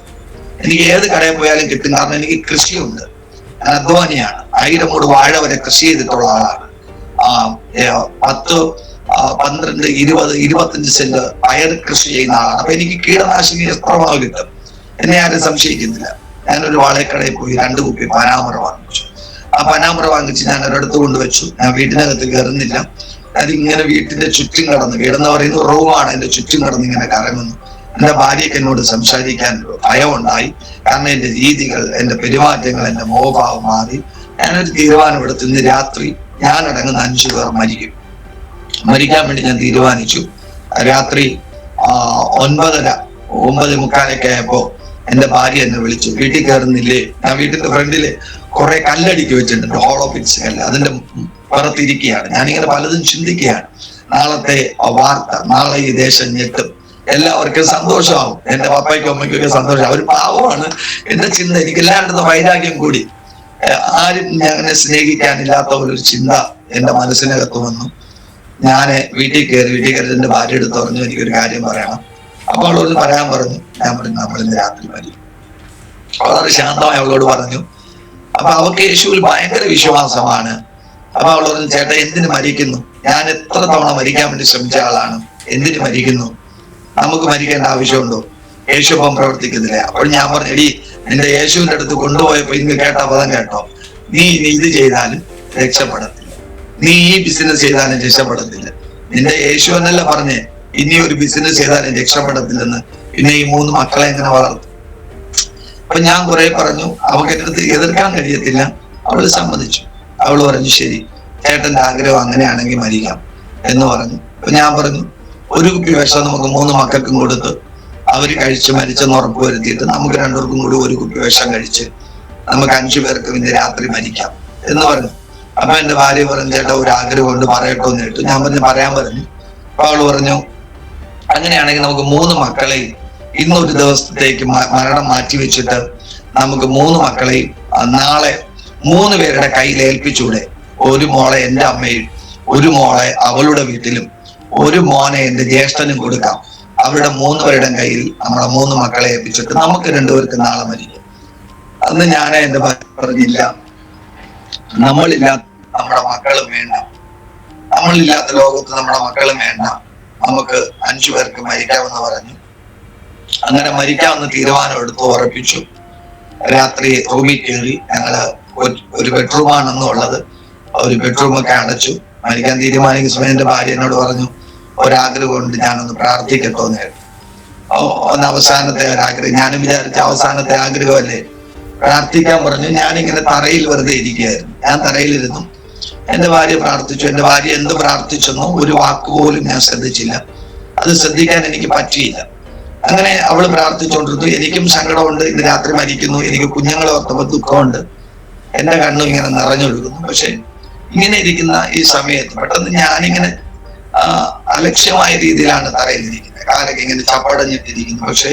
എനിക്ക് ഏത് കടയിൽ പോയാലും കിട്ടും, കാരണം എനിക്ക് കൃഷിയുണ്ട്, ഞാൻ അധ്വാനിയാണ്. 1000 മൂട് വാഴ വരെ കൃഷി ചെയ്തിട്ടുള്ള ആളാണ്. 10, 12, 20, 25 സെന്റ് പയർ കൃഷി ചെയ്യുന്ന ആളാണ്. അപ്പൊ എനിക്ക് കീടനാശിനി എത്രമാവ് കിട്ടും, എന്നെ ആരും സംശയിക്കുന്നില്ല. ഞാനൊരു വാഴക്കടയിൽ പോയി 2 കുപ്പി പനാമറ വാങ്ങിച്ചു. ആ പനാമറ വാങ്ങിച്ച് ഞാൻ ഒരിടത്ത് കൊണ്ടുവച്ചു. ഞാൻ വീട്ടിനകത്ത് കയറുന്നില്ല, അതിങ്ങനെ വീട്ടിന്റെ ചുറ്റും കടന്ന്, വീടെന്ന് പറയുന്നത് റൂമാണ്, എന്റെ ചുറ്റും കടന്ന് ഇങ്ങനെ കറങ്ങുന്നു. എന്റെ ഭാര്യയ്ക്ക് എന്നോട് സംസാരിക്കാൻ ഭയമുണ്ടായി, കാരണം എന്റെ രീതികൾ, എന്റെ പെരുമാറ്റങ്ങൾ, എന്റെ മോഹഭാവം മാറി. ഞാനൊരു തീരുമാനമെടുത്ത്, ഇന്ന് രാത്രി ഞാൻ അടങ്ങുന്ന 5 പേർ മരിക്കാൻ വേണ്ടി ഞാൻ തീരുമാനിച്ചു. രാത്രി 9:30 ആയപ്പോ എന്റെ ഭാര്യ എന്നെ വിളിച്ചു, വീട്ടിൽ കയറുന്നില്ലേ? ഞാൻ വീട്ടിന്റെ ഫ്രണ്ടില് കുറെ കല്ലടിക്ക് വെച്ചിട്ടുണ്ട്, ഹോളോ പിറ്റ്സ് കല്ല്, അതിന്റെ പുറത്തിരിക്കുകയാണ്. ഞാനിങ്ങനെ പലതും ചിന്തിക്കുകയാണ്. നാളത്തെ വാർത്ത, നാളെ ഈ ദേശം ഞെട്ടും, എല്ലാവർക്കും സന്തോഷമാവും, എന്റെ പപ്പയ്ക്കും അമ്മയ്ക്കും ഒക്കെ സന്തോഷം. അവർ പാവമാണ്. എന്റെ ചിന്ത, എനിക്ക് എല്ലായിടത്തും വൈരാഗ്യം കൂടി, ആരും ഞങ്ങനെ സ്നേഹിക്കാനില്ലാത്ത ഒരു ചിന്ത എന്റെ മനസ്സിനകത്ത് വന്നു. ഞാന് വീട്ടിൽ കയറി എന്റെ ഭാര്യ എടുത്ത് പറഞ്ഞു, എനിക്കൊരു കാര്യം പറയണം. അപ്പൊ അവളോട് പറയാൻ പറഞ്ഞു. ഞാൻ പറഞ്ഞു, നമ്മളിന്ന് രാത്രി മരിക്കും. വളരെ ശാന്തമായി അവളോട് പറഞ്ഞു. അപ്പൊ അവൾക്ക് യേശുവിൽ ഭയങ്കര വിശ്വാസമാണ്. അപ്പൊ അവൾ പറഞ്ഞു, ചേട്ടാ എന്തിനു മരിക്കുന്നു? ഞാൻ എത്ര തവണ മരിക്കാൻ വേണ്ടി ശ്രമിച്ച ആളാണ്, എന്തിനു മരിക്കുന്നു? നമുക്ക് മരിക്കേണ്ട ആവശ്യമുണ്ടോ? യേശു ഇപ്പം പ്രവർത്തിക്കുന്നില്ല. അപ്പോൾ ഞാൻ പറഞ്ഞു, എടി, നിന്റെ യേശുവിന്റെ അടുത്ത് കൊണ്ടുപോയപ്പോ ഇന്ന് കേട്ട പദം കേട്ടോ, നീ ഇത് ചെയ്താലും രക്ഷപ്പെടത്തില്ല, നീ ഈ ബിസിനസ് ചെയ്താലും രക്ഷപ്പെടത്തില്ല. നിന്റെ യേശു എന്നല്ല പറഞ്ഞേ, ഇനി ഒരു ബിസിനസ് ചെയ്താലും രക്ഷപ്പെടത്തില്ലെന്ന്. പിന്നെ ഈ 3 മക്കളെ എങ്ങനെ വളർത്തും? അപ്പൊ ഞാൻ കുറെ പറഞ്ഞു. അവൾക്ക് എന്റെ അടുത്ത് എതിർക്കാൻ കഴിയത്തില്ല. അവള് സമ്മതിച്ചു. അവള് പറഞ്ഞു, ശരി, ചേട്ടന്റെ ആഗ്രഹം അങ്ങനെയാണെങ്കിൽ മരിക്കാം എന്ന് പറഞ്ഞു. അപ്പൊ ഞാൻ പറഞ്ഞു, 1 കുപ്പി വിഷം നമുക്ക് 3 മക്കൾക്കും കൊടുത്ത് അവര് കഴിച്ച് മരിച്ചെന്ന് ഉറപ്പ് വരുത്തിയിട്ട് നമുക്ക് 2 പേർക്കും കൂടി 1 കുപ്പി വിഷം കഴിച്ച് നമുക്ക് 5 പേർക്ക് ഇന്ന് രാത്രി മരിക്കാം എന്ന് പറഞ്ഞു. അപ്പൊ എന്റെ ഭാര്യ പറഞ്ഞു, ചേട്ടാ ഒരു ആഗ്രഹം കൊണ്ട് പറയട്ടോ എന്ന് കേട്ടു. ഞാൻ പറഞ്ഞു, പറയാൻ പറഞ്ഞു. അപ്പൊ അവള് പറഞ്ഞു, അങ്ങനെയാണെങ്കിൽ നമുക്ക് 3 മക്കളെയും ഇന്നൊരു ദിവസത്തേക്ക് മരണം മാറ്റി വെച്ചിട്ട് നമുക്ക് 3 മക്കളെയും നാളെ 3 പേരുടെ കയ്യിൽ ഏൽപ്പിച്ചൂടെ? 1 മോളെ എന്റെ അമ്മയും, 1 മോളെ അവളുടെ വീട്ടിലും, 1 മോനെ എന്റെ ജ്യേഷ്ഠനും കൊടുക്കാം. അവരുടെ 3 പേരുടെ കയ്യിൽ നമ്മളെ 3 മക്കളെ ഏൽപ്പിച്ചിട്ട് നമുക്ക് 2 പേർക്ക് നാളെ മരിക്കും. അന്ന് ഞാൻ എന്റെ പറഞ്ഞില്ല, നമ്മളില്ലാത്ത നമ്മുടെ മക്കളും വേണ്ട, നമ്മളില്ലാത്ത ലോകത്ത് നമ്മുടെ മക്കളും വേണ്ട, നമുക്ക് 5 പേർക്ക് മരിക്കാമെന്ന് പറഞ്ഞു. അങ്ങനെ മരിക്കാമെന്ന് തീരുമാനം എടുത്ത് ഉറപ്പിച്ചു. രാത്രി റൂമിൽ കയറി. ഞങ്ങള് ഒരു ബെഡ്റൂമാണെന്നുള്ളത്, ഒരു ബെഡ്റൂമൊക്കെ അടച്ചു. മരിക്കാൻ തീരുമാനിക്കുന്ന സമയം എന്റെ ഭാര്യ എന്നോട് പറഞ്ഞു, ഒരാഗ്രഹം കൊണ്ട് ഞാനൊന്ന് പ്രാർത്ഥിക്കട്ടോന്ന്. ഒന്ന് അവസാനത്തെ ഒരാഗ്രഹം. ഞാനും വിചാരിച്ച അവസാനത്തെ ആഗ്രഹമല്ലേ, പ്രാർത്ഥിക്കാൻ പറഞ്ഞു. ഞാനിങ്ങനെ തറയിൽ വെറുതെ ഇരിക്കുകയായിരുന്നു. ഞാൻ തറയിലിരുന്നു. എന്റെ ഭാര്യ പ്രാർത്ഥിച്ചു. എന്റെ ഭാര്യ എന്ത് പ്രാർത്ഥിച്ചെന്നോ ഒരു വാക്കുപോലും ഞാൻ ശ്രദ്ധിച്ചില്ല. അത് ശ്രദ്ധിക്കാൻ എനിക്ക് പറ്റിയില്ല. അങ്ങനെ അവള് പ്രാർത്ഥിച്ചുകൊണ്ടിരുന്നു. എനിക്കും സങ്കടമുണ്ട്, ഇന്ന് രാത്രി മരിക്കുന്നു, എനിക്ക് കുഞ്ഞുങ്ങളെ ഓർത്തപ്പോൾ ദുഃഖമുണ്ട്, എന്റെ കണ്ണും ഇങ്ങനെ നിറഞ്ഞൊഴുകുന്നു. പക്ഷെ ഇങ്ങനെ ഇരിക്കുന്ന ഈ സമയത്ത് പെട്ടെന്ന് ഞാനിങ്ങനെ അലക്ഷ്യമായ രീതിയിലാണ് തറയിലിരിക്കുന്നത്, കാലൊക്കെ ഇങ്ങനെ ചപ്പടഞ്ഞിട്ടിരിക്കുന്നു. പക്ഷെ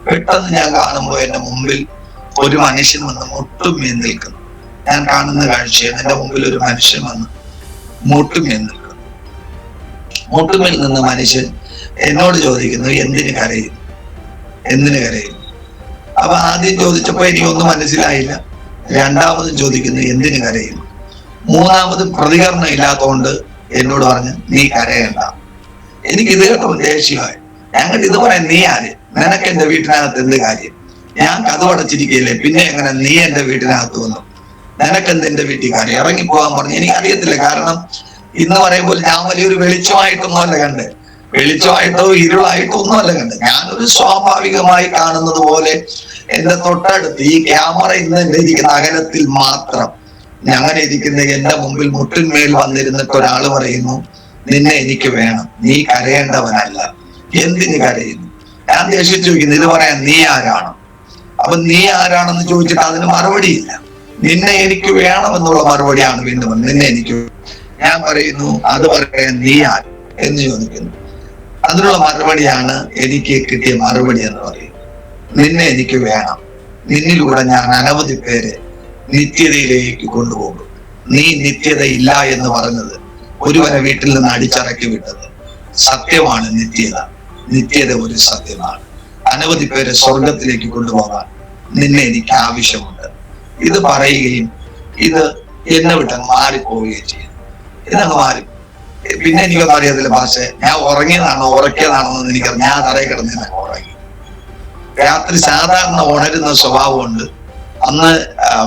പെട്ടെന്ന് ഞാൻ കാണുമ്പോൾ എന്റെ മുമ്പിൽ ഒരു മനുഷ്യൻ വന്ന് മുട്ടുമേൽ നിൽക്കുന്നു. ഞാൻ കാണുന്ന കാഴ്ചയാണ്, എന്റെ മുമ്പിൽ ഒരു മനുഷ്യൻ വന്ന് മുട്ടുമേൽ നിൽക്കുന്നു. മുട്ടുമേൽ നിന്ന് മനുഷ്യൻ എന്നോട് ചോദിക്കുന്നു, എന്തിന് കരയുന്നു, എന്തിന് കരയുന്നു? അപ്പൊ ആദ്യം ചോദിച്ചപ്പോ എനിക്കൊന്നും മനസ്സിലായില്ല. രണ്ടാമതും ചോദിക്കുന്നു, എന്തിന് കരയുന്നു? മൂന്നാമതും പ്രതികരണം ഇല്ലാത്തതുകൊണ്ട് എന്നോട് പറഞ്ഞു, നീ കരയണ്ട. എനിക്കിത് കേട്ടപ്പോൾ ദേഷ്യമായി. ഞങ്ങൾ ഇത് പറയാൻ നീ ആര്? നിനക്ക് എന്റെ വീട്ടിനകത്ത് എന്ത് കാര്യം? ഞാൻ കതവടച്ചിരിക്കുകയില്ലേ, പിന്നെ എങ്ങനെ നീ എന്റെ വീട്ടിനകത്ത് വന്നു? നിനക്കെന്ത് എന്റെ വീട്ടിൽ കാര്യം? ഇറങ്ങിപ്പോകാൻ പറഞ്ഞു. എനിക്കറിയത്തില്ല. കാരണം ഇന്ന് പറയുമ്പോൾ ഞാൻ വലിയൊരു വെളിച്ചമായിട്ടൊന്നും അല്ല കണ്ടേ, വെളിച്ചമായിട്ടോ ഇരുളായിട്ടോ ഒന്നും അല്ല കണ്ടത്. ഞാനൊരു സ്വാഭാവികമായി കാണുന്നത് പോലെ എന്റെ തൊട്ടടുത്ത് ഈ ക്യാമറ ഇന്ന് എന്റെ ഇരിക്കുന്ന അകലത്തിൽ മാത്രം അങ്ങനെ ഇരിക്കുന്ന എന്റെ മുമ്പിൽ മുട്ടിന്മേൽ വന്നിരുന്നിട്ട് ഒരാള് പറയുന്നു, നിന്നെ എനിക്ക് വേണം, നീ കരയേണ്ടവനല്ല, എന്തിന് കരയുന്നു? ഞാൻ ദേഷിച്ചു ചോദിക്കുന്നു, ഇത് പറയാൻ നീ ആരാണ്? അപ്പൊ നീ ആരാണെന്ന് ചോദിച്ചിട്ട് അതിന് മറുപടിയില്ല. നിന്നെ എനിക്ക് വേണമെന്നുള്ള മറുപടിയാണ് വീണ്ടും. നിന്നെ എനിക്ക്, ഞാൻ പറയുന്നു, അത് പറയാൻ നീ ആര് എന്ന് ചോദിക്കുന്നു. അതിനുള്ള മറുപടിയാണ് എനിക്ക് കിട്ടിയ മറുപടി എന്ന് പറയുന്നത്. നിന്നെ എനിക്ക് വേണം, നിന്നിലൂടെ ഞാൻ അനവധി പേരെ നിത്യതയിലേക്ക് കൊണ്ടുപോകും. നീ നിത്യത ഇല്ല എന്ന് പറഞ്ഞത്, ഒരുവനെ വീട്ടിൽ നിന്ന് അടിച്ചിറക്കി വിട്ടത് സത്യമാണ്. നിത്യത, നിത്യത ഒരു സത്യമാണ്. അനവധി പേരെ സ്വർഗത്തിലേക്ക് കൊണ്ടുപോകാൻ നിന്നെ എനിക്ക് ആവശ്യമുണ്ട്. ഇത് പറയുകയും ഇത് എന്നെ വിട്ടങ്ങ് മാറിപ്പോവുകയും ചെയ്യും. ഇതങ്ങ് മാറി. പിന്നെ എനിക്കൊന്നും അറിയത്തില്ല ഭാഷ, ഞാൻ ഉറങ്ങിയതാണോ ഉറക്കിയതാണോ എന്ന് എനിക്കറിയാം. ഞാൻ തറയിൽ കിടന്ന് ഉറങ്ങി. രാത്രി സാധാരണ ഉണരുന്ന സ്വഭാവമുണ്ട്. അന്ന്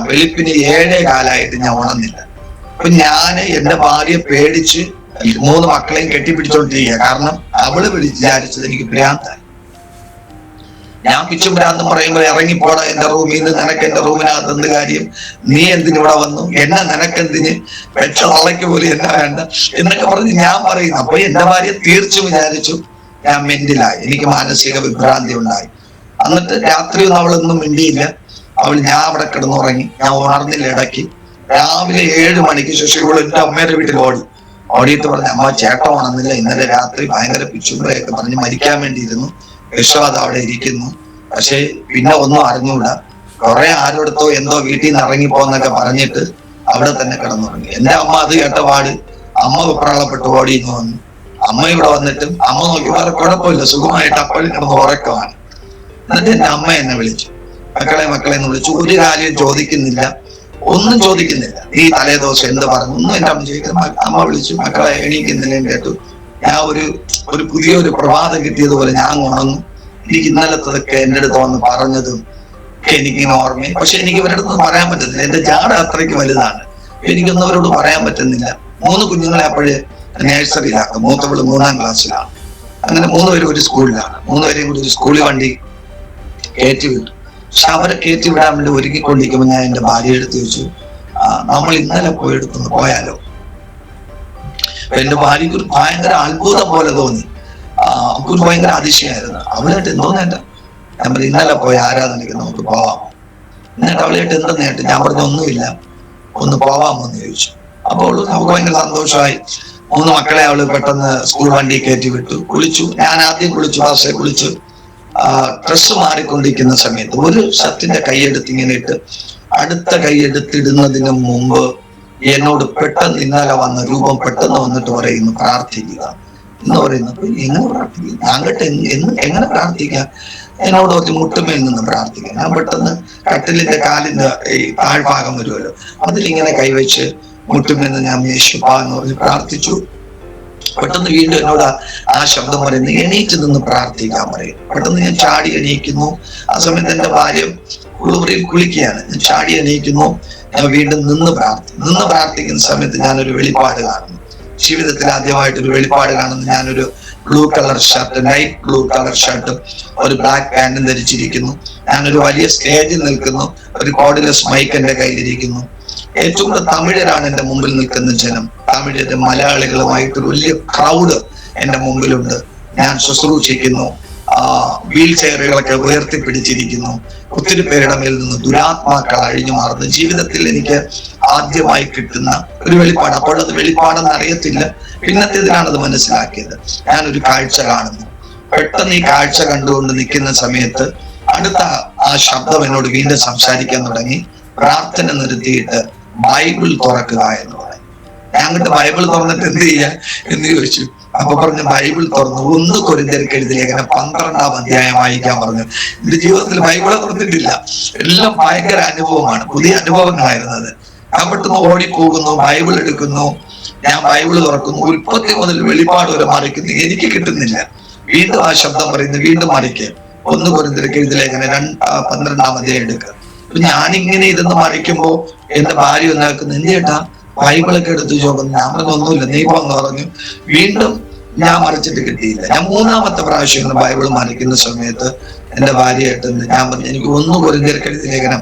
വെളുപ്പിന് 7:15 ഞാൻ ഉണർന്നില്ല. അപ്പൊ ഞാന് എന്റെ ഭാര്യയെ പേടിച്ച് 3 മക്കളെയും കെട്ടിപ്പിടിച്ചോണ്ടിരിക്കുക. കാരണം അവള് വിചാരിച്ചത് എനിക്ക് ഭ്രാന്തായി. ഞാൻ പിച്ചും ഭ്രാന്തും പറയുമ്പോൾ ഇറങ്ങിപ്പോടാ എന്റെ റൂമിൽ നിന്ന്, നിനക്ക് എന്റെ റൂമിനകത്ത് എന്ത് കാര്യം, നീ എന്തിനിവിടെ വന്നു, എന്നെ നിനക്കെന്തിന്, വെച്ച തളയ്ക്ക് പോലും എന്നെ വേണ്ട എന്നൊക്കെ പറഞ്ഞ് ഞാൻ പറയുന്നു. അപ്പൊ എന്റെ ഭാര്യ തീർച്ചു വിചാരിച്ചു ഞാൻ മെന്റിലായി, എനിക്ക് മാനസിക വിഭ്രാന്തി ഉണ്ടായി. എന്നിട്ട് രാത്രിയൊന്നും അവളൊന്നും മിണ്ടിയില്ല. ഞാൻ അവിടെ കിടന്നുറങ്ങി. ഞാൻ ഉണർന്നില്ല. ഇടയ്ക്ക് രാവിലെ 7 മണിക്ക് ശേഷം ഇവള് എന്റെ അമ്മയുടെ വീട്ടിൽ ഓടിയിട്ട് പറഞ്ഞു, അമ്മ ചേട്ടൻ ഉണർന്നില്ല, ഇന്നലെ രാത്രി ഭയങ്കര പിച്ചുമ്പയൊക്കെ പറഞ്ഞ് മരിക്കാൻ വേണ്ടിയിരുന്നു, വിശ്വാദ അവിടെ ഇരിക്കുന്നു. പക്ഷെ പിന്നെ ഒന്നും അറിഞ്ഞൂടാ, കുറെ ആരോടത്തോ എന്തോ വീട്ടിൽ നിന്ന് ഇറങ്ങിപ്പോന്നൊക്കെ പറഞ്ഞിട്ട് അവിടെ തന്നെ കിടന്നുറങ്ങി. എന്റെ അമ്മ അത് കേട്ട പാട് അമ്മ വെപ്രാളപ്പെട്ട് ഓടിയെന്ന് വന്നു. അമ്മ ഇവിടെ വന്നിട്ടും അമ്മ നോക്കി വേറെ കുഴപ്പമില്ല, സുഖമായിട്ട് അപ്പോഴും കിടന്ന് ഉറക്കമാണ്. എന്നിട്ട് എന്റെ അമ്മ എന്നെ വിളിച്ചു, മക്കളെ എന്ന് വിളിച്ചു. ഒരു കാര്യം ചോദിക്കുന്നില്ല, ഒന്നും ചോദിക്കുന്നില്ല. ഈ തലേദിവസം എന്ത് പറഞ്ഞു ഒന്നും എന്റെ അമ്മ ചോദിക്കുന്നു. അമ്മ വിളിച്ചു, മക്കളെ എണീക്കുന്നില്ല കേട്ടു. ഞാൻ ഒരു പുതിയൊരു പ്രഭാതം കിട്ടിയതുപോലെ ഞാൻ ഉണർന്നു. എനിക്ക് ഇന്നലത്തതൊക്കെ എന്റെ അടുത്ത് വന്ന് പറഞ്ഞതും ഒക്കെ എനിക്കിങ്ങനെ ഓർമ്മയും. പക്ഷെ എനിക്ക് ഇവരുടെ അടുത്ത് പറയാൻ പറ്റുന്നില്ല. എന്റെ ജാട അത്രയ്ക്ക് വലുതാണ്. എനിക്കൊന്നും അവരോട് പറയാൻ പറ്റുന്നില്ല. 3 കുഞ്ഞുങ്ങളെ അപ്പോഴേ നേഴ്സറിയിലാക്കും. മൂത്തവള് 3ാം ക്ലാസ്സിലാണ്. അങ്ങനെ 3 പേരും ഒരു സ്കൂളിലാണ്. 3 പേരെയും കൂടി ഒരു സ്കൂളിൽ വണ്ടി കയറ്റി വിട്ടു. പക്ഷെ അവരെ കയറ്റി വിടാൻ വേണ്ടി ഒരുക്കിക്കൊണ്ടിരിക്കുമ്പോൾ ഞാൻ എന്റെ ഭാര്യ എടുത്ത് ചോദിച്ചു, നമ്മൾ ഇന്നലെ പോയെടുത്തൊന്ന് പോയാലോ? എന്റെ ഭാര്യക്ക് ഒരു ഭയങ്കര അത്ഭുതം പോലെ തോന്നി. ഒരു ഭയങ്കര അതിശയായിരുന്നു. അവളായിട്ട് എന്തോന്നേട്ട? ഞാൻ പറഞ്ഞു, ഇന്നലെ പോയി ആരാധനയ്ക്ക് നമുക്ക് പോവാമോ? എന്നിട്ട് അവളായിട്ട് എന്താ നേട്ടം? ഞാൻ പറഞ്ഞു, ഒന്നുമില്ല, ഒന്ന് പോവാമോ എന്ന് ചോദിച്ചു. അപ്പോൾ നമുക്ക് ഭയങ്കര സന്തോഷമായി. 3 മക്കളെ അവള് പെട്ടെന്ന് സ്കൂൾ വണ്ടി കയറ്റി വിട്ടു. കുളിച്ചു. ഞാൻ ആദ്യം കുളിച്ചു, പക്ഷേ കുളിച്ചു ഡ്രസ്സ് മാറിക്കൊണ്ടിരിക്കുന്ന സമയത്ത് ഒരു ഷർട്ടിന്റെ കൈയെടുത്ത് ഇങ്ങനെ ഇട്ട് അടുത്ത കൈയെടുത്തിടുന്നതിന് മുമ്പ് എന്നോട് പെട്ടെന്ന് ഇന്നലെ വന്ന രൂപം പെട്ടെന്ന് വന്നിട്ട് പറയുന്നു, പ്രാർത്ഥിക്കുക എന്ന് പറയുന്നു. അപ്പൊ എങ്ങനെ പ്രാർത്ഥിക്കുക? ഞാൻ കേട്ട് എങ്ങനെ പ്രാർത്ഥിക്കാം? എന്നോട് ഒരു മുട്ടുമേൽ നിന്ന് പ്രാർത്ഥിക്കാം. ഞാൻ പെട്ടെന്ന് കട്ടിലിന്റെ കാലിന്റെ ഈ താഴ്ഭാഗം വരുമല്ലോ, അതിലിങ്ങനെ കൈവച്ച് മുട്ടുമേൽ നിന്ന് ഞാൻ യേശുപ്പാ എന്ന് പറഞ്ഞ് പ്രാർത്ഥിച്ചു. പെട്ടെന്ന് വീണ്ടും എന്നോട് ആ ശബ്ദം പറയുന്നത്, എണീറ്റ് നിന്ന് പ്രാർത്ഥിക്കാൻ പറയും. പെട്ടെന്ന് ഞാൻ ചാടി എണീക്കുന്നു. ആ സമയത്ത് എന്റെ ഭാര്യ കുളിമുറിയിൽ കുളിക്കുകയാണ്. ഞാൻ ചാടി എണീക്കുന്നു. ഞാൻ വീണ്ടും നിന്ന് പ്രാർത്ഥിക്കുന്ന സമയത്ത് ഞാനൊരു വെളിപ്പാട് കാണുന്നു. ജീവിതത്തിൽ ആദ്യമായിട്ടൊരു വെളിപ്പാട് കാണുന്നു. ഞാനൊരു blue colour shirt, light blue colour ഷർട്ടും ഒരു ബ്ലാക്ക് പാന്റും ധരിച്ചിരിക്കുന്നു. ഞാനൊരു വലിയ സ്റ്റേജിൽ നിൽക്കുന്നു, ഒരു കോർഡിലെസ് മൈക്ക് എന്റെ കയ്യിലിരിക്കുന്നു. ഏറ്റവും കൂടുതൽ തമിഴരാണ് എന്റെ മുമ്പിൽ നിൽക്കുന്ന ജനം. തമിഴര് മലയാളികളുമായിട്ട് ഒരു വലിയ ക്രൗഡ് എന്റെ മുമ്പിലുണ്ട്. ഞാൻ ശുശ്രൂഷിക്കുന്നു. വീൽ ചെയറുകളൊക്കെ ഉയർത്തിപ്പിടിച്ചിരിക്കുന്നു. ഒത്തിരി പേരുടെ മേൽ നിന്ന് ദുരാത്മാക്കൾ അഴിഞ്ഞു മാറുന്നു. ജീവിതത്തിൽ എനിക്ക് ആദ്യമായി കിട്ടുന്ന ഒരു വെളിപ്പാട്. അപ്പോഴത് വെളിപ്പാടെന്ന് അറിയത്തില്ല, പിന്നത്തേതിലാണ് അത് മനസ്സിലാക്കിയത്. ഞാനൊരു കാഴ്ച കാണുന്നു. പെട്ടെന്ന് ഈ കാഴ്ച കണ്ടുകൊണ്ട് നിൽക്കുന്ന സമയത്ത് അടുത്ത ആ ശബ്ദം എന്നോട് വീണ്ടും സംസാരിക്കാൻ തുടങ്ങി. പ്രാർത്ഥന നിർത്തിയിട്ട് ബൈബിൾ തുറക്കുക എന്ന് പറഞ്ഞു. ഞാൻ അങ്ങോട്ട് ബൈബിൾ തുറന്നിട്ട് എന്ത് ചെയ്യാ എന്ന് ചോദിച്ചു. അപ്പൊ പറഞ്ഞു ബൈബിൾ തുറന്നു 1 കൊരിന്ത്യർക്ക് എഴുതിയ ലേഖനം 12-ാം അധ്യായം വായിക്കാൻ പറഞ്ഞു. എന്റെ ജീവിതത്തിൽ ബൈബിളെ തുറന്നിട്ടില്ല. എല്ലാം ഭയങ്കര അനുഭവമാണ്, പുതിയ അനുഭവങ്ങളായിരുന്നത്. ഞാൻ പെട്ടെന്ന് ഓടിപ്പോകുന്നു, ബൈബിൾ എടുക്കുന്നു, ഞാൻ ബൈബിൾ തുറക്കുന്നു. ഉൽപ്പത്തി മുതൽ വെളിപ്പാട് വരെ മറിക്കുന്നു, എനിക്ക് കിട്ടുന്നില്ല. വീണ്ടും ആ ശബ്ദം പറയുന്നു, വീണ്ടും മറിക്കുക. 1 കൊരിന്ത്യർക്ക് എഴുതിയ ലേഖനം 12-ാം അധ്യായം എടുക്കുക. അപ്പൊ ഞാനിങ്ങനെ ഇരുന്ന് മറിക്കുമ്പോ എന്റെ ഭാര്യ ഒന്നാക്കുന്നു, എന്ത് ചേട്ടാ ബൈബിളൊക്കെ എടുത്തു ചോദിക്കുന്നു. ഞാൻ പറഞ്ഞു ഒന്നുമില്ല, നീ പോന്ന് പറഞ്ഞു. വീണ്ടും ഞാൻ മറിച്ചിട്ട് കിട്ടിയില്ല. ഞാൻ 3-ാമത്തെ പ്രാവശ്യം ഇങ്ങനെ ബൈബിൾ മറിക്കുന്ന സമയത്ത് എന്റെ ഭാര്യയായിട്ട് ഞാൻ പറഞ്ഞു, എനിക്ക് 1 കൊരിന്ത്യർക്ക് എഴുതിയ ലേഖനം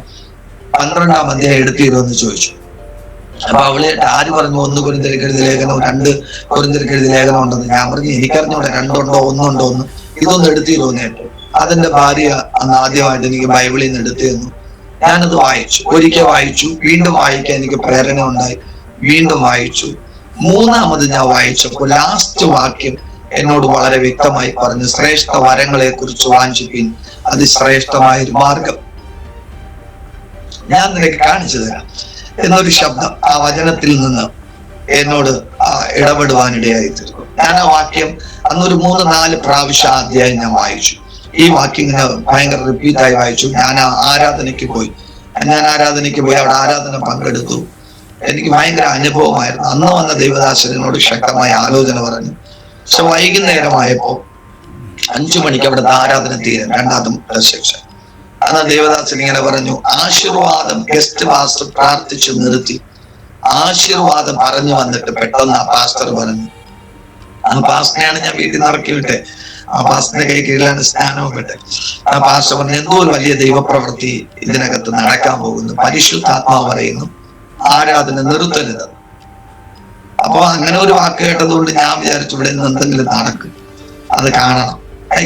12-ാം അധ്യായം എടുത്തിരുമെന്ന് ചോദിച്ചു. അപ്പൊ അവളായിട്ട് ആര് പറഞ്ഞു 1 കൊരിന്ത്യർക്ക് എഴുതിയ ലേഖനം 2 കൊരിന്ത്യർക്ക് എഴുതിയ ലേഖനം ഉണ്ടെന്ന്? ഞാൻ പറഞ്ഞു എനിക്കറിഞ്ഞൂടെ 2 ഉണ്ടോ 1 ഉണ്ടോ എന്ന്. ഇതൊന്ന് എടുത്തിരുമെന്ന് കേട്ടു. അതെന്റെ ഭാര്യ അന്ന് ആദ്യമായിട്ട് എനിക്ക് ബൈബിളിൽ നിന്ന് എടുത്തു തന്നു. ഞാനത് വായിച്ചു, ഒരിക്കൽ വായിച്ചു, വീണ്ടും വായിക്കാൻ എനിക്ക് പ്രേരണ ഉണ്ടായി, വീണ്ടും വായിച്ചു. 3-ാമത് ഞാൻ വായിച്ചപ്പോൾ ലാസ്റ്റ് വാക്യം എന്നോട് വളരെ വ്യക്തമായി പറഞ്ഞു, ശ്രേഷ്ഠ വരങ്ങളെ കുറിച്ച് വാഞ്ചിപ്പിൻ, അതിശ്രേഷ്ഠമായ ഒരു മാർഗം ഞാൻ നിനക്ക് കാണിച്ചു തരാം എന്നൊരു ശബ്ദം ആ വചനത്തിൽ നിന്ന് എന്നോട് ഇടപെടുവാനിടയായി തീർന്നു. ഞാൻ ആ വാക്യം അന്നൊരു 3-4 പ്രാവശ്യം അധ്യായം ഞാൻ വായിച്ചു. ഈ വാക്യം ഇങ്ങനെ ഭയങ്കര റിപ്പീറ്റായി വായിച്ചു. ഞാൻ ആരാധനയ്ക്ക് പോയി അവിടെ ആരാധന പങ്കെടുത്തു. എനിക്ക് ഭയങ്കര അനുഭവമായിരുന്നു. അന്ന് വന്ന ദൈവദാസനോട് ശക്തമായ ആലോചന പറഞ്ഞു. പക്ഷെ വൈകുന്നേരമായപ്പോ 5 മണിക്ക് അവിടുത്തെ ആരാധന തീരും, 2-ാമത്തെ സെക്ഷൻ. അന്ന് ദേവദാസൻ ഇങ്ങനെ പറഞ്ഞു, ആശീർവാദം ഗസ്റ്റ് പാസ്റ്റർ പ്രാർത്ഥിച്ചു നിർത്തി. ആശീർവാദം പറഞ്ഞു വന്നിട്ട് പെട്ടെന്ന് ആ പാസ്റ്റർ പറഞ്ഞു, ആ പാസ്റ്ററിനെയാണ് ഞാൻ വീട്ടിൽ നിന്ന് ഇറക്കി വിട്ടെ. ആ പാസ്റ്ററിന്റെ കൈ കീഴിലാണ് സ്നാനവും വിട്ടെ. ആ പാസ്റ്റർ പറഞ്ഞു, എന്തോ ഒരു വലിയ ദൈവപ്രവൃത്തി ഇതിനകത്ത് നടക്കാൻ പോകുന്നു. പരിശുദ്ധാത്മാവ് പറയുന്നു ആരാധന നിർത്തരുത്. അപ്പൊ അങ്ങനെ ഒരു വാക്ക് കേട്ടതുകൊണ്ട് ഞാൻ വിചാരിച്ചു ഇവിടെ നിന്ന് എന്തെങ്കിലും നടക്കും, അത് കാണണം.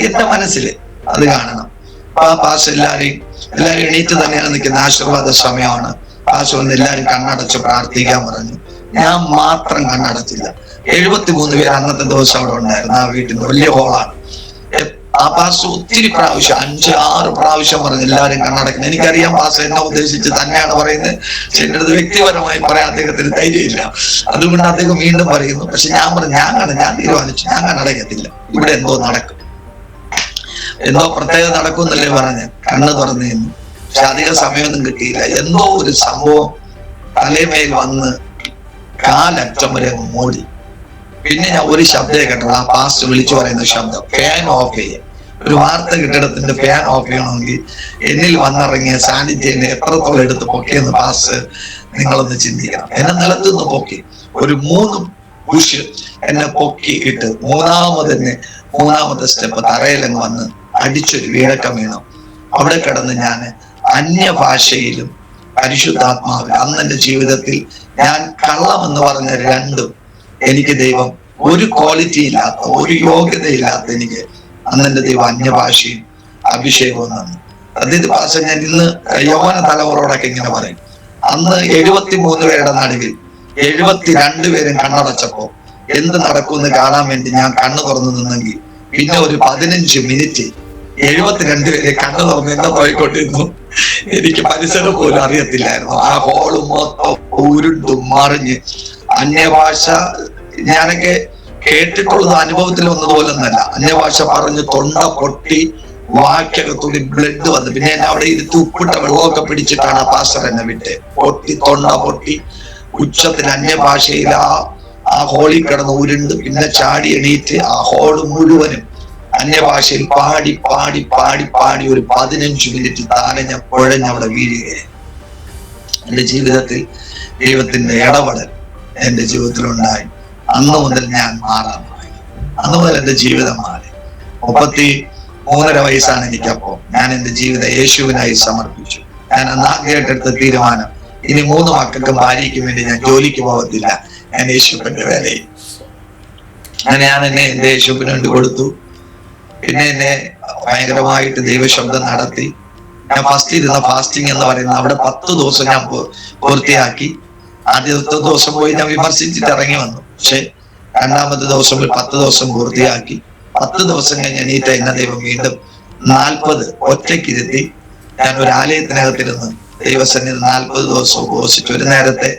എന്റെ മനസ്സില് അത് കാണണം. അപ്പൊ ആ പാസ്റ്റർ എല്ലാരും എണീറ്റ് തന്നെയാണ് നിൽക്കുന്ന. ആശീർവാദ സമയമാണ്. പാസ്റ്റർ വന്ന് എല്ലാരും കണ്ണടച്ച് പ്രാർത്ഥിക്കാൻ പറഞ്ഞു. ഞാൻ മാത്രം കണ്ണടച്ചില്ല. 73 പേര് അന്നത്തെ ദിവസം അവിടെ ഉണ്ടായിരുന്നു. ആ വീട്ടിൽ വലിയ ഹോളാണ്. ആ പാസ്റ്റർ ഒത്തിരി പ്രാവശ്യം 5-6 പ്രാവശ്യം പറഞ്ഞു എല്ലാവരും കണ്ണടക്കണം. എനിക്കറിയാം പാസ്റ്റർ എന്നെ ഉദ്ദേശിച്ച് തന്നെയാണ് പറയുന്നത്. പക്ഷെ എൻ്റെ അടുത്ത് വ്യക്തിപരമായി പറയാൻ അദ്ദേഹത്തിന് ധൈര്യമില്ല. അതുകൊണ്ട് അദ്ദേഹം വീണ്ടും പറയുന്നു. പക്ഷെ ഞാൻ പറഞ്ഞു ഞാൻ തീരുമാനിച്ചു, ഞാൻ കണ്ണടക്കത്തില്ല. ഇവിടെ എന്തോ നടക്കും, എന്തോ പ്രത്യേകത നടക്കും എന്നല്ലേ പറഞ്ഞ് കണ്ണ് തുറന്നു നിന്നു. പക്ഷെ അധികം സമയമൊന്നും കിട്ടിയില്ല. എന്തോ ഒരു സംഭവം തലമേൽ വന്ന് കാലറ്റം വരെ മൂടി. പിന്നെ ഞാൻ ഒരു ശബ്ദം കേട്ടത്, ആ പാസ്റ്റർ വിളിച്ചു പറയുന്ന ശബ്ദം, ഫാൻ ഓഫ് ചെയ്യാൻ. ഒരു വാർത്ത കെട്ടിടത്തിന്റെ ഫാൻ ഓഫ് ചെയ്യണമെങ്കിൽ എന്നിൽ വന്നിറങ്ങിയ സാന്നിധ്യം എത്രത്തോളം എടുത്ത് പൊക്കിയെന്ന് പാസ്റ്റർ നിങ്ങളൊന്ന് ചിന്തിക്കണം. എന്നെ നിലത്തുനിന്ന് പൊക്കി ഒരു 3 പുഷ് എന്നെ പൊക്കി ഇട്ട് മൂന്നാമത്തെ സ്റ്റെപ്പ് തറയിലങ്ങ് വന്ന് അടിച്ചൊരു വീഴക്കം വീണു. അവിടെ കിടന്ന് ഞാൻ അന്യഭാഷയിലും പരിശുദ്ധാത്മാവിൽ അന്ന് എന്റെ ജീവിതത്തിൽ ഞാൻ കള്ളമെന്ന് പറഞ്ഞ 2 എനിക്ക് ദൈവം ഒരു ക്വാളിറ്റി ഇല്ലാത്ത, ഒരു യോഗ്യതയില്ലാത്ത എനിക്ക് അന്ന് എന്റെ ദൈവം അന്യഭാഷയും അഭിഷേകവും തന്നു. അതായത് ഭാഷ ഞാൻ ഇന്ന് യൗവന തലമുറയോടൊക്കെ ഇങ്ങനെ പറയും. അന്ന് 73 പേരുടെ നടുവിൽ 72 പേരും കണ്ണടച്ചപ്പോ എന്ത് നടക്കുമെന്ന് കാണാൻ വേണ്ടി ഞാൻ കണ്ണു തുറന്നു നിന്നെങ്കിൽ പിന്നെ ഒരു 15 മിനിറ്റ് 72 പേരെ കണ്ണു തുറന്ന് എന്നെ പോയിക്കൊണ്ടിരുന്നു. എനിക്ക് പരിസരം പോലും അറിയത്തില്ലായിരുന്നു. ആ ഹോള് മൊത്തം ഉരുണ്ടും മറിഞ്ഞ് അന്യഭാഷ ഞാനൊക്കെ കേട്ടിട്ടുള്ളത് അനുഭവത്തിൽ വന്നതുപോലൊന്നല്ല. അന്യഭാഷ പറഞ്ഞ് തൊണ്ട പൊട്ടി വാക്കകത്തൂടി ബ്ലഡ് വന്ന് പിന്നെ എന്നെ അവിടെ ഇരുത്തി ഉപ്പിട്ട വെള്ളമൊക്കെ പിടിച്ചിട്ടാണ് ആ പാസ്റ്റർ എന്നെ വിട്ട്. പൊട്ടി തൊണ്ട പൊട്ടി ഉച്ചത്തിൽ അന്യഭാഷയിൽ ആ ഹോളിൽ കിടന്ന് ഉരുണ്ട് പിന്നെ ചാടി എണീറ്റ് ആ ഹോള് മുഴുവനും അന്യഭാഷയിൽ പാടി പാടി പാടി പാടി ഒരു 15 മിനിറ്റ് കുഴഞ്ഞവിടെ വീഴുകയാണ്. എന്റെ ജീവിതത്തിൽ ദൈവത്തിന്റെ ഇടപെടൽ എന്റെ ജീവിതത്തിലുണ്ടായി. അന്ന് മുതൽ ഞാൻ മാറാൻ തുടങ്ങി. അന്ന് മുതൽ എന്റെ ജീവിതം മാറി. 33.5 വയസ്സാണ് എനിക്കപ്പോ. ഞാൻ എന്റെ ജീവിതം യേശുവിനായി സമർപ്പിച്ചു. ഞാൻ അന്ന് ആദ്യമായിട്ടെടുത്ത തീരുമാനം, ഇനി 3 മക്കൾക്കും ഭാര്യയ്ക്കും വേണ്ടി ഞാൻ ജോലിക്ക് പോകത്തില്ല, ഞാൻ യേശുവിന്റെ വേലയിൽ. അങ്ങനെ ഞാൻ എന്നെ എന്റെ യേശുവിന് വേണ്ടി കൊടുത്തു. പിന്നെ എന്നെ ഭയങ്കരമായിട്ട് ദൈവശബ്ദം നടത്തി. ഞാൻ ഫസ്റ്റ് ഇരുന്ന ഫാസ്റ്റിംഗ് എന്ന് പറയുന്നത് അവിടെ 10 ദിവസം ഞാൻ പൂർത്തിയാക്കി. ആദ്യത്തെ ദിവസം പോയി ഞാൻ വിമർശിച്ചിട്ട് ഇറങ്ങി വന്നു. പക്ഷെ രണ്ടാമത്തെ ദിവസം 10 ദിവസം പൂർത്തിയാക്കി. 10 ദിവസം കഴിഞ്ഞ് എണീറ്റ എന്നെ ദൈവം വീണ്ടും 40 ഒറ്റയ്ക്കിരുത്തി. ഞാൻ ഒരു ആലയത്തിനകത്തിരുന്ന് ദൈവസന്നിധി 40 ദിവസം ഉപവസിച്ചു. ഒരു നേരത്തെ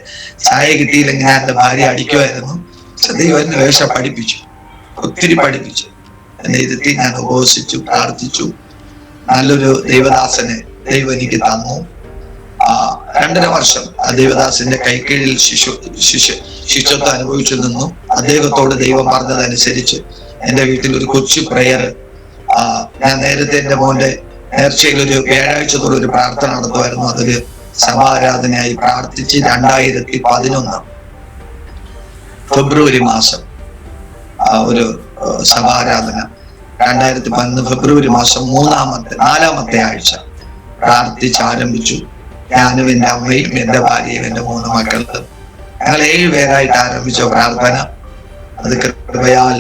ചായ കിട്ടിയില്ലെങ്കിൽ ഞാൻ എന്റെ ഭാര്യ അടിക്കുമായിരുന്നു. പക്ഷെ ദൈവം എന്നെ വേഷ പഠിപ്പിച്ചു, ഒത്തിരി പഠിപ്പിച്ചു. എന്നെ ഇരുത്തി ഞാൻ ഉപവസിച്ചു, പ്രാർത്ഥിച്ചു. നല്ലൊരു ദൈവദാസനെ ദൈവം എനിക്ക് തന്നു. 2.5 വർഷം ആ ദൈവദാസന്റെ കൈക്കീഴിൽ ശിഷ്യത്വം അനുഭവിച്ചു നിന്നു. അദ്ദേഹത്തോട് ദൈവം പറഞ്ഞതനുസരിച്ച് എന്റെ വീട്ടിൽ ഒരു കൊച്ചു പ്രയർ, ഞാൻ നേരത്തെ എന്റെ മോന്റെ നേർച്ചയിൽ ഒരു വ്യാഴാഴ്ചത്തോടെ ഒരു പ്രാർത്ഥന നടത്തുമായിരുന്നു. അതൊരു സഭാരാധനയായി പ്രാർത്ഥിച്ച് 2011 ഫെബ്രുവരി മാസം ഒരു സഭാരാധന, 2011 ഫെബ്രുവരി മാസം 4ാമത്തെ ആഴ്ച പ്രാർത്ഥിച്ചാരംഭിച്ചു. ഞാനും എന്റെ അമ്മയും എന്റെ ഭാര്യയും എന്റെ 3 മക്കളും ഞങ്ങൾ 7 പേരായിട്ട് ആരംഭിച്ച പ്രാർത്ഥന അത് കൃപയാൽ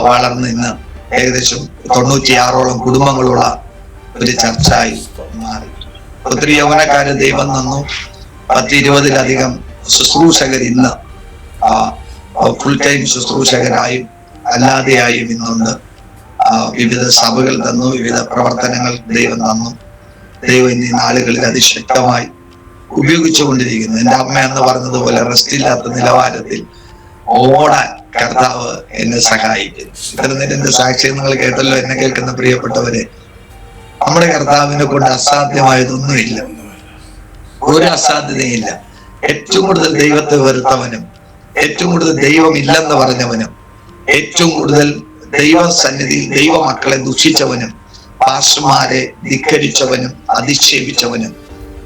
വളർന്ന് ഇന്ന് ഏകദേശം 96ഓളം കുടുംബങ്ങളുള്ള ഒരു ചർച്ചായി മാറി. ഒത്തിരി യൗവനക്കാര് ദൈവം തന്നു. 10-20ലധികം ശുശ്രൂഷകർ ഇന്ന് ഫുൾ ടൈം ശുശ്രൂഷകരായും അല്ലാതെയായും ഇന്നുണ്ട്. വിവിധ സഭകൾ തന്നു, വിവിധ പ്രവർത്തനങ്ങൾ ദൈവം തന്നു. ദൈവം ഇന്നീ നാളുകളിൽ അതിശക്തമായി ഉപയോഗിച്ചുകൊണ്ടിരിക്കുന്നു. എന്റെ അമ്മ എന്ന് പറഞ്ഞതുപോലെ റെസ്റ്റ് ഇല്ലാത്ത നിലവാരത്തിൽ ഓടാൻ കർത്താവ് എന്നെ സഹായിക്കും. ഇത്ര നേരം സാക്ഷ്യം നിങ്ങൾ കേട്ടല്ലോ. എന്നെ കേൾക്കുന്ന പ്രിയപ്പെട്ടവരെ, നമ്മുടെ കർത്താവിനെ കൊണ്ട് അസാധ്യമായതൊന്നുമില്ല, ഒരു അസാധ്യതയില്ല. ഏറ്റവും കൂടുതൽ ദൈവത്തെ വെറുത്തവനും, ഏറ്റവും കൂടുതൽ ദൈവമില്ലെന്ന് പറഞ്ഞവനും, ഏറ്റവും കൂടുതൽ ദൈവസന്നിധിയിൽ ദൈവമക്കളെ ദുഷിച്ചവനും, പാസ്റ്റർമാരെ ധിക്കരിച്ചവനും അധിക്ഷേപിച്ചവനും,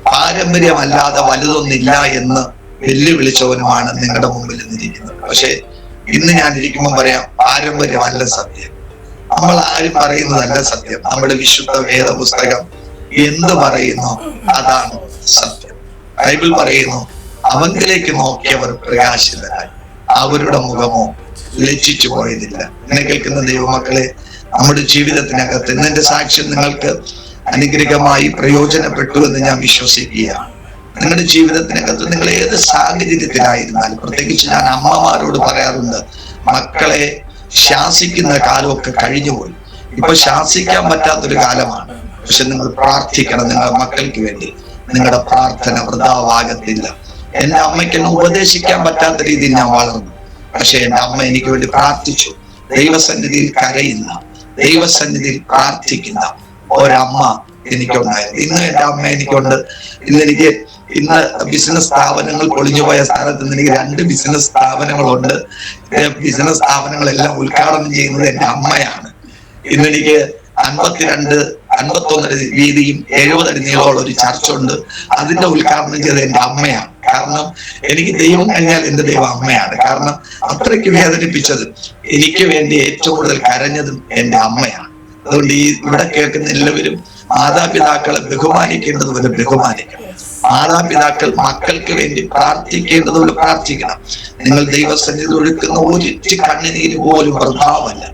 പാരമ്പര്യമല്ലാതെ വലുതൊന്നില്ല എന്ന് വെല്ലുവിളിച്ചവനുമാണ് നിങ്ങളുടെ മുമ്പിൽ നിന്നിരിക്കുന്നത്. പക്ഷെ ഇന്ന് ഞാൻ ഇരിക്കുമ്പോൾ പറയാം, പാരമ്പര്യമല്ല സത്യം, നമ്മൾ ആരും പറയുന്നതല്ല സത്യം. നമ്മുടെ വിശുദ്ധ വേദപുസ്തകം എന്ത് പറയുന്നു അതാണ് സത്യം. ബൈബിൾ പറയുന്നു, അവങ്കിലേക്ക് നോക്കിയവർ പ്രകാശിതരായി, അവരുടെ മുഖമോ ലജ്ജിച്ചു പോയതില്ല. എന്നെ കേൾക്കുന്ന ദൈവമക്കളെ, നമ്മുടെ ജീവിതത്തിനകത്ത് ഇന്നെന്റെ സാക്ഷ്യം നിങ്ങൾക്ക് അനുഗ്രഹമായി പ്രയോജനപ്പെട്ടു എന്ന് ഞാൻ വിശ്വസിക്കുകയാണ്. നിങ്ങളുടെ ജീവിതത്തിനകത്ത് നിങ്ങൾ ഏത് സാഹചര്യത്തിലായിരുന്നാലും, പ്രത്യേകിച്ച് ഞാൻ അമ്മമാരോട് പറയാറുണ്ട്, മക്കളെ ശാസിക്കുന്ന കാലമൊക്കെ കഴിഞ്ഞുപോയി. ഇപ്പൊ ശാസിക്കാൻ പറ്റാത്തൊരു കാലമാണ്. പക്ഷെ നിങ്ങൾ പ്രാർത്ഥിക്കണം നിങ്ങളുടെ മക്കൾക്ക് വേണ്ടി. നിങ്ങളുടെ പ്രാർത്ഥന വൃഥാവാകത്തില്ല. എന്റെ അമ്മയ്ക്ക് എന്നെ ഉപദേശിക്കാൻ പറ്റാത്ത രീതിയിൽ ഞാൻ വളർന്നു. പക്ഷെ എന്റെ അമ്മ എനിക്ക് വേണ്ടി പ്രാർത്ഥിച്ചു. ദൈവസന്നിധിയിൽ കരയുന്ന, ദൈവസന്നിധിയിൽ പ്രാർത്ഥിക്കുന്ന ഒരമ്മ എനിക്കുണ്ടായിരുന്നു. ഇന്ന് എന്റെ അമ്മ എനിക്കുണ്ട്. ഇന്ന് ബിസിനസ് സ്ഥാപനങ്ങൾ പൊളിഞ്ഞുപോയ സ്ഥലത്ത് നിന്ന് എനിക്ക് 2 ബിസിനസ് സ്ഥാപനങ്ങളുണ്ട്. ബിസിനസ് സ്ഥാപനങ്ങളെല്ലാം ഉദ്ഘാടനം ചെയ്യുന്നത് എന്റെ അമ്മയാണ്. ഇന്നെനിക്ക് 51 അടി വീതിയും 70 അടി നീളമുള്ള ഒരു ചർച്ചുണ്ട്. അതിന്റെ ഉദ്ഘാടനം ചെയ്തത് എന്റെ അമ്മയാണ്. കാരണം എനിക്ക് ദൈവം കഴിഞ്ഞാൽ എന്റെ ദൈവം അമ്മയാണ്. കാരണം അത്രയ്ക്ക് വേദനിപ്പിച്ചത്, എനിക്ക് വേണ്ടി ഏറ്റവും കൂടുതൽ കരഞ്ഞതും എന്റെ അമ്മയാണ്. അതുകൊണ്ട് ഇവിടെ കേൾക്കുന്ന എല്ലാവരും മാതാപിതാക്കളെ ബഹുമാനിക്കേണ്ടതുപോലെ ബഹുമാനിക്കണം. മാതാപിതാക്കൾ മക്കൾക്ക് വേണ്ടി പ്രാർത്ഥിക്കേണ്ടതുപോലെ പ്രാർത്ഥിക്കണം. നിങ്ങൾ ദൈവസന്നിധി ഒഴുക്കുന്ന ഒരിറ്റ് കണ്ണുനീര് പോലും വൃഥാവല്ല.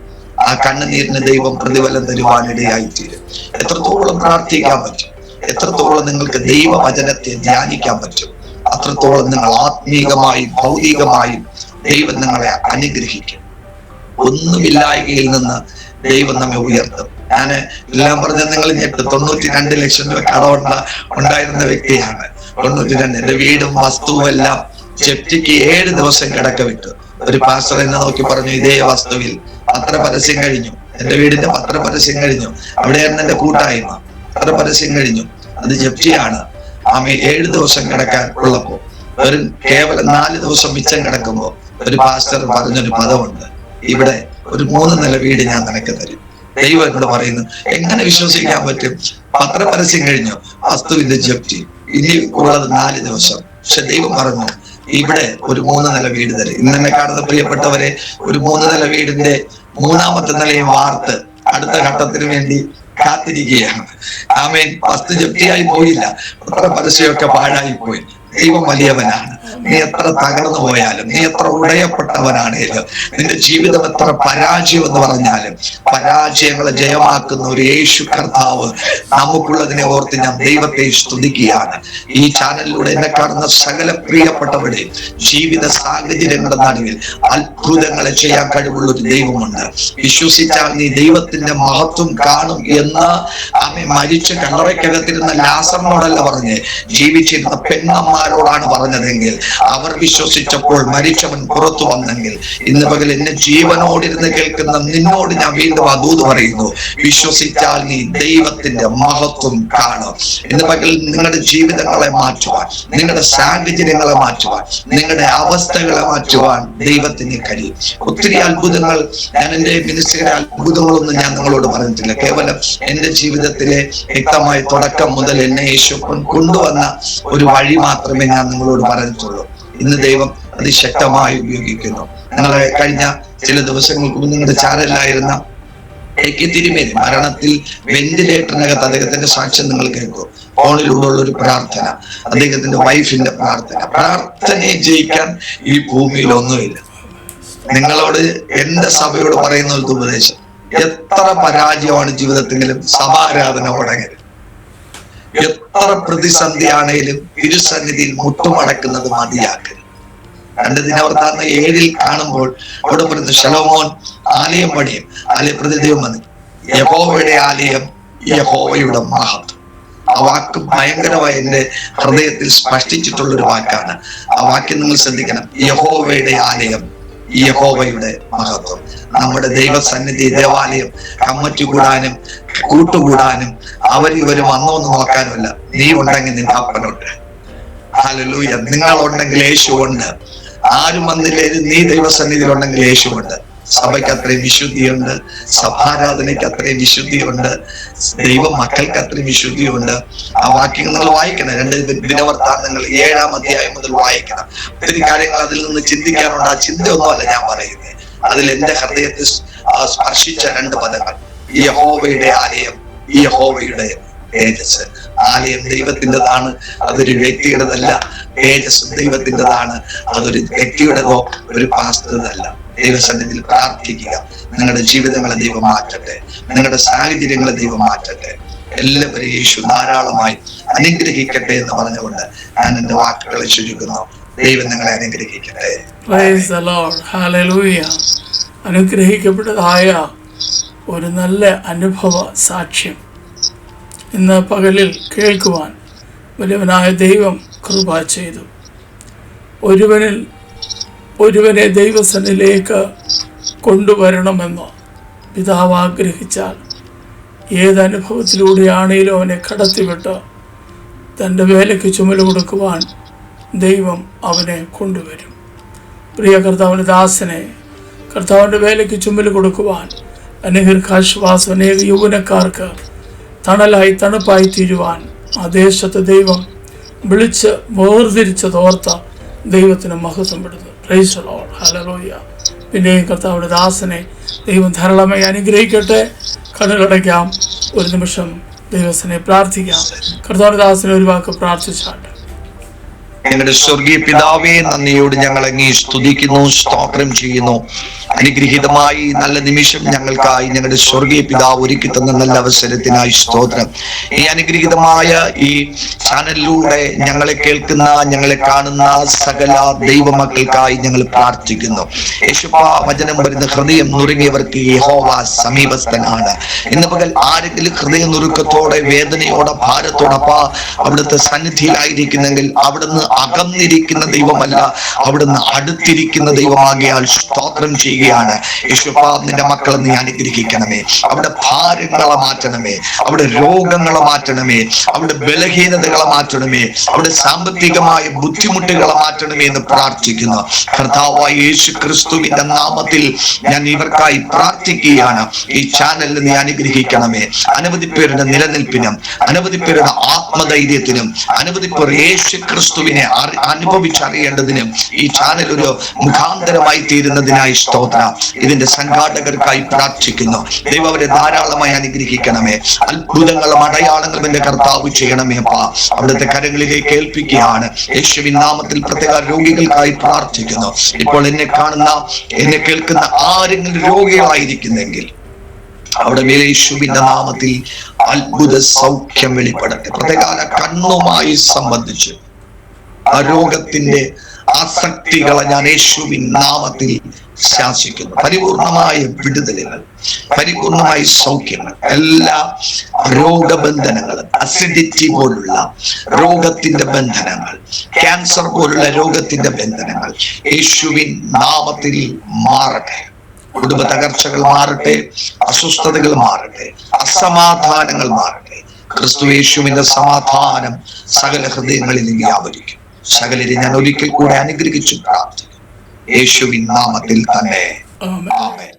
ആ കണ്ണുനീരിന് ദൈവം പ്രതിഫലം തരുവാനിടയായി തീരും. എത്രത്തോളം പ്രാർത്ഥിക്കാൻ പറ്റും, എത്രത്തോളം നിങ്ങൾക്ക് ദൈവവചനത്തെ ധ്യാനിക്കാൻ പറ്റും, അത്രത്തോളം നിങ്ങൾ ആത്മീകമായും ഭൗതികമായും ദൈവം നിങ്ങളെ അനുഗ്രഹിക്കും. ഒന്നുമില്ലായ്കയിൽ നിന്ന് ദൈവം നമ്മെ ഉയർത്തും. ഞാന് എല്ലാം പറഞ്ഞ നിങ്ങൾ ഞെട്ട് 92 ലക്ഷം രൂപ കടം ഉണ്ടായിരുന്ന വ്യക്തിയാണ്. 92. എന്റെ വീടും വസ്തുവും എല്ലാം ജപ്തിക്ക് 7 ദിവസം കിടക്ക വിട്ടു. ഒരു പാസ്റ്റർ എന്നെ നോക്കി പറഞ്ഞു, ഇതേ വസ്തുവിൽ പത്രപരസ്യം കഴിഞ്ഞു, എന്റെ വീടിന്റെ പത്രപരസ്യം കഴിഞ്ഞു, അവിടെയായിരുന്നു എന്റെ കൂട്ടായ്മ, പത്രപരസ്യം കഴിഞ്ഞു, അത് ജപ്തിയാണ്. 7 ദിവസം കിടക്കാൻ ഉള്ളപ്പോ ഒരു കേവലം 4 ദിവസം മിച്ചം കിടക്കുമ്പോ ഒരു പാസ്റ്റർ പറഞ്ഞൊരു പദമുണ്ട്, ഇവിടെ ഒരു 3 നില വീട് ഞാൻ നിനക്ക് തരും. ദൈവം എന്നോട് പറയുന്നു, എങ്ങനെ വിശ്വസിക്കാൻ പറ്റും? പത്രപരസ്യം കഴിഞ്ഞു, വസ്തുവിന്റെ ജപ്തി, ഇനി ഉള്ളത് 4 ദിവസം. പക്ഷെ ദൈവം പറഞ്ഞു, ഇവിടെ ഒരു 3 നില വീട് തരും. ഇന്നെ കാണുന്ന പ്രിയപ്പെട്ടവരെ, ഒരു 3 നില വീടിന്റെ 3ാമത്തെ നിലയും വാർത്ത് അടുത്ത ഘട്ടത്തിന് വേണ്ടി കാത്തിരിക്കുകയാണ്. ആമേൻ. വസ്തു ജപ്തിയായി പോയില്ല, പരസ്യമൊക്കെ പാഴായി പോയി. ദൈവം വലിയവനാണ്. നീ എത്ര തകർന്നു പോയാലും, നീ എത്ര ഉടയപ്പെട്ടവനാണേലും, നിന്റെ ജീവിതം എത്ര പരാജയം എന്ന് പറഞ്ഞാലും, പരാജയങ്ങളെ ജയമാക്കുന്ന ഒരു യേശു കർത്താവ് നമുക്കുള്ളതിനെ ഓർത്ത് ഞാൻ ദൈവത്തെ സ്തുതിക്കുകയാണ്. ഈ ചാനലിലൂടെ എന്നെ കാണുന്ന സകല പ്രിയപ്പെട്ടവരുടെ ജീവിത സാഹചര്യങ്ങളുടെ നടുവിൽ അത്ഭുതങ്ങളെ ചെയ്യാൻ കഴിവുള്ള ഒരു ദൈവമുണ്ട്. വിശ്വസിച്ചാൽ നീ ദൈവത്തിന്റെ മഹത്വം കാണും എന്ന് ആമേ മരിച്ച് കല്ലറയ്ക്കകത്തിരുന്ന ലാസറിനോടല്ല പറഞ്ഞ്, ജീവിച്ചിരുന്ന പെണ്ണന്മാരോടാണ് പറഞ്ഞതെങ്കിൽ, അവർ വിശ്വസിച്ചപ്പോൾ മരിച്ചവൻ പുറത്തു വന്നെങ്കിൽ, ഇന്ന് പകൽ എന്നെ ജീവനോടിരുന്ന് കേൾക്കുന്ന നിന്നോട് ഞാൻ വീണ്ടും അതൂത് പറയുന്നു, വിശ്വസിച്ചാൽ നീ ദൈവത്തിന്റെ മഹത്വം കാണും. ഇന്ന് പകൽ നിങ്ങളുടെ ജീവിതങ്ങളെ മാറ്റുവാൻ, നിങ്ങളുടെ സാഹചര്യങ്ങളെ മാറ്റുവാൻ, നിങ്ങളുടെ അവസ്ഥകളെ മാറ്റുവാൻ ദൈവത്തിന് കഴിയും. ഒത്തിരി അത്ഭുതങ്ങൾ, ഞാൻ എന്റെ മിനിസ്ട്രിയുടെ അത്ഭുതങ്ങളൊന്നും ഞാൻ നിങ്ങളോട് പറഞ്ഞിട്ടില്ല. കേവലം എന്റെ ജീവിതത്തിലെ വ്യക്തമായ തുടക്കം മുതൽ എന്നെ യേശു കൊണ്ടുവന്ന ഒരു വഴി മാത്രമേ ഞാൻ നിങ്ങളോട് പറഞ്ഞിട്ടുള്ളൂ. ഇന്ന് ദൈവം അതിശക്തമായി ഉപയോഗിക്കുന്നു. നിങ്ങളെ കഴിഞ്ഞ ചില ദിവസങ്ങൾക്ക് മുമ്പ് നിങ്ങളുടെ ചാനലിലായിരുന്ന AK തിരുമേനി മരണത്തിൽ വെന്റിലേറ്ററിനകത്ത് അദ്ദേഹത്തിന്റെ സാക്ഷ്യം നിങ്ങൾ കേൾക്കും. ഫോണിലൂടെ ഉള്ള ഒരു പ്രാർത്ഥന, അദ്ദേഹത്തിന്റെ വൈഫിന്റെ പ്രാർത്ഥനയെ ജയിക്കാൻ ഈ ഭൂമിയിൽ ഒന്നുമില്ല. നിങ്ങളോട് എന്റെ സഭയോട് പറയുന്ന ഒരു ഉപദേശം, എത്ര പരാജയമാണ് ജീവിതത്തിലും സഭാരാധന തുടങ്ങരുത്. എത്ര പ്രതിസന്ധിയാണേലും തിരുസന്നിധിയിൽ മുട്ടുമടക്കുന്നത് മതിയാക്കരുത്. 2 ദിനവൃത്താന്തം 7 കാണുമ്പോൾ അവിടെ പറയുന്നത്, ശലോമോൻ ആലയം പണിയും. ആലയപ്രതി ദൈവം വന്നു, യഹോവയുടെ ആലയം, യഹോവയുടെ മഹത്വം. ആ വാക്ക് ഭയങ്കരമായി എന്റെ ഹൃദയത്തിൽ സ്പഷ്ടിച്ചിട്ടുള്ള ഒരു വാക്കാണ്. ആ വാക്യം നിങ്ങൾ ശ്രദ്ധിക്കണം. യഹോവയുടെ ആലയം, യഹോവയുടെ മഹത്വം. നമ്മുടെ ദൈവസന്നിധി, ദേവാലയം കമ്മറ്റി കൂടാനും കൂട്ടുകൂടാനും അവരിവരും വന്നോന്ന് നോക്കാനുമല്ല. നീ ഉണ്ടെങ്കിൽ നിന്റെ അപ്പനുണ്ട്. ഹല്ലേലൂയ. നിങ്ങളുണ്ടെങ്കിൽ യേശു ഉണ്ട്. ആരും വന്നില്ലേലും നീ ദൈവസന്നിധിയിൽ ഉണ്ടെങ്കിൽ യേശു ഉണ്ട്. സഭയ്ക്ക് അത്രയും വിശുദ്ധിയുണ്ട്, സഭാരാധനയ്ക്ക് അത്രയും വിശുദ്ധിയുണ്ട്, ദൈവ മക്കൾക്ക് അത്രയും വിശുദ്ധിയുണ്ട്. ആ വാക്യങ്ങൾ നിങ്ങൾ വായിക്കണം. 2 ദിനവൃത്താന്തങ്ങൾ 7-ാം അധ്യായം മുതൽ വായിക്കണം. ഒത്തിരി കാര്യങ്ങൾ അതിൽ നിന്ന് ചിന്തിക്കാനുണ്ട്. ആ ചിന്തയൊന്നുമല്ല ഞാൻ പറയുന്നത്. അതിൽ എന്റെ ഹൃദയത്തെ സ്പർശിച്ച 2 പദങ്ങൾ, യഹോവയുടെ ആലയം, യഹോവയുടെ തേജസ്. ആലയം ദൈവത്തിൻ്റെതാണ്, അതൊരു വ്യക്തിയുടേതല്ല. തേജസ് ദൈവത്തിൻ്റെതാണ്, അതൊരു വ്യക്തിയുടേതോ ഒരു പാസ്റ്ററുടേതല്ല. ദൈവസന്നിധിയിൽ പ്രാർത്ഥിക്കുക. നിങ്ങളുടെ ജീവിതങ്ങളെ ദൈവം മാറ്റട്ടെ, നിങ്ങളുടെ സാഹചര്യങ്ങളെ ദൈവം മാറ്റട്ടെ. എല്ലാവരെയും യേശു ധാരാളമായി അനുഗ്രഹിക്കട്ടെ എന്ന് പറഞ്ഞുകൊണ്ട് ഞാൻ എന്റെ വാക്കുകളെ ചുരുക്കുന്നു. ദൈവം നിങ്ങളെ അനുഗ്രഹിക്കട്ടെ. Price the lord. ഹല്ലേലൂയ. അനുഗ്രഹിക്കപ്പെട്ടതായ ഒരു നല്ല അനുഭവ സാക്ഷ്യം ഇന്ന് പകലിൽ കേൾക്കുവാൻ വലിയവനായ ദൈവം കൃപ ചെയ്തു. ഒരുവനെ ദൈവസന്നിധിയിലേക്ക് കൊണ്ടുവരണമെന്ന് പിതാവ് ആഗ്രഹിച്ചാൽ ഏതനുഭവത്തിലൂടെയാണേലും അവനെ കടത്തിവിട്ട് തൻ്റെ വേലയ്ക്ക് ചുമല് കൊടുക്കുവാൻ ദൈവം അവനെ കൊണ്ടുവരും. പ്രിയ കർത്താവിൻ്റെ ദാസനെ കർത്താവിൻ്റെ വേലയ്ക്ക് ചുമല് കൊടുക്കുവാൻ, അനേകർക്ക് ആശ്വാസം, അനേക യൗവനക്കാർക്ക് തണലായി തണുപ്പായി തീരുവാൻ ആ ദേശത്തെ ദൈവം വിളിച്ച് വേർതിരിച്ചതോർത്ത ദൈവത്തിന് മഹത്വം പെടുന്നു. Price the lord. ഹല്ലേലൂയ. പിന്നെയും കർത്താവിൻ്റെ ദാസനെ ദൈവം ധാരാളമായി അനുഗ്രഹിക്കട്ടെ. കണ്ണുകളടയ്ക്കാം, ഒരു നിമിഷം ദൈവത്തിനെ പ്രാർത്ഥിക്കാം. കർത്താവിൻ്റെ ദാസനെ ഒരു വാക്ക് പ്രാർത്ഥിച്ചാട്ടെ. ഞങ്ങളുടെ സ്വർഗീയ പിതാവേ, നന്ദിയോട് ഞങ്ങൾ അങ്ങേ സ്തുതിക്കുന്നു, സ്തോത്രം ചെയ്യുന്നു. അനുഗ്രഹീതമായി നല്ല നിമിഷം ഞങ്ങൾക്കായി ഞങ്ങളുടെ സ്വർഗീയ പിതാവ് ഒരുക്കി തന്ന നല്ല അവസരത്തിനായി സ്തോത്രം. ഈ അനുഗ്രഹീതമായ ഈ ചാനലിലൂടെ ഞങ്ങളെ കേൾക്കുന്ന, ഞങ്ങളെ കാണുന്ന സകല ദൈവമക്കൾക്കായി ഞങ്ങൾ പ്രാർത്ഥിക്കുന്നു. യേശുപ്പ, വചനം വരുന്ന ഹൃദയം നുറുങ്ങിയവർക്ക് യഹോവ സമീപസ്ഥനാണ്. ഇന്ന് പകൽ ആരെങ്കിലും ഹൃദയ നുറുക്കത്തോടെ, വേദനയോടെ, ഭാരത്തോടപ്പ അവിടുത്തെ സന്നിധിയിലായിരിക്കുന്നെങ്കിൽ അവിടുന്ന് അകന്നിരിക്കുന്ന ദൈവമല്ല, അവിടുന്ന് അടുത്തിരിക്കുന്ന ദൈവമാകിയാൽ സ്തോത്രം ചെയ്യുകയാണ്. യേശുപ്പ, നിന്റെ മക്കളെ നീ അനുഗ്രഹിക്കണമേ. അവിടെ ഭാരങ്ങളെ മാറ്റണമേ, അവിടെ രോഗങ്ങളെ മാറ്റണമേ, അവിടെ ബലഹീനതകളെ മാറ്റണമേ, അവിടെ സാമ്പത്തികമായ ബുദ്ധിമുട്ടുകളെ മാറ്റണമേ എന്ന് പ്രാർത്ഥിക്കുന്നു. കർത്താവായ യേശു ക്രിസ്തുവിന്റെ നാമത്തിൽ ഞാൻ ഇവർക്കായി പ്രാർത്ഥിക്കുകയാണ്. ഈ ചാനലിൽ നീ അനുഗ്രഹിക്കണമേ. അനവധി പേരുടെ നിലനിൽപ്പിനും, അനവധി പേരുടെ ആത്മധൈര്യത്തിനും, അനവധി പേർ യേശു ക്രിസ്തുവിനെ അനുഭവിച്ചറിയേണ്ടതിന് ഈ ചാനൽ ഒരു മുഖാന്തരമായി തീരുന്നതിനായി സ്തോത്രം. ഇതിന്റെ സംഘാടകർക്കായി പ്രാർത്ഥിക്കുന്നു. ദൈവം അവരെ ധാരാളമായി അനുഗ്രഹിക്കണമേ. അത്ഭുതങ്ങളും അടയാളങ്ങളും എന്റെ കർത്താവ് ചെയ്യണമേ അപ്പാ. അവിടുത്തെ കരങ്ങളിലേക്ക് ഏൽപ്പിക്കുകയാണ്. യേശുവിൻ നാമത്തിൽ പ്രത്യേക രോഗികൾക്കായി പ്രാർത്ഥിക്കുന്നു. ഇപ്പോൾ എന്നെ കാണുന്ന, എന്നെ കേൾക്കുന്ന ആരെങ്കിലും രോഗികളായിരിക്കുന്നെങ്കിൽ അവിടെ മേലെ യേശുവിന്റെ നാമത്തിൽ അത്ഭുത സൗഖ്യം വെളിപ്പെടട്ടെ. പ്രത്യേകാല കണ്ണുമായി സംബന്ധിച്ച് ആ രോഗത്തിന്റെ ആസക്തികളെ ഞാൻ യേശുവിൻ നാമത്തിൽ ശാസിക്കുന്നു. പരിപൂർണമായ വിടുതലുകൾ, പരിപൂർണമായ സൗഖ്യങ്ങൾ, എല്ലാ രോഗബന്ധനങ്ങളും, അസിഡിറ്റി പോലുള്ള രോഗത്തിന്റെ ബന്ധനങ്ങൾ, ക്യാൻസർ പോലുള്ള രോഗത്തിന്റെ ബന്ധനങ്ങൾ യേശുവിൻ നാമത്തിൽ മാറട്ടെ. കുടുംബ തകർച്ചകൾ മാറട്ടെ, അസ്വസ്ഥതകൾ മാറട്ടെ, അസമാധാനങ്ങൾ മാറട്ടെ. ക്രിസ്തു യേശുവിന്റെ സമാധാനം സകല ഹൃദയങ്ങളിൽ വ്യാപരിക്കും. സകലരെ ഞാൻ ഒരിക്കൽ കൂടെ അനുഗ്രഹിച്ചു പ്രാർത്ഥിക്കും യേശുവിൻ നാമത്തിൽ തന്നെ. ആമേൻ.